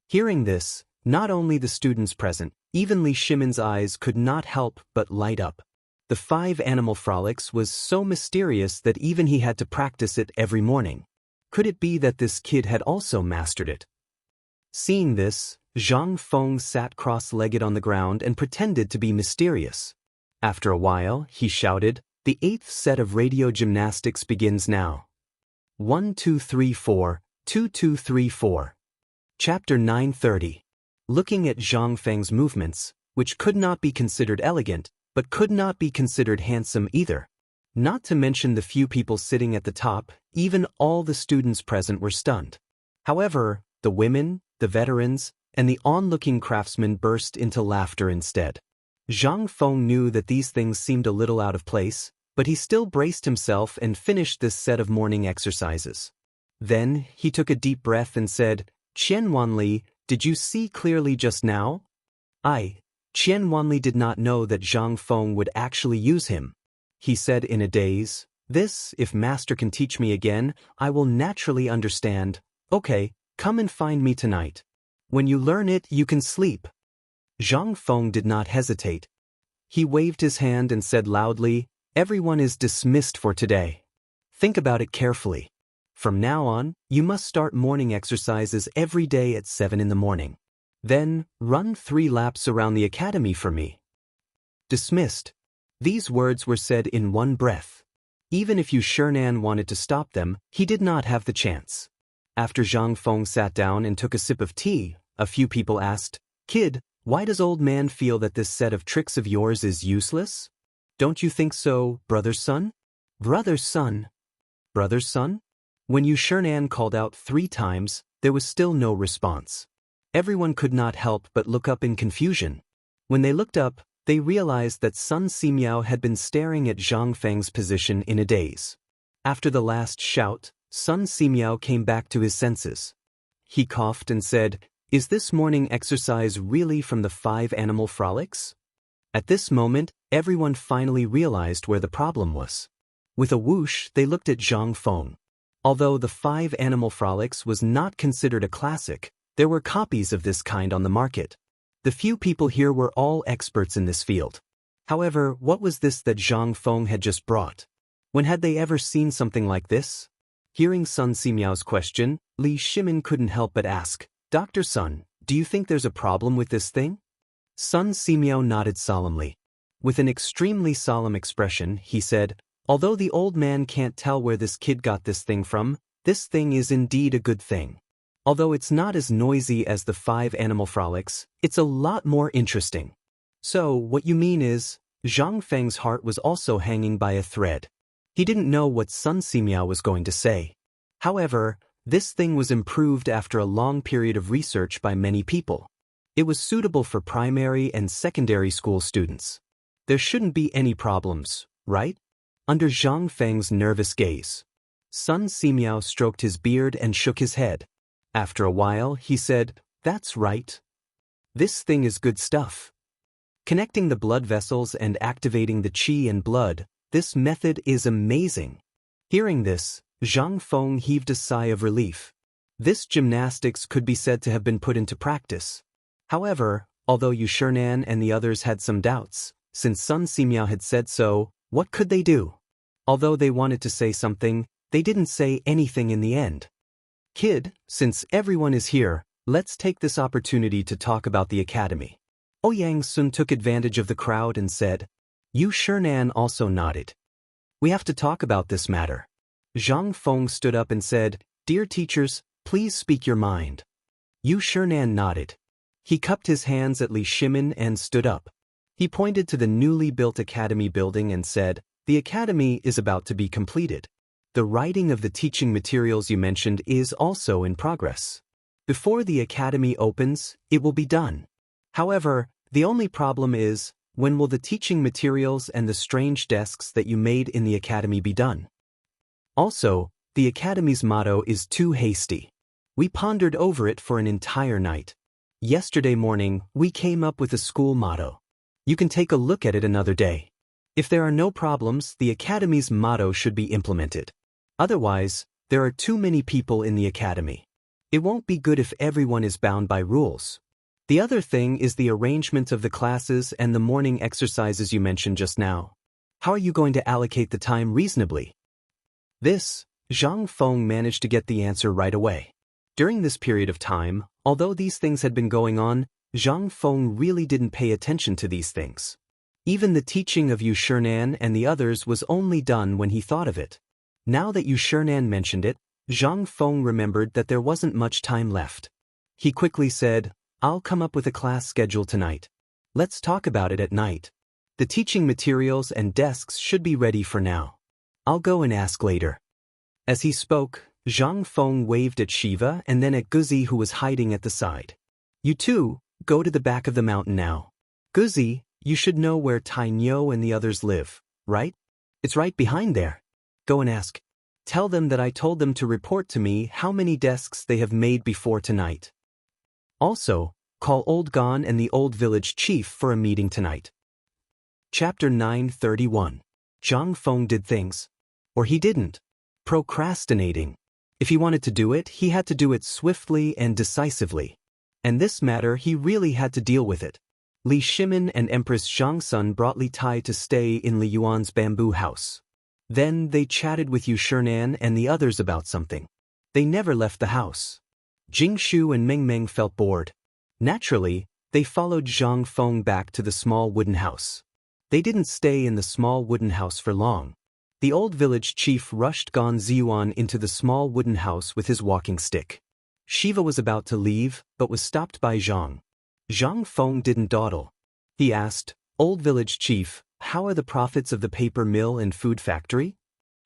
Hearing this, not only the students present, even Li Shimon's eyes could not help but light up. The 5 animal frolics was so mysterious that even he had to practice it every morning. Could it be that this kid had also mastered it? Seeing this, Zhang Feng sat cross-legged on the ground and pretended to be mysterious. After a while, he shouted, "The 8th set of radio gymnastics begins now. 1 2 3 4, 2 2 3 4. Chapter 930. Looking at Zhang Feng's movements, which could not be considered elegant, but could not be considered handsome either. Not to mention the few people sitting at the top, even all the students present were stunned. However, the women, the veterans, and the onlooking craftsmen burst into laughter instead. Zhang Feng knew that these things seemed a little out of place, but he still braced himself and finished this set of morning exercises. Then, he took a deep breath and said, "Wang Lin, did you see clearly just now?" Wang Lin did not know that Zhang Feng would actually use him. He said in a daze, "This, if master can teach me again, I will naturally understand. Okay, come and find me tonight. When you learn it, you can sleep." Zhang Feng did not hesitate. He waved his hand and said loudly, "Everyone is dismissed for today. Think about it carefully. From now on, you must start morning exercises every day at 7 in the morning. Then, run 3 laps around the academy for me." Dismissed. These words were said in one breath. Even if Chang'an wanted to stop them, he did not have the chance. After Zhang Feng sat down and took a sip of tea, a few people asked, "Kid, why does old man feel that this set of tricks of yours is useless? Don't you think so, brother's son?" "Brother's son? Brother's son?" When Chang'an called out 3 times, there was still no response. Everyone could not help but look up in confusion. When they looked up, they realized that Sun Simiao had been staring at Zhang Feng's position in a daze. After the last shout, Sun Simiao came back to his senses. He coughed and said, "Is this morning exercise really from the 5 animal frolics?" At this moment, everyone finally realized where the problem was. With a whoosh, they looked at Zhang Feng. Although the 5 animal frolics was not considered a classic, there were copies of this kind on the market. The few people here were all experts in this field. However, what was this that Zhang Feng had just brought? When had they ever seen something like this? Hearing Sun Simiao's question, Li Shimon couldn't help but ask, "Dr. Sun, do you think there's a problem with this thing?" Sun Simiao nodded solemnly. With an extremely solemn expression, he said, "Although the old man can't tell where this kid got this thing from, this thing is indeed a good thing. Although it's not as noisy as the 5 animal frolics, it's a lot more interesting." So, what you mean is, Zhang Feng's heart was also hanging by a thread. He didn't know what Sun Simiao was going to say. However, this thing was improved after a long period of research by many people. It was suitable for primary and secondary school students. There shouldn't be any problems, right? Under Zhang Feng's nervous gaze, Sun Simiao stroked his beard and shook his head. After a while, he said, "That's right. This thing is good stuff. Connecting the blood vessels and activating the qi and blood, this method is amazing." Hearing this, Zhang Feng heaved a sigh of relief. This gymnastics could be said to have been put into practice. However, Although Yushernan and the others had some doubts, since Sun Simiao had said so, what could they do? Although they wanted to say something, they didn't say anything in the end. Kid, since everyone is here, let's take this opportunity to talk about the academy. Ouyang Sun took advantage of the crowd and said. Yushernan also nodded. We have to talk about this matter. Zhang Feng stood up and said, Dear teachers, please speak your mind. Yushernan nodded. He cupped his hands at Li Shimin and stood up. He pointed to the newly built academy building and said, The academy is about to be completed. The writing of the teaching materials you mentioned is also in progress. Before the academy opens, it will be done. However, the only problem is, when will the teaching materials and the strange desks that you made in the academy be done? Also, the academy's motto is too hasty. We pondered over it for an entire night. Yesterday morning, we came up with a school motto. You can take a look at it another day. If there are no problems, the academy's motto should be implemented. Otherwise, there are too many people in the academy. It won't be good if everyone is bound by rules. The other thing is the arrangement of the classes and the morning exercises you mentioned just now. How are you going to allocate the time reasonably? This, Zhang Feng managed to get the answer right away. During this period of time, although these things had been going on, Zhang Feng really didn't pay attention to these things. Even the teaching of Yushernan and the others was only done when he thought of it. Now that Yushernan mentioned it, Zhang Feng remembered that there wasn't much time left. He quickly said, I'll come up with a class schedule tonight. Let's talk about it at night. The teaching materials and desks should be ready for now. I'll go and ask later. As he spoke, Zhang Feng waved at Shiva and then at Guzi, who was hiding at the side. You two, go to the back of the mountain now. Guzi, you should know where Tai Nyo and the others live, right? It's right behind there. Go and ask. Tell them that I told them to report to me how many desks they have made before tonight. Also, call Old Gon and the old village chief for a meeting tonight. Chapter 931. Zhang Feng did things. Or he didn't. Procrastinating. If he wanted to do it, he had to do it swiftly and decisively. And this matter, he really had to deal with it. Li Shimin and Empress Zhangsun brought Li Tai to stay in Li Yuan's bamboo house. Then they chatted with Yushernan and the others about something. They never left the house. Jingshu and Meng Meng felt bored. Naturally, they followed Zhang Feng back to the small wooden house. They didn't stay in the small wooden house for long. The old village chief rushed Gon Ziyuan into the small wooden house with his walking stick. Shiva was about to leave, but was stopped by Zhang. Zhang Feng didn't dawdle. He asked, Old village chief, how are the profits of the paper mill and food factory?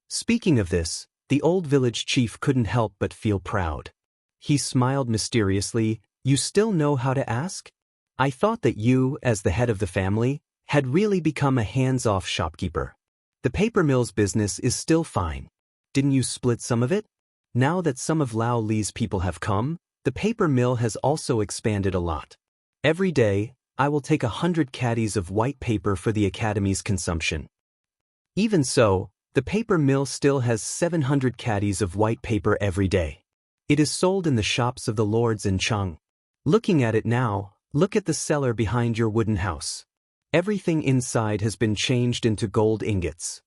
Speaking of this, the old village chief couldn't help but feel proud. He smiled mysteriously. You still know how to ask? I thought that you, as the head of the family, had really become a hands-off shopkeeper. The paper mill's business is still fine. Didn't you split some of it? Now that some of Lao Li's people have come, the paper mill has also expanded a lot. Every day, I will take 100 caddies of white paper for the academy's consumption. Even so, the paper mill still has 700 caddies of white paper every day. It is sold in the shops of the lords in Chang'an. Looking at it now, look at the cellar behind your wooden house. Everything inside has been changed into gold ingots.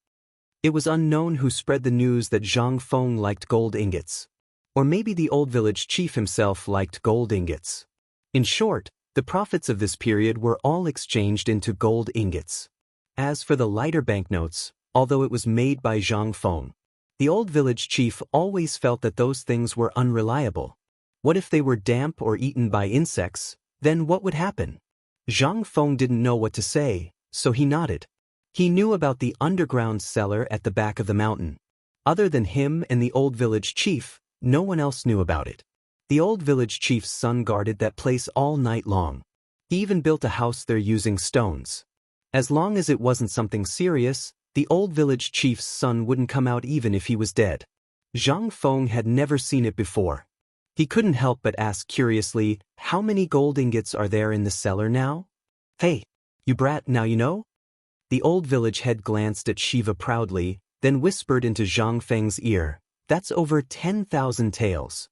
It was unknown who spread the news that Zhang Feng liked gold ingots. Or maybe the old village chief himself liked gold ingots. In short, the profits of this period were all exchanged into gold ingots. As for the lighter banknotes, although it was made by Zhang Feng, the old village chief always felt that those things were unreliable. What if they were damp or eaten by insects? Then what would happen? Zhang Feng didn't know what to say, so he nodded. He knew about the underground cellar at the back of the mountain. Other than him and the old village chief, no one else knew about it. The old village chief's son guarded that place all night long. He even built a house there using stones. As long as it wasn't something serious, the old village chief's son wouldn't come out even if he was dead. Zhang Feng had never seen it before. He couldn't help but ask curiously, how many gold ingots are there in the cellar now? Hey, you brat, now you know? The old village head glanced at Shiva proudly, then whispered into Zhang Feng's ear, that's over 10,000 taels.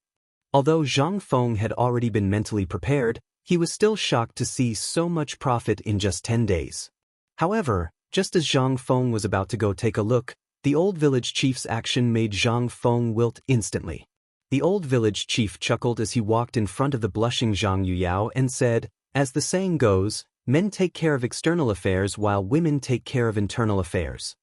Although Zhang Feng had already been mentally prepared, He was still shocked to see so much profit in just 10 days. However, just as Zhang Feng was about to go take a look, the old village chief's action made Zhang Feng wilt instantly. The old village chief chuckled as he walked in front of the blushing Zhang Yuyao and said, "As the saying goes, men take care of external affairs while women take care of internal affairs."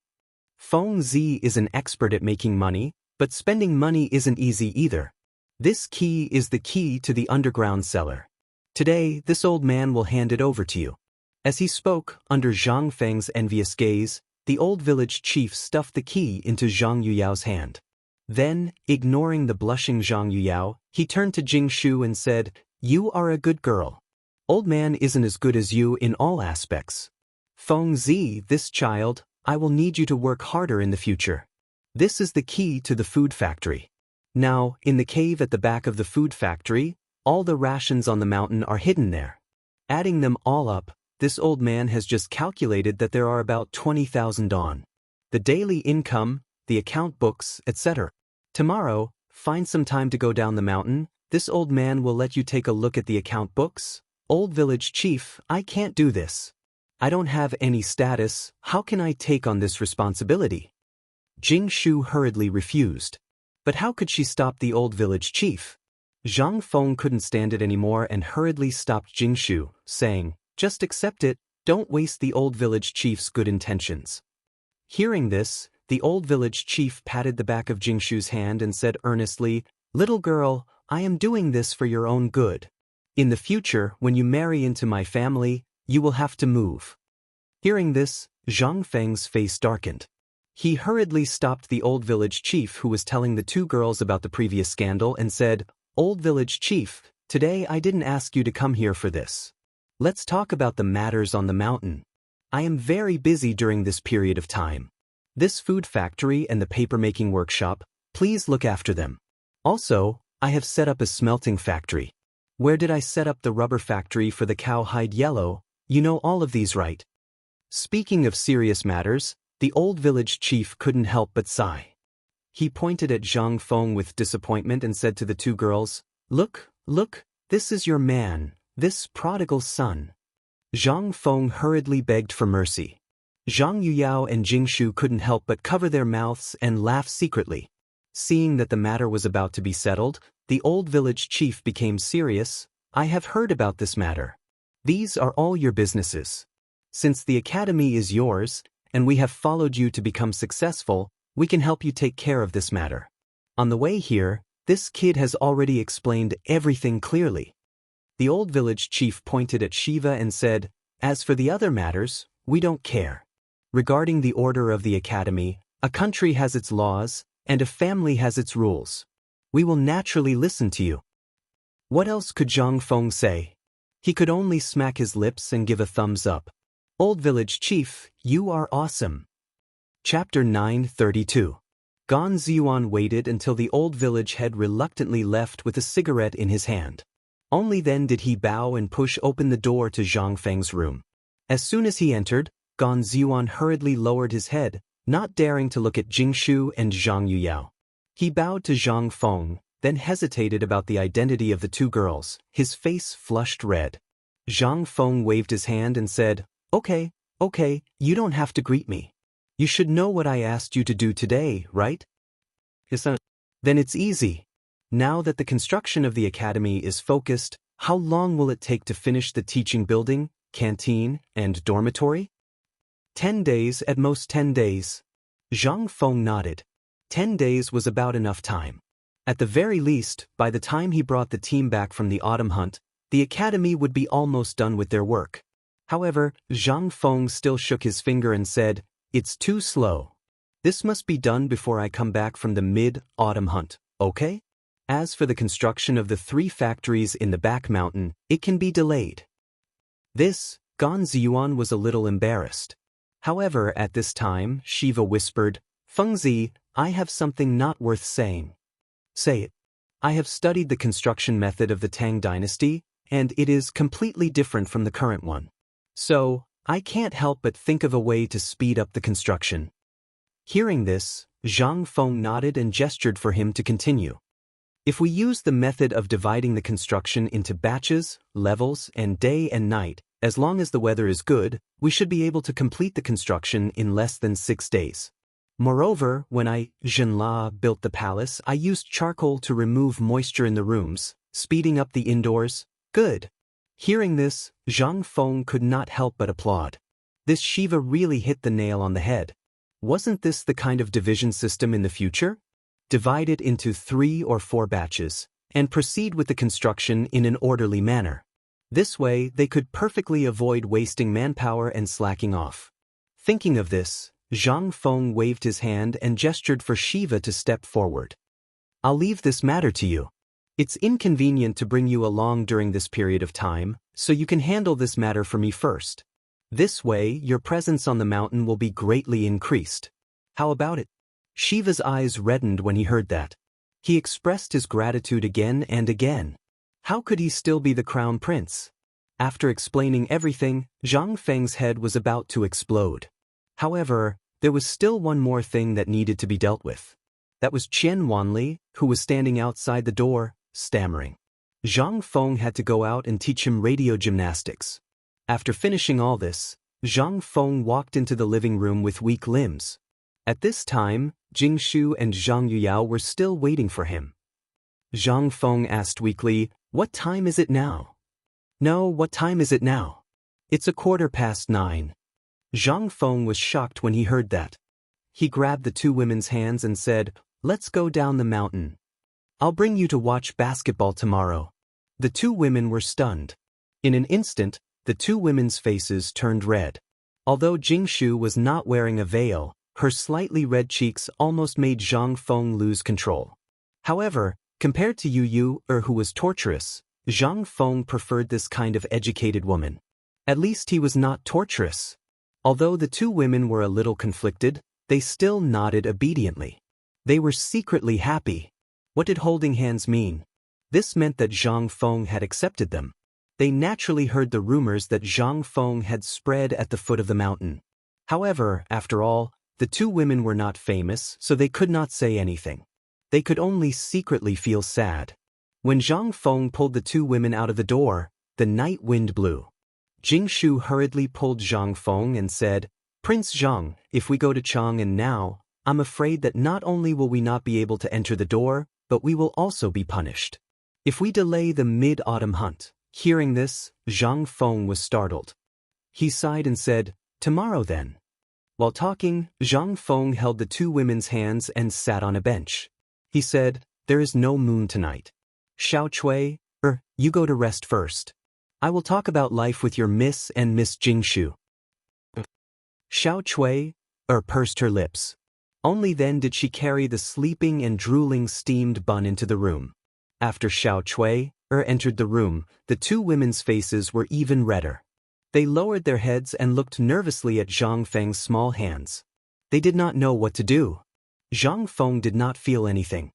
Feng Zi is an expert at making money, but spending money isn't easy either. This key is the key to the underground cellar. Today, this old man will hand it over to you. As he spoke, under Zhang Feng's envious gaze, the old village chief stuffed the key into Zhang Yuyao's hand. Then, ignoring the blushing Zhang Yuyao, he turned to Jing Shu and said, "You are a good girl. Old man isn't as good as you in all aspects. Feng Zi, this child, I will need you to work harder in the future. This is the key to the food factory." Now, in the cave at the back of the food factory, all the rations on the mountain are hidden there. Adding them all up, this old man has just calculated that there are about 20,000 dong. The daily income, the account books, etc. Tomorrow, find some time to go down the mountain. This old man will let you take a look at the account books. Old village chief, I can't do this. I don't have any status. How can I take on this responsibility? Jing Shu hurriedly refused. But how could she stop the old village chief? Zhang Feng couldn't stand it anymore and hurriedly stopped Jing Shu, saying, "Just accept it, don't waste the old village chief's good intentions." Hearing this, the old village chief patted the back of Jing Shu's hand and said earnestly, "Little girl, I am doing this for your own good. In the future, when you marry into my family, you will have to move." Hearing this, Zhang Feng's face darkened. He hurriedly stopped the old village chief who was telling the two girls about the previous scandal and said, "Old village chief, today I didn't ask you to come here for this. Let's talk about the matters on the mountain. I am very busy during this period of time. This food factory and the paper-making workshop, please look after them. Also, I have set up a smelting factory. Where did I set up the rubber factory for the cowhide yellow? You know all of these, right?" Speaking of serious matters, the old village chief couldn't help but sigh. He pointed at Zhang Feng with disappointment and said to the two girls, Look, this is your man, this prodigal son." Zhang Feng hurriedly begged for mercy. Zhang Yuyao and Jing Shu couldn't help but cover their mouths and laugh secretly. Seeing that the matter was about to be settled, the old village chief became serious. "I have heard about this matter. These are all your businesses. Since the academy is yours, and we have followed you to become successful, we can help you take care of this matter. On the way here, this kid has already explained everything clearly." The old village chief pointed at Shiva and said, "As for the other matters, we don't care. Regarding the order of the academy, a country has its laws, and a family has its rules. We will naturally listen to you." What else could Zhang Feng say? He could only smack his lips and give a thumbs up. Old village chief, you are awesome. Chapter 932. Gan Ziyuan waited until the old village head reluctantly left with a cigarette in his hand. Only then did he bow and push open the door to Zhang Feng's room. As soon as he entered, Gan Ziyuan hurriedly lowered his head, not daring to look at Jing Shu and Zhang Yuyao. He bowed to Zhang Feng, then hesitated about the identity of the two girls, his face flushed red. Zhang Feng waved his hand and said, Okay, you don't have to greet me. You should know what I asked you to do today, right? Then it's easy. Now that the construction of the academy is focused, how long will it take to finish the teaching building, canteen, and dormitory? 10 days, at most 10 days. Zhang Feng nodded. 10 days was about enough time. At the very least, by the time he brought the team back from the autumn hunt, the academy would be almost done with their work. However, Zhang Feng still shook his finger and said, "It's too slow. This must be done before I come back from the mid-autumn hunt, okay? As for the construction of the 3 factories in the back mountain, it can be delayed." This, Gan Ziyuan was a little embarrassed. However, at this time, Shiva whispered, "Fengzi, I have something not worth saying." "Say it." "I have studied the construction method of the Tang dynasty, and it is completely different from the current one. So, I can't help but think of a way to speed up the construction." Hearing this, Zhang Feng nodded and gestured for him to continue. If we use the method of dividing the construction into batches, levels, and day and night, as long as the weather is good, we should be able to complete the construction in less than 6 days. Moreover, when Zhenla built the palace, I used charcoal to remove moisture in the rooms, speeding up the indoors. Good. Hearing this, Zhang Feng could not help but applaud. This Shiva really hit the nail on the head. Wasn't this the kind of division system in the future? Divide it into 3 or 4 batches, and proceed with the construction in an orderly manner. This way, they could perfectly avoid wasting manpower and slacking off. Thinking of this, Zhang Feng waved his hand and gestured for Shiva to step forward. I'll leave this matter to you. It's inconvenient to bring you along during this period of time, so you can handle this matter for me first. This way, your presence on the mountain will be greatly increased. How about it? Shiva's eyes reddened when he heard that. He expressed his gratitude again and again. How could he still be the crown prince? After explaining everything, Zhang Feng's head was about to explode. However, there was still one more thing that needed to be dealt with. That was Qian Wanli, who was standing outside the door, stammering. Zhang Feng had to go out and teach him radio gymnastics. After finishing all this, Zhang Feng walked into the living room with weak limbs. At this time, Jingshu and Zhang Yuyao were still waiting for him. Zhang Feng asked weakly, "What time is it now?" "No, what time is it now?" "It's 9:15. Zhang Feng was shocked when he heard that. He grabbed the 2 women's hands and said, "Let's go down the mountain. I'll bring you to watch basketball tomorrow." The 2 women were stunned. In an instant, the 2 women's faces turned red. Although Jingshu was not wearing a veil, her slightly red cheeks almost made Zhang Feng lose control. However, compared to Yu, who was torturous, Zhang Feng preferred this kind of educated woman. At least he was not torturous. Although the 2 women were a little conflicted, they still nodded obediently. They were secretly happy. What did holding hands mean? This meant that Zhang Feng had accepted them. They naturally heard the rumors that Zhang Feng had spread at the foot of the mountain. However, after all, the 2 women were not famous, so they could not say anything. They could only secretly feel sad. When Zhang Feng pulled the 2 women out of the door, the night wind blew. Jingshu hurriedly pulled Zhang Feng and said, "Prince Zhang, if we go to Chang'an now, I'm afraid that not only will we not be able to enter the door, but we will also be punished. If we delay the mid-autumn hunt." Hearing this, Zhang Feng was startled. He sighed and said, "Tomorrow then." While talking, Zhang Feng held the 2 women's hands and sat on a bench. He said, "There is no moon tonight. Xiao Cui, you go to rest first. I will talk about life with your Miss and Miss Jingshu." Xiao Cui, pursed her lips. Only then did she carry the sleeping and drooling steamed bun into the room. After Xiao Cui, entered the room, the 2 women's faces were even redder. They lowered their heads and looked nervously at Zhang Feng's small hands. They did not know what to do. Zhang Feng did not feel anything.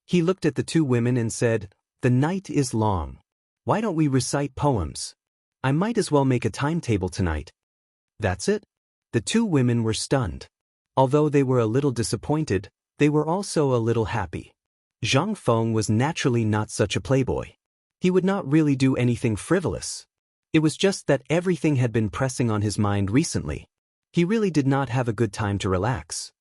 He looked at the 2 women and said, "The night is long. Why don't we recite poems? I might as well make a timetable tonight." That's it? The 2 women were stunned. Although they were a little disappointed, they were also a little happy. Zhang Feng was naturally not such a playboy. He would not really do anything frivolous. It was just that everything had been pressing on his mind recently. He really did not have a good time to relax.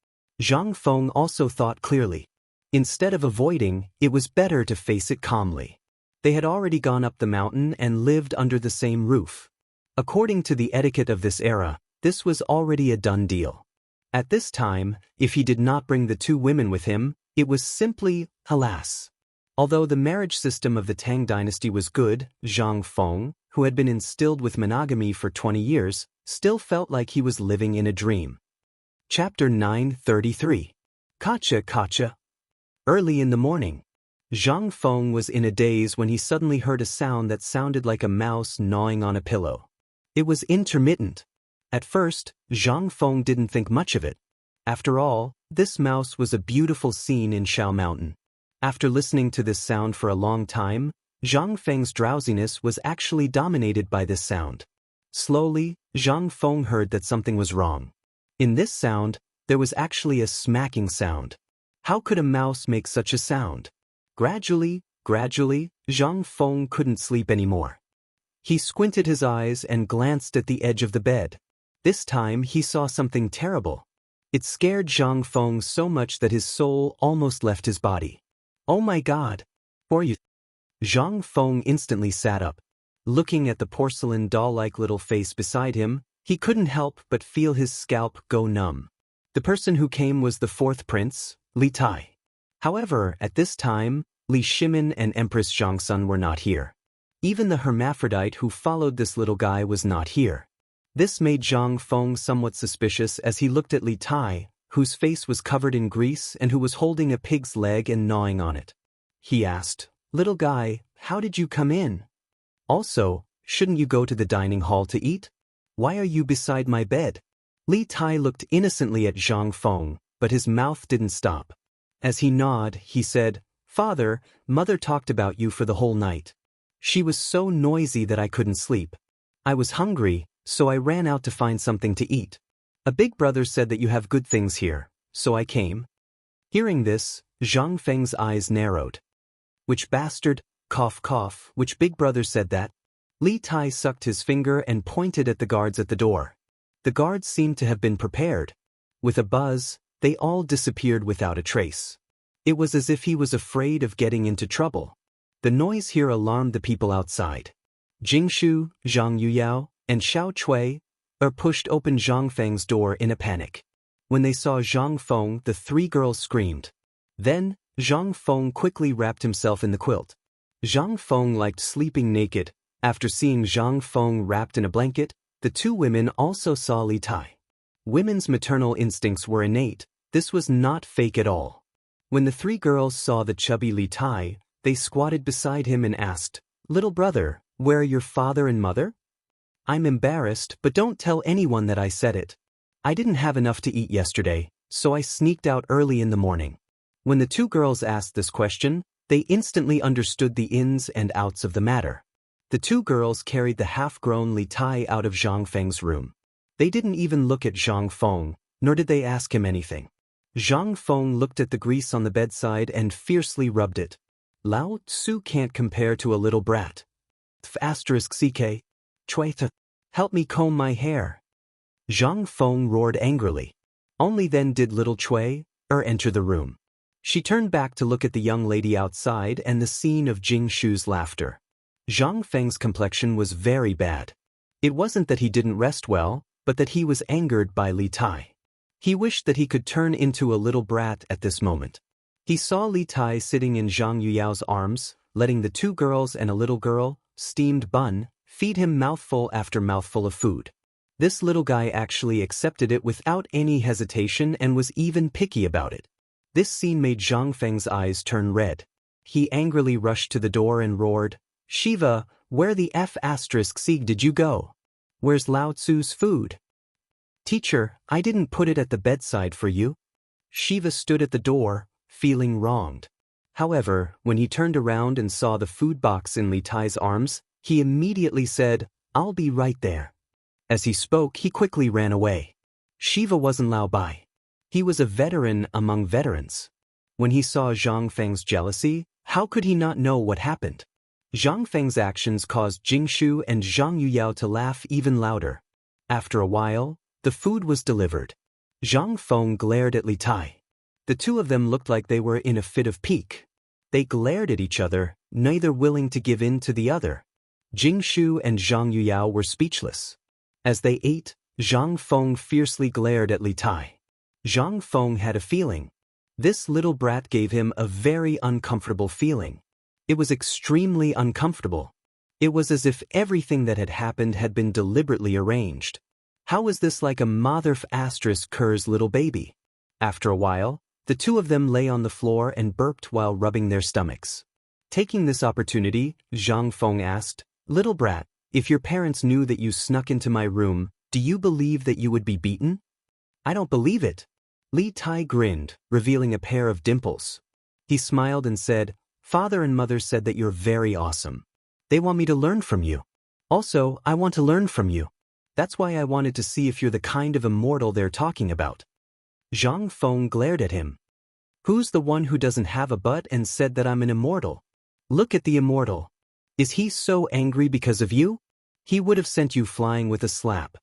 Zhang Feng also thought clearly. Instead of avoiding, it was better to face it calmly. They had already gone up the mountain and lived under the same roof. According to the etiquette of this era, this was already a done deal. At this time, if he did not bring the 2 women with him, it was simply, alas. Although the marriage system of the Tang dynasty was good, Zhang Feng, who had been instilled with monogamy for 20 years, still felt like he was living in a dream. Chapter 933. Kacha. Early in the morning, Zhang Feng was in a daze when he suddenly heard a sound that sounded like a mouse gnawing on a pillow. It was intermittent. At first, Zhang Feng didn't think much of it. After all, this mouse was a beautiful scene in Shao Mountain. After listening to this sound for a long time, Zhang Feng's drowsiness was actually dominated by this sound. Slowly, Zhang Feng heard that something was wrong. In this sound, there was actually a smacking sound. How could a mouse make such a sound? Gradually, Zhang Feng couldn't sleep anymore. He squinted his eyes and glanced at the edge of the bed. This time he saw something terrible. It scared Zhang Feng so much that his soul almost left his body. Oh my God! For you! Zhang Feng instantly sat up. Looking at the porcelain doll-like little face beside him, he couldn't help but feel his scalp go numb. The person who came was the fourth prince, Li Tai. However, at this time, Li Shimin and Empress Zhangsun were not here. Even the hermaphrodite who followed this little guy was not here. This made Zhang Feng somewhat suspicious as he looked at Li Tai, whose face was covered in grease and who was holding a pig's leg and gnawing on it. He asked, "Little guy, how did you come in? Also, shouldn't you go to the dining hall to eat? Why are you beside my bed?" Li Tai looked innocently at Zhang Feng, but his mouth didn't stop. As he gnawed, he said, "Father, Mother talked about you for the whole night. She was so noisy that I couldn't sleep. I was hungry, so I ran out to find something to eat. A big brother said that you have good things here, so I came." Hearing this, Zhang Feng's eyes narrowed. "Which bastard, cough cough, which big brother said that?" Li Tai sucked his finger and pointed at the guards at the door. The guards seemed to have been prepared. With a buzz, they all disappeared without a trace. It was as if he was afraid of getting into trouble. The noise here alarmed the people outside. Jingshu, Zhang Yuyao, and Xiao Chui pushed open Zhang Feng's door in a panic. When they saw Zhang Feng, the three girls screamed. Then, Zhang Feng quickly wrapped himself in the quilt. Zhang Feng liked sleeping naked. After seeing Zhang Feng wrapped in a blanket, the two women also saw Li Tai. Women's maternal instincts were innate. This was not fake at all. When the three girls saw the chubby Li Tai, they squatted beside him and asked, "Little brother, where are your father and mother?" "I'm embarrassed, but don't tell anyone that I said it. I didn't have enough to eat yesterday, so I sneaked out early in the morning." When the two girls asked this question, they instantly understood the ins and outs of the matter. The two girls carried the half-grown Li Tai out of Zhang Feng's room. They didn't even look at Zhang Feng, nor did they ask him anything. Zhang Feng looked at the grease on the bedside and fiercely rubbed it. "Lao Tzu can't compare to a little brat. *CK. Chue, help me comb my hair." Zhang Feng roared angrily. Only then did little Chui enter the room. She turned back to look at the young lady outside and the scene of Jing Shu's laughter. Zhang Feng's complexion was very bad. It wasn't that he didn't rest well, but that he was angered by Li Tai. He wished that he could turn into a little brat at this moment. He saw Li Tai sitting in Zhang Yuyao's arms, letting the two girls and a little girl, steamed bun, feed him mouthful after mouthful of food. This little guy actually accepted it without any hesitation and was even picky about it. This scene made Zhang Feng's eyes turn red. He angrily rushed to the door and roared, "Shiva, where the f*** did you go? Where's Lao Tzu's food?" "Teacher, I didn't put it at the bedside for you." Shiva stood at the door, feeling wronged. However, when he turned around and saw the food box in Li Tai's arms, he immediately said, "I'll be right there." As he spoke, he quickly ran away. Shiva wasn't Lao Bai. He was a veteran among veterans. When he saw Zhang Feng's jealousy, how could he not know what happened? Zhang Feng's actions caused Jingshu and Zhang Yuyao to laugh even louder. After a while, the food was delivered. Zhang Feng glared at Li Tai. The two of them looked like they were in a fit of pique. They glared at each other, neither willing to give in to the other. Jingshu and Zhang Yuyao were speechless. As they ate, Zhang Feng fiercely glared at Li Tai. Zhang Feng had a feeling. This little brat gave him a very uncomfortable feeling. It was extremely uncomfortable. It was as if everything that had happened had been deliberately arranged. How was this like a mother****'s little baby? After a while, the two of them lay on the floor and burped while rubbing their stomachs. Taking this opportunity, Zhang Feng asked, "Little brat, if your parents knew that you snuck into my room, do you believe that you would be beaten?" "I don't believe it." Li Tai grinned, revealing a pair of dimples. He smiled and said, "Father and mother said that you're very awesome. They want me to learn from you. Also, I want to learn from you. That's why I wanted to see if you're the kind of immortal they're talking about." Zhang Feng glared at him. Who's the one who doesn't have a butt and said that I'm an immortal? Look at the immortal. Is he so angry because of you? He would have sent you flying with a slap.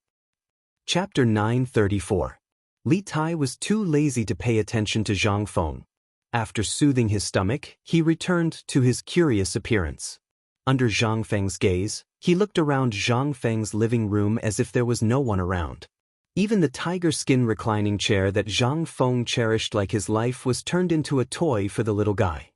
Chapter 934. Li Tai was too lazy to pay attention to Zhang Feng. After soothing his stomach, he returned to his curious appearance. Under Zhang Feng's gaze, he looked around Zhang Feng's living room as if there was no one around. Even the tiger skin reclining chair that Zhang Feng cherished like his life was turned into a toy for the little guy.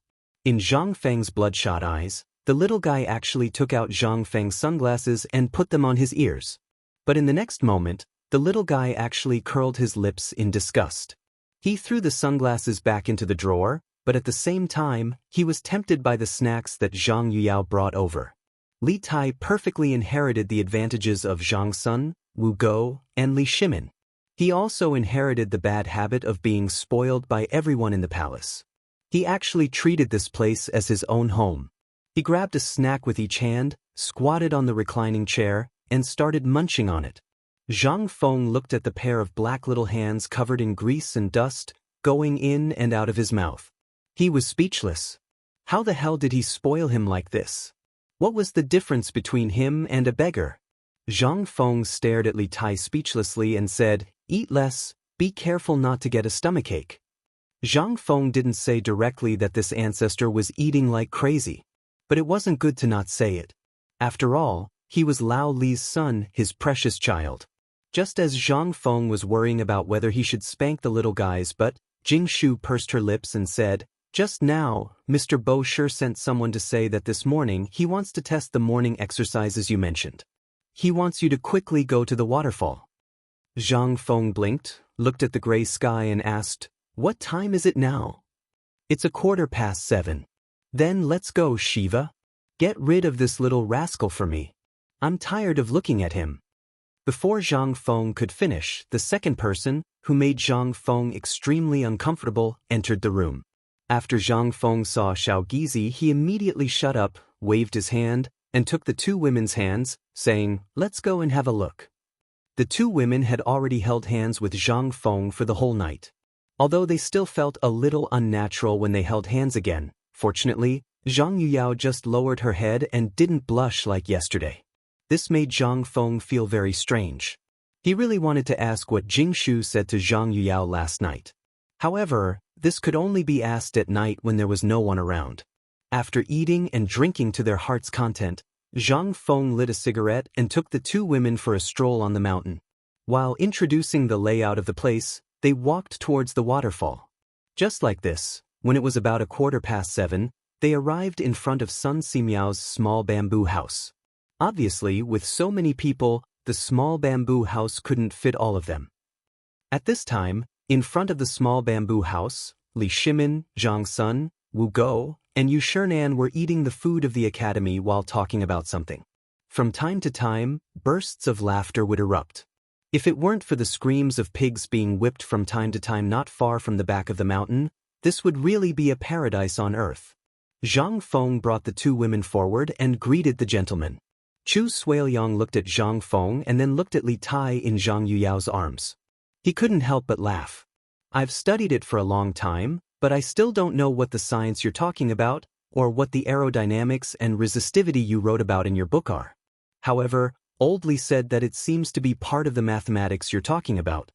In Zhang Feng's bloodshot eyes, the little guy actually took out Zhang Feng's sunglasses and put them on his ears. But in the next moment, the little guy actually curled his lips in disgust. He threw the sunglasses back into the drawer, but at the same time, he was tempted by the snacks that Zhang Yuyao brought over. Li Tai perfectly inherited the advantages of Zhang Sun, Wu Go, and Li Shimin. He also inherited the bad habit of being spoiled by everyone in the palace. He actually treated this place as his own home. He grabbed a snack with each hand, squatted on the reclining chair, and started munching on it. Zhang Feng looked at the pair of black little hands covered in grease and dust, going in and out of his mouth. He was speechless. How the hell did he spoil him like this? What was the difference between him and a beggar? Zhang Feng stared at Li Tai speechlessly and said, "Eat less, be careful not to get a stomachache." Zhang Feng didn't say directly that this ancestor was eating like crazy. But it wasn't good to not say it. After all, he was Lao Li's son, his precious child. Just as Zhang Feng was worrying about whether he should spank the little guys, but Jing Shu pursed her lips and said, "Just now, Mr. Bo sure sent someone to say that this morning he wants to test the morning exercises you mentioned. He wants you to quickly go to the waterfall." Zhang Feng blinked, looked at the gray sky and asked, "What time is it now?" "It's 7:15. "Then let's go, Shiva. Get rid of this little rascal for me. I'm tired of looking at him." Before Zhang Feng could finish, the second person, who made Zhang Feng extremely uncomfortable, entered the room. After Zhang Feng saw Xiao Gizi, he immediately shut up, waved his hand, and took the two women's hands, saying, "Let's go and have a look." The two women had already held hands with Zhang Feng for the whole night. Although they still felt a little unnatural when they held hands again, fortunately, Zhang Yuyao just lowered her head and didn't blush like yesterday. This made Zhang Feng feel very strange. He really wanted to ask what Jing Shu said to Zhang Yuyao last night. However, this could only be asked at night when there was no one around. After eating and drinking to their heart's content, Zhang Feng lit a cigarette and took the two women for a stroll on the mountain. While introducing the layout of the place, they walked towards the waterfall. Just like this, when it was about 7:15, they arrived in front of Sun Simiao's small bamboo house. Obviously, with so many people, the small bamboo house couldn't fit all of them. At this time, in front of the small bamboo house, Li Shimin, Zhang Sun, Wu Go, and Yu Shernan were eating the food of the academy while talking about something. From time to time, bursts of laughter would erupt. If it weren't for the screams of pigs being whipped from time to time not far from the back of the mountain, this would really be a paradise on earth. Zhang Feng brought the two women forward and greeted the gentleman. Chu Suiliang looked at Zhang Feng and then looked at Li Tai in Zhang Yuyao's arms. He couldn't help but laugh. "I've studied it for a long time, but I still don't know what the science you're talking about, or what the aerodynamics and resistivity you wrote about in your book are. However, Old Li said that it seems to be part of the mathematics you're talking about.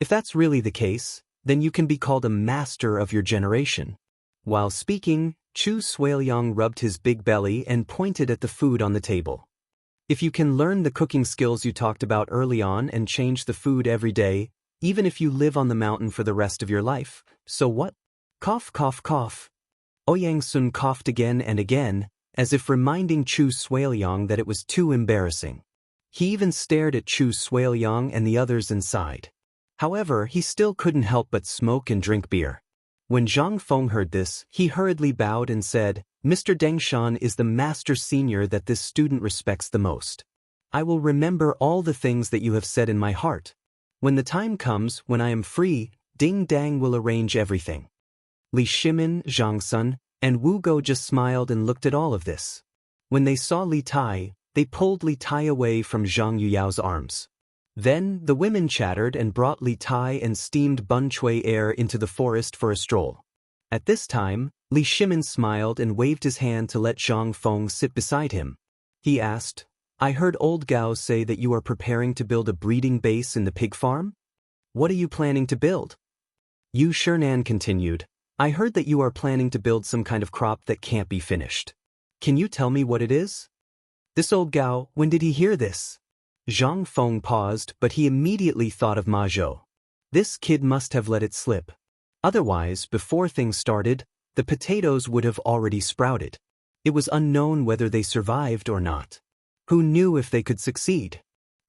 If that's really the case, then you can be called a master of your generation." While speaking, Chu Suiliang rubbed his big belly and pointed at the food on the table. "If you can learn the cooking skills you talked about early on and change the food every day, even if you live on the mountain for the rest of your life, so what?" Cough, cough, cough. Ouyang Sun coughed again and again, as if reminding Chu Suiliang that it was too embarrassing. He even stared at Chu Suiliang and the others inside. However, he still couldn't help but smoke and drink beer. When Zhang Feng heard this, he hurriedly bowed and said, "Mr. Deng Shan is the master senior that this student respects the most. I will remember all the things that you have said in my heart. When the time comes when I am free, Ding Dang will arrange everything." Li Shimin, Zhang Sun, and Wu Go just smiled and looked at all of this. When they saw Li Tai, they pulled Li Tai away from Zhang Yuyao's arms. Then, the women chattered and brought Li Tai and steamed bun chui air into the forest for a stroll. At this time, Li Shimin smiled and waved his hand to let Zhang Feng sit beside him. He asked, I heard old Gao say that you are preparing to build a breeding base in the pig farm? What are you planning to build? Yu Shernan continued, I heard that you are planning to build some kind of crop that can't be finished. Can you tell me what it is? This old Gao, when did he hear this? Zhang Feng paused, but he immediately thought of Ma Zhou. This kid must have let it slip. Otherwise, before things started, the potatoes would have already sprouted. It was unknown whether they survived or not. Who knew if they could succeed?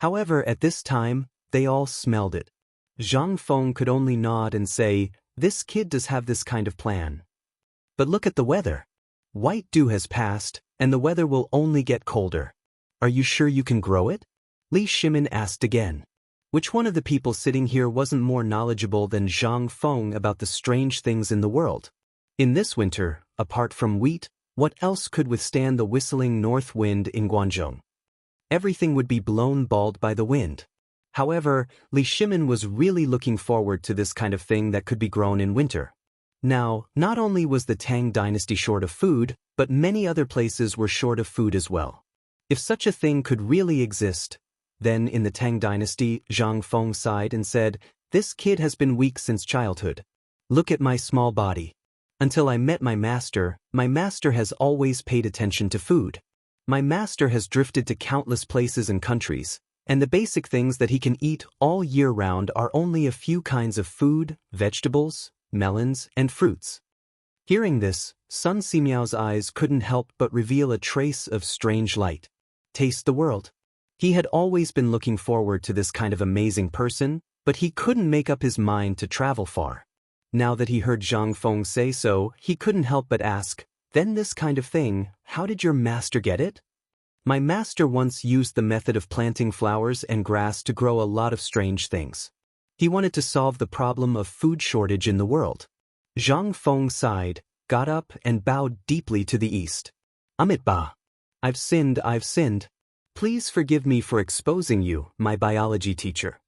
However, at this time, they all smelled it. Zhang Feng could only nod and say, this kid does have this kind of plan. But look at the weather. White dew has passed, and the weather will only get colder. Are you sure you can grow it? Li Shimin asked again. Which one of the people sitting here wasn't more knowledgeable than Zhang Feng about the strange things in the world? In this winter, apart from wheat, what else could withstand the whistling north wind in Guangzhou? Everything would be blown bald by the wind. However, Li Shimin was really looking forward to this kind of thing that could be grown in winter. Now, not only was the Tang dynasty short of food, but many other places were short of food as well. If such a thing could really exist, then in the Tang dynasty, Zhang Feng sighed and said, this kid has been weak since childhood. Look at my small body. Until I met my master has always paid attention to food. My master has drifted to countless places and countries, and the basic things that he can eat all year round are only a few kinds of food, vegetables, melons, and fruits. Hearing this, Sun Simiao's eyes couldn't help but reveal a trace of strange light. Taste the world. He had always been looking forward to this kind of amazing person, but he couldn't make up his mind to travel far. Now that he heard Zhang Feng say so, he couldn't help but ask, then this kind of thing, how did your master get it? My master once used the method of planting flowers and grass to grow a lot of strange things. He wanted to solve the problem of food shortage in the world. Zhang Feng sighed, got up and bowed deeply to the east. Amitabha. I've sinned. Please forgive me for exposing you, my biology teacher.